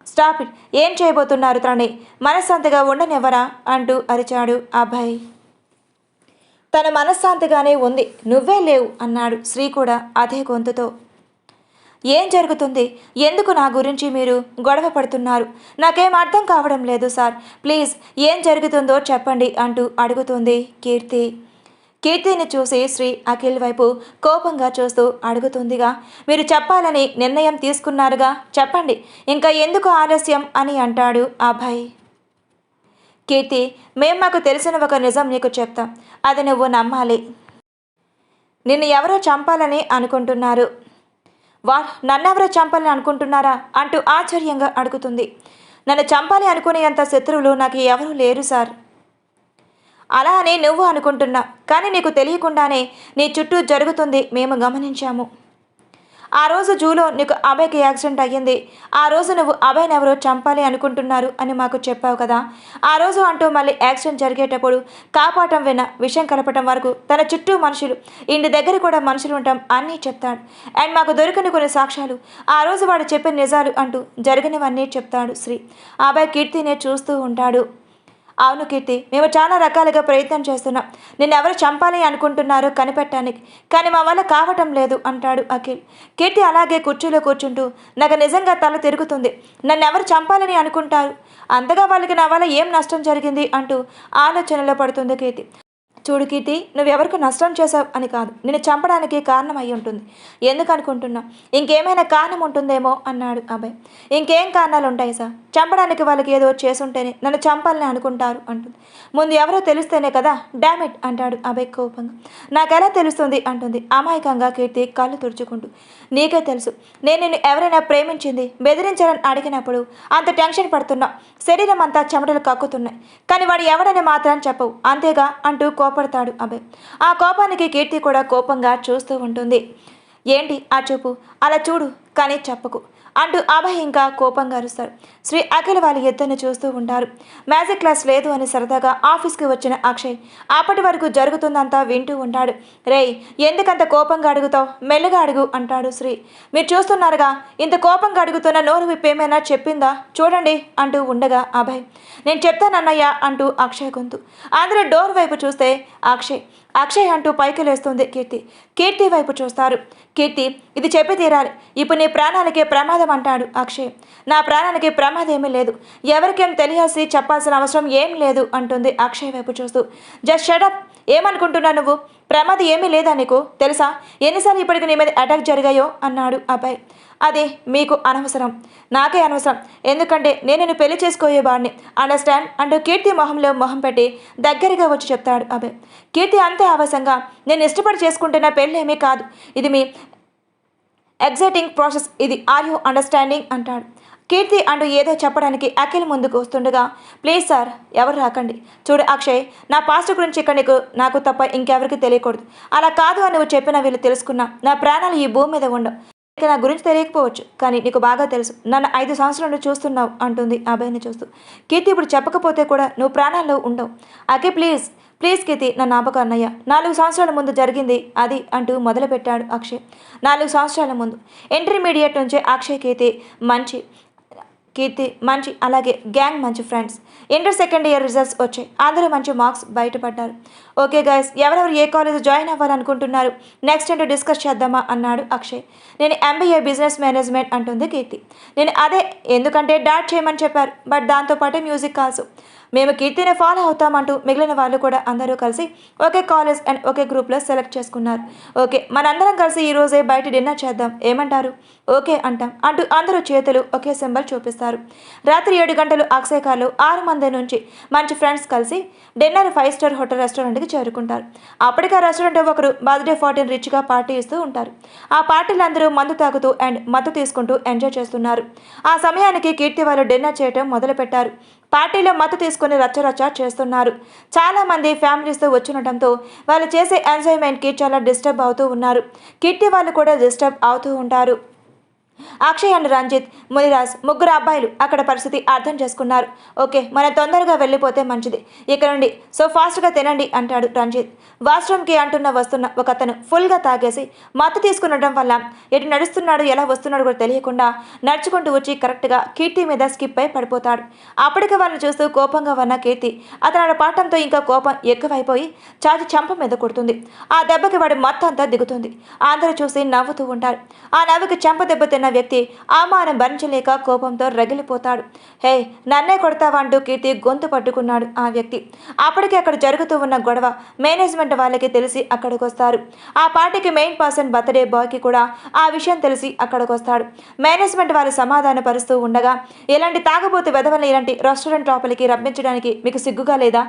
స్టాప్ ఇట్, ఏం చేయబోతున్నారు? తనని మనశ్శాంతిగా ఉండనివ్వరా అంటూ అరిచాడు అభయ్. తన మనశ్శాంతిగానే ఉంది, నువ్వే లేవు అన్నాడు శ్రీ కూడా అదే గొంతుతో. ఏం జరుగుతుంది? ఎందుకు నా గురించి మీరు గొడవ పడుతున్నారు? నాకేం అర్థం కావడం లేదు సార్, ప్లీజ్ ఏం జరుగుతుందో చెప్పండి అంటూ అడుగుతుంది కీర్తి. కీర్తిని చూసి శ్రీ అఖిల్ వైపు కోపంగా చూస్తూ అడుగుతుందిగా, మీరు చెప్పాలని నిర్ణయం తీసుకున్నారుగా, చెప్పండి, ఇంకా ఎందుకు ఆలస్యం అని అంటాడు అభయ్. కీర్తి, మాకు తెలిసిన ఒక నిజం నీకు చెప్తాం, అది నువ్వు నమ్మాలి. నిన్ను ఎవరో చంపాలని అనుకుంటున్నారు. నన్నెవరో చంపాలని అనుకుంటున్నారా అంటూ ఆశ్చర్యంగా అడుగుతుంది. నన్ను చంపాలి అనుకునేంత శత్రువులు నాకు ఎవరూ లేరు సార్. అలా అని నువ్వు అనుకుంటున్నా, కానీ నీకు తెలియకుండానే నీ చుట్టూ జరుగుతుంది మేము గమనించాము. ఆ రోజు జూలో నీకు అభయ్కి యాక్సిడెంట్ అయ్యింది. ఆ రోజు నువ్వు అభయ్ని ఎవరో చంపాలి అనుకుంటున్నారు అని మాకు చెప్పావు కదా. ఆ రోజు అంటూ మళ్ళీ యాక్సిడెంట్ జరిగేటప్పుడు కాపాడటం విన్న విషయం కలపటం వరకు తన చుట్టూ మనుషులు, ఇంటి దగ్గర కూడా మనుషులు ఉంటాం అన్నీ చెప్తాడు. అండ్ మాకు దొరికిన కొన్ని సాక్ష్యాలు, ఆ రోజు వాడు చెప్పిన నిజాలు అంటూ జరిగినవన్నీ చెప్తాడు శ్రీ. అభయ్ కీర్తినే చూస్తూ ఉంటాడు. అవును కీర్తి, మేము చాలా రకాలుగా ప్రయత్నం చేస్తున్నాం, నిన్నెవరు చంపాలి అనుకుంటున్నారో కనిపెట్టడానికి, కానీ మా వల్ల కావటం లేదు అంటాడు అఖిల్. కీర్తి అలాగే కుర్చీలో కూర్చుంటూ, నాకు నిజంగా తల తిరుగుతుంది, నన్నెవరు చంపాలని అనుకుంటారు, అంతగా వాళ్ళకి నా వల్ల ఏం నష్టం జరిగింది అంటూ ఆలోచనలో పడుతుంది కీర్తి. చూడు కీర్తి, నువ్వెవరికి నష్టం చేసావు అని కాదు, నిన్ను చంపడానికి కారణం అయి ఉంటుంది. ఎందుకు అనుకుంటున్నా? ఇంకేమైనా కారణం ఉంటుందేమో అన్నాడు అభయ్. ఇంకేం కారణాలు ఉంటాయి సార్? చంపడానికి వాళ్ళకి ఏదో చేసుంటేనే నన్ను చంపాలని అనుకుంటారు అంటుంది. ముందు ఎవరో తెలిస్తేనే కదా. డామిట్ అంటాడు అభయ్ కోపంగా. నాకెలా తెలుస్తుంది అంటుంది అమాయకంగా కీర్తి కళ్ళు తుడుచుకుంటూ. నీకే తెలుసు, నేను నిన్ను ఎవరైనా ప్రేమించింది బెదిరించాలని అడిగినప్పుడు అంత టెన్షన్ పడుతున్నా, శరీరం అంతా చెమటలు కక్కుతున్నాయి, కానీ వాడు ఎవడని మాత్రం చెప్పవు అంతేగా అంటూ కోపడతాడు అభయ్. ఆ కోపానికి కీర్తి కూడా కోపంగా చూస్తూ ఉంటుంది. ఏంటి ఆ చూపు? అలా చూడు కానీ చెప్పకు. అంటూ అభయ్ ఇంకా కోపంగా అరుస్తాడు. శ్రీ అఖిల్ వాళ్ళ ఇద్దరిని చూస్తూ ఉంటారు. మ్యాజిక్ క్లాస్ లేదు అని సరదాగా ఆఫీస్కి వచ్చిన అక్షయ్ అప్పటి వరకు జరుగుతుందంతా వింటూ ఉంటాడు. రేయ్, ఎందుకంత కోపంగా అడుగుతావు? మెల్లగా అడుగు అంటాడు శ్రీ. మీరు చూస్తున్నారుగా, ఇంత కోపంగా అడుగుతున్న నోరు విప్పేమైనా చెప్పిందా చూడండి అంటూ ఉండగా అభయ్, నేను చెప్తానన్నయ్య అంటూ అక్షయ్ గొంతు. అందరూ డోర్ వైపు చూస్తే అక్షయ్ అంటూ పైకి లేస్తుంది కీర్తి వైపు చూస్తారు. కీర్తి, ఇది చెప్పి తీరాలి, ఇప్పుడు నీ ప్రాణాలకే ప్రమాదం అంటాడు అక్షయ్. నా ప్రాణాలకి ప్రమాదం ఏమీ లేదు, ఎవరికేం తెలియాల్సి చెప్పాల్సిన అవసరం ఏం లేదు అంటుంది అక్షయ్ వైపు చూస్తూ. జస్ట్ షటప్, ఏమనుకుంటున్నా నువ్వు? ప్రమాదం ఏమీ లేదా నీకు తెలుసా? ఎన్నిసార్లు ఇప్పటికి నీ మీద అటాక్ జరిగాయో అన్నాడు అభయ్. అది మీకు అనవసరం, నాకే అనవసరం, ఎందుకంటే నేను నిన్ను పెళ్లి చేసుకోయేవాడిని, అండర్స్టాండ్ అంటూ కీర్తి మొహంలో మొహం పెట్టి దగ్గరగా వచ్చి చెప్తాడు అభయ్. కీర్తి అంతే ఆవేశంగా, నేను ఇష్టపడి చేసుకుంటున్న పెళ్ళేమీ కాదు, ఇది మీ ఎగ్జైటింగ్ ప్రాసెస్, ఇది ఆర్ యూ అండర్స్టాండింగ్ అంటాడు. కీర్తి అంటూ ఏదో చెప్పడానికి అఖిల్ ముందుకు వస్తుండగా, ప్లీజ్ సార్, ఎవరు రాకండి. చూడు అక్షయ్, నా పాస్ట్ గురించి ఇక్కడ నాకు తప్ప ఇంకెవరికి తెలియకూడదు. అలా కాదు అని నువ్వు చెప్పిన వీళ్ళు తెలుసుకున్నా నా ప్రాణాలు ఈ భూమి మీద ఉండవు. నా గురించి తెలియకపోవచ్చు, కానీ నీకు బాగా తెలుసు, నన్ను 5 సంవత్సరాలు చూస్తున్నావు అంటుంది అభయ్ని చూస్తూ. కీర్తి, ఇప్పుడు చెప్పకపోతే కూడా నువ్వు ప్రాణాల్లో ఉండవు. అఖిల్ ప్లీజ్ కీర్తి, నన్ను ఆపక అన్నయ్య, 4 సంవత్సరాల ముందు జరిగింది అది అంటూ మొదలుపెట్టాడు అక్షయ్. 4 సంవత్సరాల ముందు ఇంటర్మీడియట్ నుంచే అక్షయ్ కీర్తి మంచి, అలాగే గ్యాంగ్ మంచి friends. Inter second year results వచ్చాయి, అందరూ మంచి మార్క్స్ బయటపడ్డారు. ఓకే గైస్, ఎవరెవరు ఏ కాలేజ్ జాయిన్ అవ్వాలనుకుంటున్నారు, నెక్స్ట్ ఏంటో డిస్కస్ చేద్దామా అన్నాడు అక్షయ్. నేను MBA బిజినెస్ మేనేజ్మెంట్ అంటుంది కీర్తి. నేను అదే, ఎందుకంటే డాట్ చేయమని చెప్పారు, బట్ దాంతోపాటే మ్యూజిక్ కాల్సు. మేము కీర్తిని ఫాలో అవుతామంటూ మిగిలిన వాళ్ళు కూడా అందరూ కలిసి ఒకే కాలేజ్ అండ్ ఒకే గ్రూప్లో సెలెక్ట్ చేసుకున్నారు. ఓకే, మనందరం కలిసి ఈరోజే బయట డిన్నర్ చేద్దాం, ఏమంటారు? ఓకే అంటాం అంటూ అందరూ చేతులు ఒకే సింబల్ చూపిస్తారు. రాత్రి 7 గంటలు అక్షయ్ కార్లో 6 మంది నుంచి మంచి ఫ్రెండ్స్ కలిసి డిన్నర్ 5 స్టార్ హోటల్ రెస్టారెంట్కి చేరుకుంటారు. అప్పటికే ఆ రెస్టారెంట్ ఒకరు బర్త్డే పార్టీని రిచ్గా పార్టీ ఇస్తూ ఉంటారు. ఆ పార్టీలు అందరూ మందు తాగుతూ అండ్ మత్తు తీసుకుంటూ ఎంజాయ్ చేస్తున్నారు. ఆ సమయానికి కీర్తి వాళ్ళు డిన్నర్ చేయటం మొదలుపెట్టారు. పార్టీలో మత్తు తీసుకుని రచ్చరచ్చ చేస్తున్నారు. చాలామంది ఫ్యామిలీస్తో వచ్చినడంతో వాళ్ళు చేసే ఎంజాయ్మెంట్కి చాలా డిస్టర్బ్ అవుతూ ఉన్నారు. కిట్టి వాళ్ళు కూడా డిస్టర్బ్ అవుతూ ఉంటారు. అక్షయ్ అండ్ రంజిత్, మునిరాజ్, ముగ్గురు అబ్బాయిలు అక్కడ పరిస్థితి అర్థం చేసుకున్నారు. ఓకే, మనం తొందరగా వెళ్ళిపోతే మంచిది ఇక్కడ నుండి, సో ఫాస్ట్గా తినండి అంటాడు రంజిత్. వాష్రూమ్కి వస్తున్న ఒక అతను ఫుల్గా తాగేసి మత్తు తీసుకునడం వల్ల ఎటు నడుస్తున్నాడు, ఎలా వస్తున్నాడు కూడా తెలియకుండా నడుచుకుంటూ వచ్చి కరెక్ట్గా కీర్తి మీద స్కిప్ అయి పడిపోతాడు. అప్పటికి వాళ్ళని చూస్తూ కోపంగా ఉన్న కీర్తి అతని పాఠంతో ఇంకా కోపం ఎక్కువైపోయి చాచి చంప మీద కొడుతుంది. ఆ దెబ్బకి వాడి మత్తు అంతా దిగుతుంది. అందరూ చూసి నవ్వుతూ ఉంటారు. ఆ నవ్వుకి చెంప దెబ్బ తిన్న వ్యక్తి అవమానం భరించలేక కోపంతో రగిలిపోతాడు. హే, నన్నే కొడతావా అంటూ కీర్తి గొంతు పట్టుకున్నాడు ఆ వ్యక్తి. అప్పటికే అక్కడ జరుగుతూ ఉన్న గొడవ మేనేజ్మెంట్ వాళ్ళకి తెలిసి అక్కడికి వస్తారు. ఆ పార్టీకి మెయిన్ పర్సన్ బర్త్డే బాయ్కి కూడా ఆ విషయం తెలిసి అక్కడికి వస్తాడు. మేనేజ్మెంట్ వాళ్ళు సమాధాన పరుస్తూ ఉండగా, ఇలాంటి తాగబోతు వెధవల్ని ఇలాంటి రెస్టారెంట్ లోపలికి రప్పించడానికి మీకు సిగ్గుగా లేదా?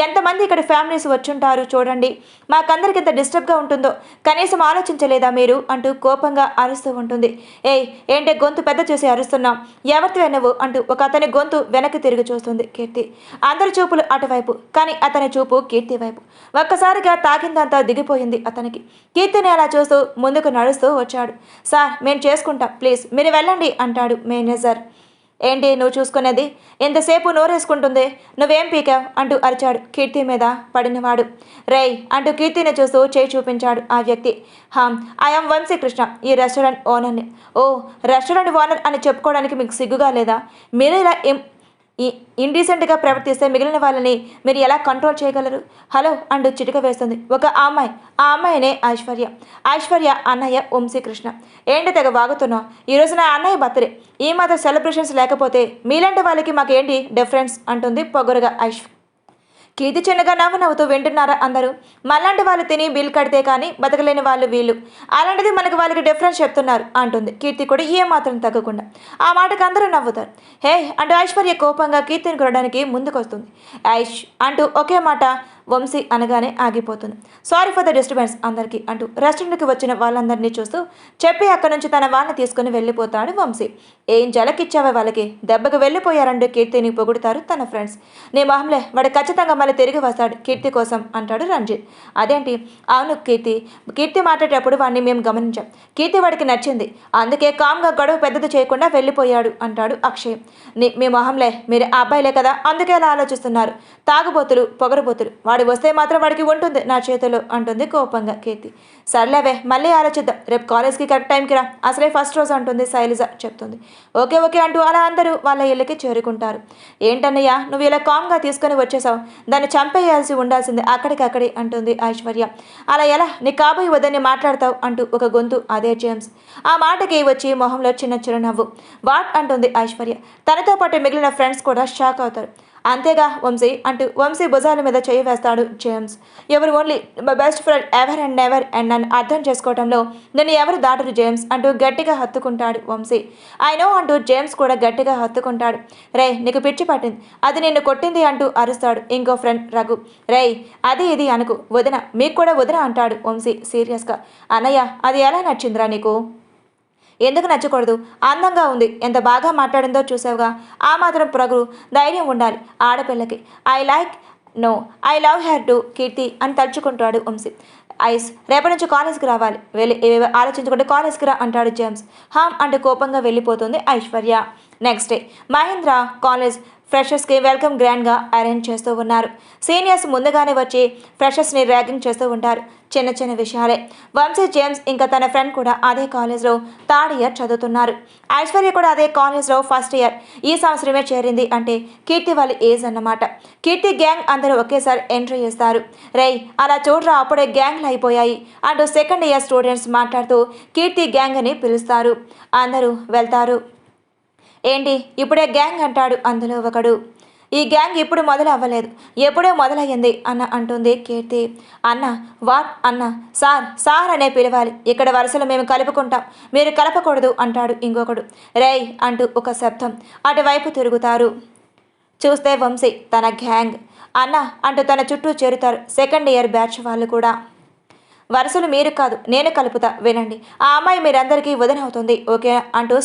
ఎంతమంది ఇక్కడ ఫ్యామిలీస్ వచ్చుంటారు చూడండి, మాకందరికి ఎంత డిస్టర్బ్గా ఉంటుందో కనీసం ఆలోచించలేదా మీరు అంటూ కోపంగా అరుస్తూ ఉంటుంది. ఏయ్, ఏంటే గొంతు పెద్ద చేసి అరుస్తున్నాం, ఎవరితో నువ్వు అంటూ ఒక అతని గొంతు వెనక్కి తిరిగి చూస్తుంది కీర్తి. అందరి చూపులు అటువైపు, కానీ అతని చూపు కీర్తి వైపు. ఒక్కసారిగా తాగిందంతా దిగిపోయింది అతనికి. కీర్తిని అలా చూస్తూ ముందుకు నడుస్తూ వచ్చాడు. సార్, మేము చేసుకుంటాం, ప్లీజ్ మీరు వెళ్ళండి అంటాడు మేనేజర్. ఏంటి నువ్వు చూసుకునేది? ఎంతసేపు నోరేసుకుంటుంది, నువ్వేం పీకావు అంటూ అరిచాడు కీర్తి మీద పడినవాడు. రేయ్ అంటూ కీర్తిని చూస్తూ చేయి చూపించాడు ఆ వ్యక్తి. ఐఎమ్ వంశీకృష్ణ, ఈ రెస్టారెంట్ ఓనర్ని. ఓ, రెస్టారెంట్ ఓనర్ అని చెప్పుకోవడానికి మీకు సిగ్గుగా లేదా? మీరు ఇలా ఇండీసెంట్గా ప్రవర్తిస్తే మిగిలిన వాళ్ళని మీరు ఎలా కంట్రోల్ చేయగలరు? హలో అంటూ చిటిక వేస్తుంది ఒక అమ్మాయి. ఆ అమ్మాయినే ఐశ్వర్య అన్నయ్య వంశీకృష్ణ. ఏంటి తెగ వాగుతున్నావు? ఈరోజు నా అన్నయ్య బర్త్డే, ఈ మాత్రం సెలబ్రేషన్స్ లేకపోతే మీలాంటి వాళ్ళకి మాకేంటి డిఫరెన్స్ అంటుంది పొగరుగా కీర్తి చిన్నగా నవ్వుతూ వింటున్నారా అందరూ? మళ్ళాంటి వాళ్ళు తిని బిల్ కడితే కానీ బతకలేని వాళ్ళు వీళ్ళు, అలాంటిది మనకి వాళ్ళకి డిఫరెన్స్ చెప్తున్నారు అంటుంది కీర్తి కూడా ఏమాత్రం తగ్గకుండా. ఆ మాటకు అందరూ నవ్వుతారు. హే అంటూ ఐశ్వర్య కోపంగా కీర్తిని కొనడానికి ముందుకు వస్తుంది. ఐష్ అంటూ ఒకే మాట వంశీ అనగానే ఆగిపోతుంది. సారీ ఫర్ ద డిస్టర్బెన్స్ అందరికీ అంటూ రెస్టారెంట్కి వచ్చిన వాళ్ళందరినీ చూస్తూ చెప్పి అక్కడి నుంచి తన వాళ్ళని తీసుకుని వెళ్ళిపోతాడు వంశీ. ఏం జలకిచ్చావే వాళ్ళకి, దెబ్బకు వెళ్ళిపోయారంటూ కీర్తిని పొగుడుతారు తన ఫ్రెండ్స్. నీ మొహంలే, వాడు ఖచ్చితంగా మళ్ళీ తిరిగి వస్తాడు కీర్తి కోసం అంటాడు రంజిత్. అదేంటి? అవును కీర్తి మాట్లాడేటప్పుడు వాడిని మేము గమనించాం. కీర్తి వాడికి నచ్చింది, అందుకే కామ్గా గొడవ పెద్దది చేయకుండా వెళ్ళిపోయాడు అంటాడు అక్షయ్. మీ మొహంలే, మీరు ఆ అబ్బాయిలే కదా, అందుకే అలా ఆలోచిస్తున్నారు. తాగుబోతులు, పొగరబోతులు. వాడు వస్తే మాత్రం వాడికి ఉంటుంది నా చేతిలో అంటుంది కోపంగా కీర్తి. సర్లేవే, మళ్ళీ ఆలోచిద్దాం, రేపు కాలేజ్కి కరెక్ట్ టైంకి రా, అసలే ఫస్ట్ రోజు అంటుంది శైలజ చెప్తుంది. ఓకే ఓకే అంటూ అలా అందరూ వాళ్ళ ఇళ్ళకి చేరుకుంటారు. ఏంటన్నయ్య నువ్వు ఇలా కామ్గా తీసుకొని వచ్చేసావు, దాన్ని చంపేయాల్సి ఉండాల్సిందే అక్కడికక్కడే అంటుంది ఐశ్వర్య. అలా ఎలా నీ కాబోయే వద్దని మాట్లాడతావు అంటూ ఒక గొంతు, అదే జేమ్స్. ఆ మాటకి వచ్చి మొహంలో చిన్న చిరునవ్వు. వాట్ అంటుంది ఐశ్వర్య. తనతో పాటు మిగిలిన ఫ్రెండ్స్ కూడా షాక్ అవుతారు. అంతేగా వంశీ అంటూ వంశీ భుజాల మీద చేయి వేస్తాడు జేమ్స్. ఎవరు only my best friend ever and never and నన్ను అర్థం చేసుకోవడంలో నన్ను ఎవరు దాటరు జేమ్స్ అంటూ గట్టిగా హత్తుకుంటాడు వంశీ. ఐ నో అంటూ జేమ్స్ కూడా గట్టిగా హత్తుకుంటాడు. రే నీకు పిచ్చి పట్టింది, అది నిన్ను కొట్టింది అంటూ అరుస్తాడు ఇంకో ఫ్రెండ్ రఘు. రేయ్ అది ఇది అనుకు, వదిన మీకు కూడా వదిన అంటాడు వంశీ సీరియస్గా. అన్నయ్య అది ఎలా నచ్చిందిరా నీకు? ఎందుకు నచ్చకూడదు, అందంగా ఉంది, ఎంత బాగా మాట్లాడిందో చూసావుగా, ఆ మాత్రం పొగరు ధైర్యం ఉండాలి ఆడపిల్లకి. ఐ లవ్ హెర్ టు కీర్తి అని తలుచుకుంటాడు వంశీ. ఐస్ రేపటి నుంచి కాలేజ్కి రావాలి, వెళ్ళి ఏవేవో ఆలోచించుకుంటే కాలేజ్కి రా అంటాడు జేమ్స్. హామ్ అంటూ కోపంగా వెళ్ళిపోతుంది Aishwarya. Next day Mahendra college ఫ్రెషర్స్కి వెల్కమ్ గ్రాండ్గా అరేంజ్ చేస్తూ ఉన్నారు. సీనియర్స్ ముందుగానే వచ్చి ఫ్రెషర్స్ని ర్యాగింగ్ చేస్తూ ఉంటారు. చిన్న చిన్న విషయాలే. వంశీ జేమ్స్ ఇంకా తన ఫ్రెండ్ కూడా అదే కాలేజ్లో థర్డ్ ఇయర్ చదువుతున్నారు. ఐశ్వర్య కూడా అదే కాలేజ్లో ఫస్ట్ ఇయర్ ఈ సంవత్సరమే చేరింది. అంటే కీర్తి వాళ్ళ ఏజ్ అన్నమాట. కీర్తి గ్యాంగ్ అందరూ ఒకేసారి ఎంట్రీ చేస్తారు. రేయ్ అలా చూడరా, అప్పుడే గ్యాంగ్లు అయిపోయాయి అంటూ సెకండ్ ఇయర్ స్టూడెంట్స్ మాట్లాడుతూ కీర్తి గ్యాంగ్ అని పిలుస్తారు. అందరూ వెళ్తారు. ఏంటి ఇప్పుడే గ్యాంగ్ అంటాడు అందులో ఒకడు. ఈ గ్యాంగ్ ఇప్పుడు మొదలు అవ్వలేదు, ఎప్పుడో మొదలయ్యింది అన్న అంటుంది కీర్తి. అన్న వాట్ అన్న, సార్ అనే పిలవాలి, ఇక్కడ వరుసలో మేము కలుపుకుంటాం, మీరు కలపకూడదు అంటాడు ఇంకొకడు. రేయ్ అంటూ ఒక శబ్దం. అటువైపు తిరుగుతారు. చూస్తే వంశీ తన గ్యాంగ్ అన్న అంటూ తన చుట్టూ చేరుతారు సెకండ్ ఇయర్ బ్యాచ్ వాళ్ళు కూడా. వరుసలు మీరు కాదు నేను కలుపుతా వినండి, ఆ అమ్మాయి మీరందరికీ వదినవుతుంది ఓకే అంటూ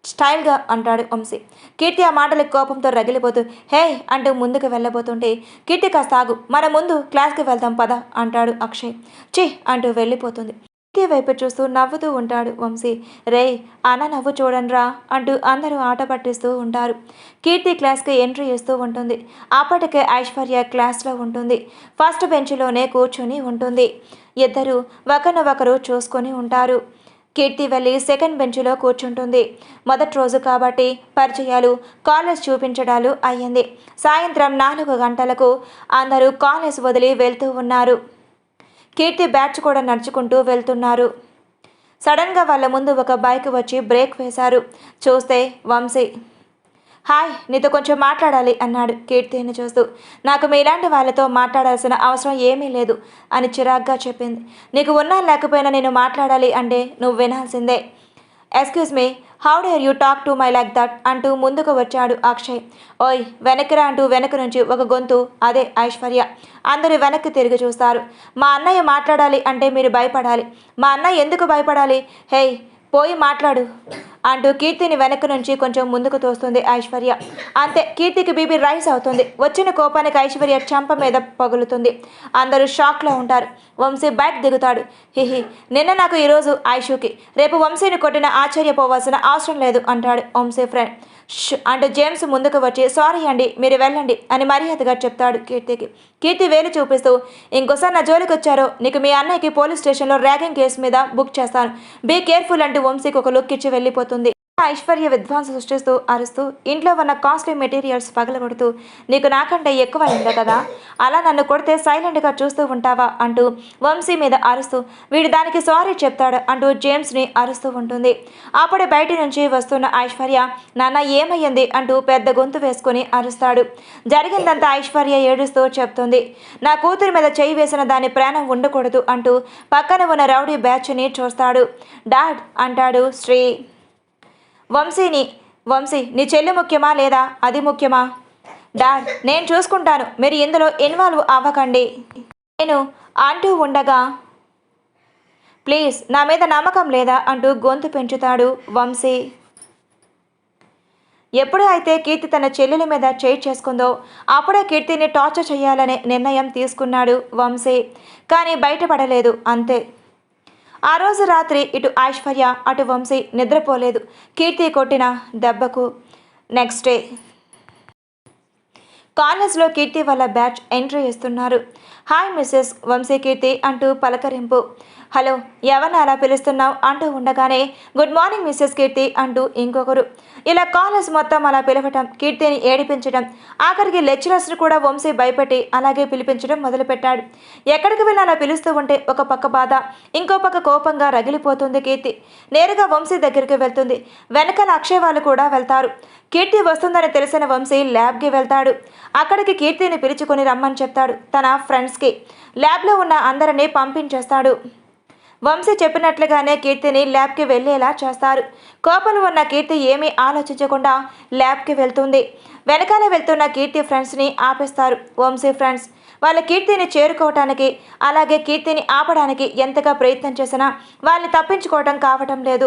స్టైల్గా అంటాడు వంశీ. కీర్తి ఆ మాటలకు కోపంతో రగిలిపోతూ హే అంటూ ముందుకు వెళ్ళబోతుంటే కీర్తి కాస్త ఆగు, మన ముందు క్లాస్కి వెళ్దాం పద అంటాడు అక్షయ్. చి అంటూ వెళ్ళిపోతుంది. కీర్తి వైపు చూస్తూ నవ్వుతూ ఉంటాడు వంశీ. రే అన్న నవ్వు చూడండిరా అంటూ అందరూ ఆట పట్టిస్తూ ఉంటారు. కీర్తి క్లాస్కి ఎంట్రీ ఇస్తూ ఉంటుంది. అప్పటికే ఐశ్వర్య క్లాస్లో ఉంటుంది. ఫస్ట్ బెంచ్లోనే కూర్చొని ఉంటుంది. ఇద్దరు ఒకరినొకరు చూసుకొని ఉంటారు. కీర్తి వెళ్ళి సెకండ్ బెంచ్లో కూర్చుంటుంది. మొదటి రోజు కాబట్టి పరిచయాలు, కాలేజ్ చూపించడాలు అయ్యింది. సాయంత్రం 4 గంటలకు అందరూ కాలేజ్ వదిలి వెళ్తూ ఉన్నారు. కీర్తి బ్యాచ్ కూడా నడుచుకుంటూ వెళ్తున్నారు. సడన్గా వాళ్ళ ముందు ఒక బైక్ వచ్చి బ్రేక్ వేశారు. చూస్తే వంశీ. హాయ్ నీతో కొంచెం మాట్లాడాలి అన్నాడు కీర్తిని చూస్తూ. నాకు మీలాంటి వాళ్ళతో మాట్లాడాల్సిన అవసరం ఏమీ లేదు అని చిరాగ్గా చెప్పింది. నీకు ఉన్నా లేకపోయినా నేను మాట్లాడాలి అంటే నువ్వు వినాల్సిందే. Excuse me, how dare you talk to my like that అంటూ ముందుకు వచ్చాడు అక్షయ్. ఓయ్ వెనక్కిరా అంటూ వెనక నుంచి ఒక గొంతు, అదే ఐశ్వర్య. అందరూ వెనక్కి తిరిగి చూస్తారు. మా అన్నయ్య మాట్లాడాలి అంటే మీరు భయపడాలి. మా అన్నయ్య ఎందుకు భయపడాలి? హేయ్ పోయి మాట్లాడు అంటూ కీర్తిని వెనక్కి నుంచి కొంచెం ముందుకు తోస్తుంది ఐశ్వర్య. అంతే కీర్తికి బీపీ రైస్ అవుతుంది. వచ్చిన కోపానికి ఐశ్వర్య చెంప మీద పగులుతుంది. అందరూ షాక్లో ఉంటారు. వంశీ బైక్ దిగుతాడు. హిహి నిన్న నాకు ఈరోజు ఐషుకి, రేపు వంశీని కొట్టిన ఆశ్చర్యపోవాల్సిన అవసరం లేదు అంటాడు వంశీ ఫ్రెండ్. అంటూ జేమ్స్ ముందుకు వచ్చి సారీ అండి మీరు వెళ్ళండి అని మర్యాదగా చెప్తాడు కీర్తికి. కీర్తి వేలు చూపిస్తూ ఇంకోసారి నా జోలికి వచ్చారో నీకు మీ అన్నయ్యకి పోలీస్ స్టేషన్లో ర్యాగింగ్ కేసు మీద బుక్ చేస్తాను, బీ కేర్ఫుల్ అంటూ వంశీకి ఒక లుక్ ఇచ్చి వెళ్ళిపోతుంది. ఐశ్వర్య విధ్వంసం సృష్టిస్తూ అరుస్తూ ఇంట్లో ఉన్న కాస్ట్లీ మెటీరియల్స్ పగలగొడుతూ నీకు నాకంటే ఎక్కువ అయిందా కదా, అలా నన్ను కొడితే సైలెంట్గా చూస్తూ ఉంటావా అంటూ వంశీ మీద అరుస్తూ వీడు దానికి సారీ చెప్తాడు అంటూ జేమ్స్ని అరుస్తూ ఉంటుంది. అప్పుడే బయటి నుంచి వస్తున్న ఐశ్వర్య నాన్న ఏమయ్యింది అంటూ పెద్ద గొంతు వేసుకుని అరుస్తాడు. జరిగిందంతా ఐశ్వర్య ఏడుస్తూ చెప్తుంది. నా కూతురి మీద చేయి వేసిన దాని ప్రాణం ఉండకూడదు అంటూ పక్కన ఉన్న రౌడీ బ్యాచ్ని చూస్తాడు. డాడ్ అంటాడు శ్రీ. వంశీ నీ చెల్లి ముఖ్యమా లేదా అది ముఖ్యమా? డాడ్ నేను చూసుకుంటాను, మీరు ఇందులో ఇన్వాల్వ్ అవ్వకండి నేను అంటూ ఉండగా ప్లీజ్ నా మీద నమ్మకం లేదా అంటూ గొంతు పెంచుతాడు వంశీ. ఎప్పుడు అయితే కీర్తి తన చెల్లెల మీద చేయి చేసుకుందో అప్పుడే కీర్తిని టార్చర్ చేయాలనే నిర్ణయం తీసుకున్నాడు వంశీ. కానీ బయటపడలేదు అంతే. ఆ రోజు రాత్రి ఇటు ఐశ్వర్య అటు వంశీ నిద్రపోలేదు కీర్తి కొట్టిన దెబ్బకు. నెక్స్ట్ డే కాలేజ్లో కీర్తి వాళ్ళ బ్యాచ్ ఎంట్రీ ఇస్తున్నారు. హాయ్ మిస్సెస్ వంశీ కీర్తి అంటూ పలకరింపు. హలో ఎవరిని అలా పిలుస్తున్నావు అంటూ ఉండగానే గుడ్ మార్నింగ్ మిస్సెస్ కీర్తి అంటూ ఇంకొకరు. ఇలా కాలేజ్ మొత్తం అలా పిలవటం, కీర్తిని ఏడిపించడం, ఆఖరికి లెక్చరర్స్ని కూడా వంశీ భయపెట్టి అలాగే పిలిపించడం మొదలుపెట్టాడు. ఎక్కడికి వెళ్ళి అలా పిలుస్తూ ఉంటే ఒక పక్క బాధ, ఇంకో పక్క కోపంగా రగిలిపోతుంది కీర్తి. నేరుగా వంశీ దగ్గరికి వెళ్తుంది. వెనకాల అక్షయ్ వాళ్ళు కూడా వెళ్తారు. కీర్తి వస్తుందని తెలిసిన వంశీ ల్యాబ్కి వెళ్తాడు. అక్కడికి కీర్తిని పిలుచుకొని రమ్మని చెప్తాడు తన ఫ్రెండ్స్కి. ల్యాబ్లో ఉన్న అందరినీ పంపించేస్తాడు. వంశీ చెప్పినట్లుగానే కీర్తిని ల్యాబ్కి వెళ్ళేలా చేస్తారు. కోపంలో ఉన్న కీర్తి ఏమీ ఆలోచించకుండా ల్యాబ్కి వెళ్తుంది. వెనకాల వెళ్తున్న కీర్తి ఫ్రెండ్స్ని ఆపేస్తారు వంశీ ఫ్రెండ్స్. వాళ్ళ కీర్తిని చేరుకోవటానికి అలాగే కీర్తిని ఆపడానికి ఎంతగా ప్రయత్నం చేసినా వాళ్ళని తప్పించుకోవటం కావటం లేదు.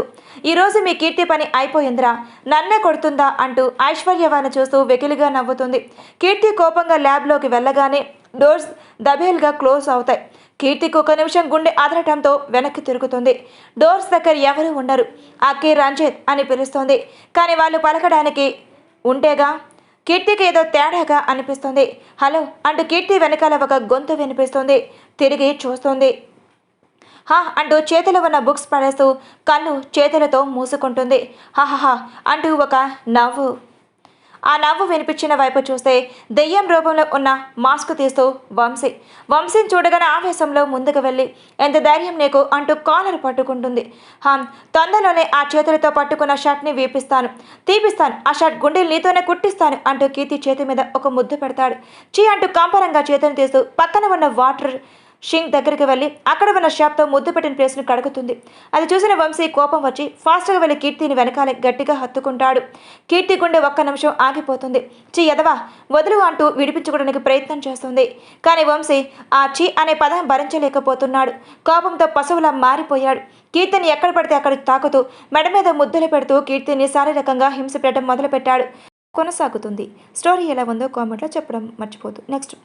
ఈరోజు మీ కీర్తి పని అయిపోయిందిరా, నన్నే కొడుతుందా అంటూ ఐశ్వర్య వాళ్ళని చూస్తూ వెకిలిగా నవ్వుతుంది. కీర్తి కోపంగా ల్యాబ్లోకి వెళ్ళగానే డోర్స్ దబేల్గా క్లోజ్ అవుతాయి. కీర్తికి ఒక నిమిషం గుండె అదరటంతో వెనక్కి తిరుగుతుంది. డోర్స్ దగ్గర ఎవరు ఉండరు. అక్కి రంజిత్ అని పిలుస్తుంది. కానీ వాళ్ళు పలకడానికి ఉంటేగా కీర్తికి ఏదో తేడాగా అనిపిస్తుంది. హలో అంటూ కీర్తి వెనకాల ఒక గొంతు వినిపిస్తుంది. తిరిగి చూస్తుంది. హా అంటూ చేతిలో ఉన్న బుక్స్ పడేస్తూ కళ్ళు చేతులతో మూసుకుంటుంది. హహహా అంటూ ఒక నవ్వు. ఆ నవ్వు వినిపించిన వైపు చూస్తే దెయ్యం రూపంలో ఉన్న మాస్క్ తీస్తూ వంశీని చూడగానే ఆవేశంలో ముందుకు వెళ్ళి ఎంత ధైర్యం నీకు అంటూ కాలర్ పట్టుకుంటుంది. తొందరలోనే ఆ చేతులతో పట్టుకున్న షర్ట్ని తీపిస్తాను, ఆ షర్ట్ గుండెలు నీతోనే కుట్టిస్తాను అంటూ కీర్తి చేతి మీద ఒక ముద్దు పెడతాడు. చీ అంటూ కంపరంగా చేతిని తీస్తూ పక్కన ఉన్న వాటర్ షింక్ దగ్గరికి వెళ్ళి అక్కడ ఉన్న షాప్తో ముద్దు పెట్టిన ప్లేస్ని కడుగుతుంది. అది చూసిన వంశీ కోపం వచ్చి ఫాస్ట్గా వెళ్ళి కీర్తిని వెనకాలే గట్టిగా హత్తుకుంటాడు. కీర్తి గుండె ఒక్క నిమిషం ఆగిపోతుంది. చీ ఎదవా వదులు అంటూ విడిపించుకోవడానికి ప్రయత్నం చేస్తుంది. కానీ వంశీ ఆ చీ అనే పదం భరించలేకపోతున్నాడు. కోపంతో పశువులా మారిపోయాడు. కీర్తిని ఎక్కడ పడితే అక్కడ తాకుతూ మెడ మీద ముద్దులు పెడుతూ కీర్తిని శారీరకంగా హింస పెట్టడం మొదలుపెట్టాడు. కొనసాగుతుంది. స్టోరీ ఎలా ఉందో కామెంట్లో చెప్పడం మర్చిపోదు. నెక్స్ట్